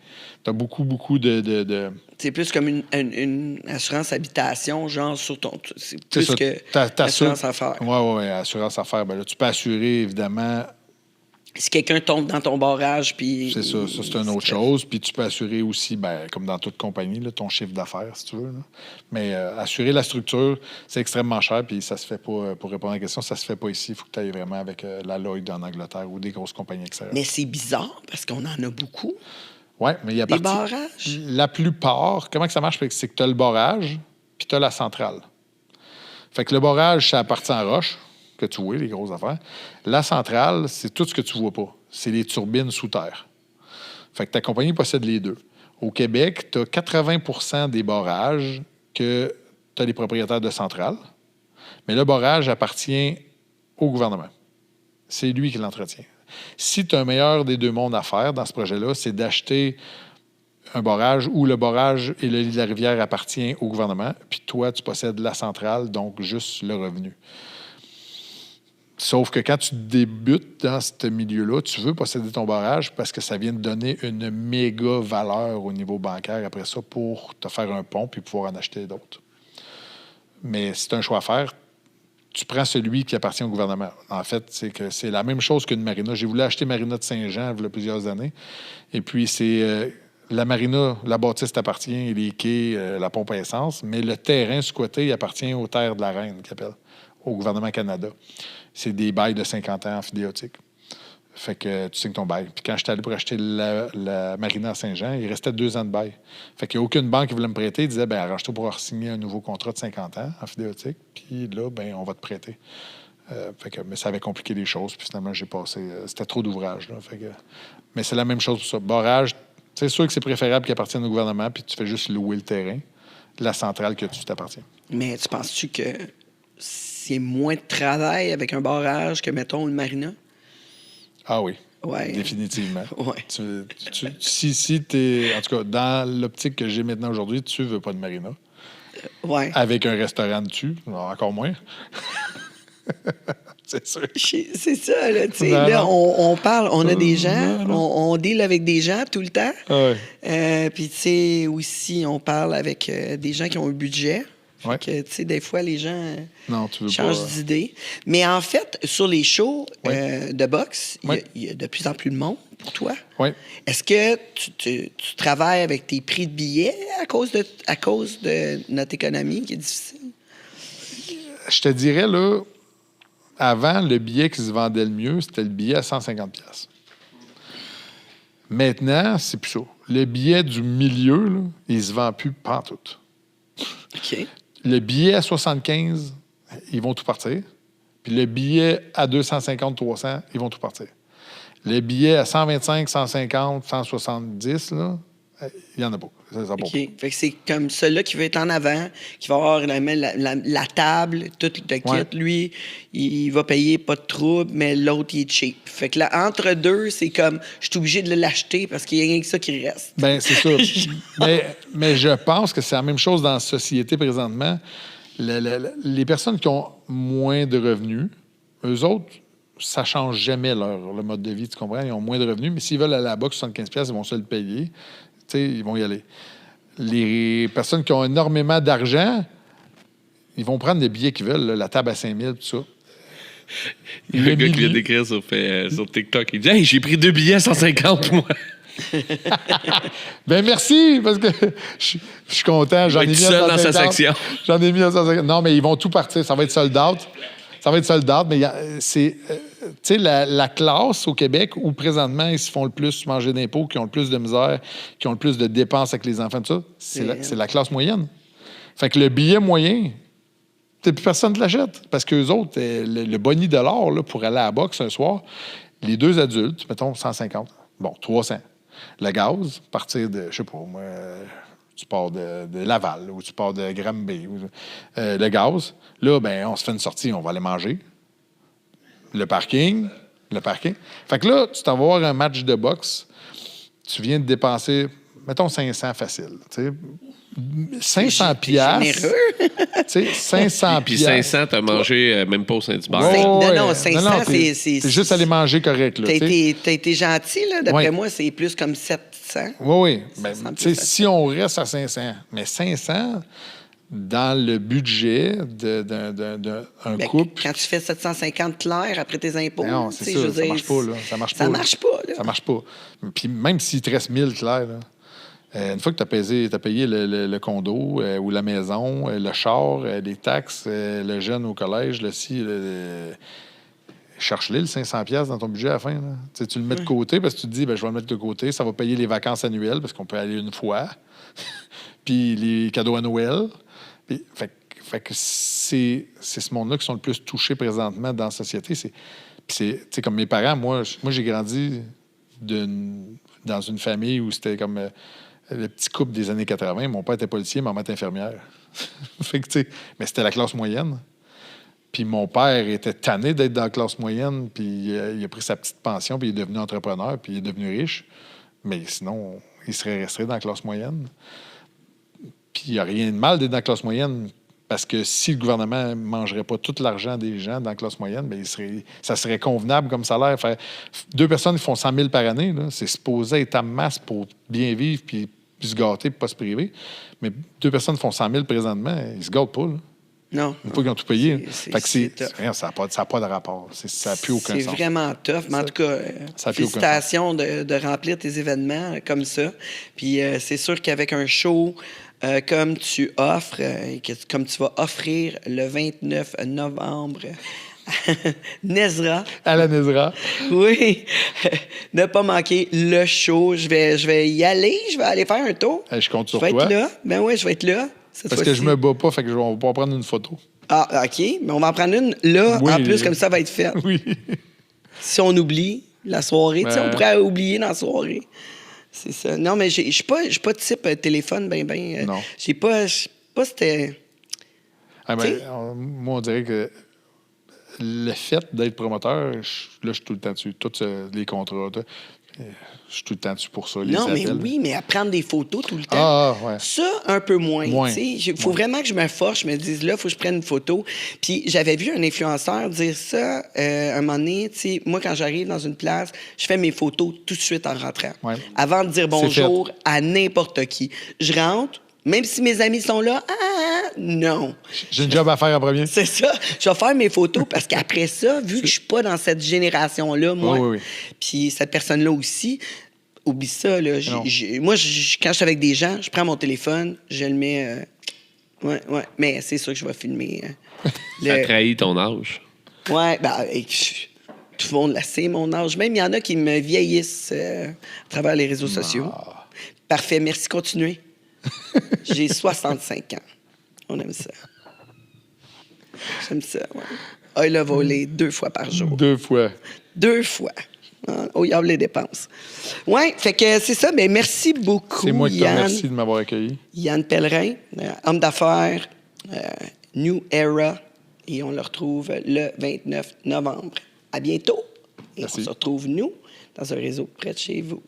as beaucoup de... C'est plus comme une assurance habitation, genre sur ton... C'est plus ça, que assurance affaires. Oui, assurance affaires. Ben là, tu peux assurer, évidemment... Si quelqu'un tombe dans ton barrage, puis... C'est ça, c'est une autre chose. Puis tu peux assurer aussi, comme dans toute compagnie, là, ton chiffre d'affaires, si tu veux. Là. Mais assurer la structure, c'est extrêmement cher, puis ça se fait pas, pour répondre à la question, ça se fait pas ici. Il faut que tu ailles vraiment avec la Lloyd en Angleterre ou des grosses compagnies extérieures. Mais c'est bizarre, parce qu'on en a beaucoup. Oui, mais il y a barrages? La plupart, comment que ça marche? C'est que tu as le barrage, puis tu as la centrale. Fait que le barrage, ça appartient en roche, que tu vois, les grosses affaires. La centrale, c'est tout ce que tu vois pas. C'est les turbines sous terre. Fait que ta compagnie possède les deux. Au Québec, tu as 80 des barrages que tu as les propriétaires de centrales, mais le barrage appartient au gouvernement. C'est lui qui l'entretient. Si tu as un meilleur des deux mondes à faire dans ce projet-là, c'est d'acheter un barrage où le barrage et le lit de la rivière appartient au gouvernement, puis toi, tu possèdes la centrale, donc juste le revenu. Sauf que quand tu débutes dans ce milieu-là, tu veux posséder ton barrage parce que ça vient te donner une méga valeur au niveau bancaire après ça pour te faire un pont puis pouvoir en acheter d'autres. Mais si tu as un choix à faire, tu prends celui qui appartient au gouvernement. En fait, c'est que c'est la même chose qu'une marina. J'ai voulu acheter Marina de Saint-Jean il y a plusieurs années. Et puis, c'est la marina, la bâtisse t'appartient, les quais, la pompe à essence, mais le terrain squatté il appartient aux terres de la Reine, qui appelle, au gouvernement Canada. C'est des bails de 50 ans amphidéotiques. Fait que tu signes ton bail. Puis quand j'étais allé pour acheter la marina à Saint-Jean, il restait 2 ans de bail. Fait qu'il n'y a aucune banque qui voulait me prêter. Il disait, arrange-toi pour signer un nouveau contrat de 50 ans amphidéotique. Puis là, on va te prêter. Mais ça avait compliqué les choses. Puis finalement, j'ai passé... c'était trop d'ouvrages. Là. Mais c'est la même chose pour ça. Barrage, c'est sûr que c'est préférable qu'il appartienne au gouvernement, puis tu fais juste louer le terrain, la centrale que tu t'appartiens. Mais tu penses-tu que c'est moins de travail avec un barrage que, mettons, une marina? Ah oui. Ouais. Définitivement. Ouais. Si tu es, en tout cas, dans l'optique que j'ai maintenant aujourd'hui, tu veux pas de marina. Ouais. Avec un restaurant dessus, encore moins. C'est sûr. C'est ça, là, tu sais. Là, on parle, on a des gens, on deal avec des gens tout le temps. Ouais. Puis, tu sais, aussi, on parle avec des gens qui ont un budget. Ouais. Que, tu sais, des fois, les gens changent d'idée. Mais en fait, sur les shows de boxe, Ouais. il y a de plus en plus de monde pour toi. Oui. Est-ce que tu travailles avec tes prix de billets à cause de notre économie qui est difficile? Je te dirais, là, avant, le billet qui se vendait le mieux, c'était le billet à 150$. Maintenant, c'est plus ça. Le billet du milieu, là, il se vend plus pantoute. OK. Le billet à 75, ils vont tout partir. Puis le billet à 250, 300, ils vont tout partir. Le billet à 125, 150, 170, là, il n'y en a pas. Ça OK. Fait que c'est comme celui-là qui va être en avant, qui va avoir la table, tout le kit. Ouais. Lui, il va payer pas de trouble, mais l'autre, il est cheap. Fait que là, entre deux, c'est comme, je suis obligé de l'acheter parce qu'il n'y a rien que ça qui reste. Bien, c'est ça. mais je pense que c'est la même chose dans la société présentement. les personnes qui ont moins de revenus, eux autres, ça ne change jamais le mode de vie, tu comprends? Ils ont moins de revenus, mais s'ils veulent aller à la boxe 75$, ils vont se le payer. Tu sais, ils vont y aller. Les personnes qui ont énormément d'argent, ils vont prendre les billets qu'ils veulent, là, la table à 5 000, tout ça. Il y a un gars qui vient d'écrire sur TikTok. Il dit « Hey, j'ai pris 2 billets à 150, moi! » Ben merci, parce que je suis content. J'en ai mis seul dans sa section. J'en ai mis à 150. Non, mais ils vont tout partir. Ça va être sold out. Ça va être sold out, mais c'est... tu sais, la classe au Québec où, présentement, ils se font le plus manger d'impôts, qui ont le plus de misère, qui ont le plus de dépenses avec les enfants, tout ça, c'est la classe moyenne. Fait que le billet moyen, plus personne ne l'achète. Parce qu'eux autres, le boni de l'or, là, pour aller à la boxe un soir, les 2 adultes, mettons 150. Bon, 300. Le gaz, à partir de, je sais pas, moi, tu pars de Laval ou tu pars de Granby. Le gaz, là, ben, on se fait une sortie, on va aller manger. Le parking. Fait que là, tu t'en vas voir un match de boxe, tu viens de dépenser, mettons, 500 facile. Tu sais, 500 piastres. Tu sais, 500 Puis piastres. 500, t'as mangé même pas au Saint-Hubert. Non, 500, c'est juste aller manger correct. Là, t'as été gentil, là. D'après moi, c'est plus comme 700. Oui. Ben, si on reste à 500, mais 500, dans le budget d'un couple... Quand tu fais 750 clair après tes impôts... Non, c'est ça, ça marche pas, là. Ça marche pas. Ça marche pas. Puis même s'il te reste 1000 clair, là, une fois que tu as payé le condo ou la maison, le char, les taxes, le jeune au collège, cherche-les, le 500$ dans ton budget à la fin. Là. Tu le mets de côté parce que tu te dis, ben, je vais le mettre de côté. Ça va payer les vacances annuelles parce qu'on peut aller une fois. Puis les cadeaux à Noël. Puis, fait que c'est ce monde-là qui sont le plus touchés présentement dans la société. C'est comme mes parents. Moi j'ai grandi dans une famille où c'était comme... le petit couple des années 80, mon père était policier, ma mère était infirmière. Fait que, mais c'était la classe moyenne. Puis mon père était tanné d'être dans la classe moyenne, puis il a pris sa petite pension, puis il est devenu entrepreneur, puis il est devenu riche. Mais sinon, il serait resté dans la classe moyenne. Puis il n'y a rien de mal d'être dans la classe moyenne, parce que si le gouvernement ne mangerait pas tout l'argent des gens dans la classe moyenne, bien, ça serait convenable comme salaire. 2 personnes qui font 100 000 par année, là, c'est supposé être en masse pour bien vivre puis se gâter et pas se priver. Mais 2 personnes font 100 000 présentement, ils ne se gâtent pas. Là. Non. Une fois qu'ils ont tout payé. Ça n'a pas de rapport. Ça n'a plus aucun sens. C'est vraiment tough. Mais en tout cas, félicitations de remplir tes événements comme ça. Puis c'est sûr qu'avec un show... comme tu offres, comme tu vas offrir le 29 novembre à Nezra. À la Nezra. Oui. Ne pas manquer le show. Je vais y aller. Je vais aller faire un tour. Je compte sur toi. Je vais être là. Ben oui, je vais être là. Parce que je me bats pas, fait que on va pas prendre une photo. Ah, OK. Mais on va en prendre une là. Oui, en plus, comme ça va être fait. Oui. Si on oublie la soirée, on pourrait oublier dans la soirée. C'est ça. Non, mais je suis pas de type téléphone, non. J'ai pas c'était... moi, on dirait que le fait d'être promoteur, je suis tout le temps dessus. Tous les contrats, je suis tout le temps dessus pour ça. Non, mais oui, mais à prendre des photos tout le temps. Ah, ouais. Ça, un peu moins. Il faut vraiment que je me force, je me dise là, il faut que je prenne une photo. Puis j'avais vu un influenceur dire ça un moment donné. Moi, quand j'arrive dans une place, je fais mes photos tout de suite en rentrant. Ouais. Avant de dire bonjour à n'importe qui. Je rentre, même si mes amis sont là, non. J'ai une job à faire en premier. C'est ça. Je vais faire mes photos parce qu'après ça, vu que je suis pas dans cette génération-là, moi, puis cette personne-là aussi, oublie ça. Là. Moi, quand je suis avec des gens, je prends mon téléphone, je le mets... ouais. Mais c'est sûr que je vais filmer. Ça trahit ton âge. Ouais, tout le monde la sait, mon âge. Même, il y en a qui me vieillissent à travers les réseaux sociaux. Parfait. Merci. Continuez. J'ai 65 ans. On aime ça. J'aime ça, ouais. Il a volé 2 fois par jour. 2 fois. 2 fois. Il y a les dépenses. Oui, fait que c'est ça. Mais merci beaucoup, c'est moi qui te Yann. remercie de m'avoir accueilli. Yann Pellerin, homme d'affaires, New Era. Et on le retrouve le 29 novembre. À bientôt. Et merci. On se retrouve, nous, dans un réseau près de chez vous.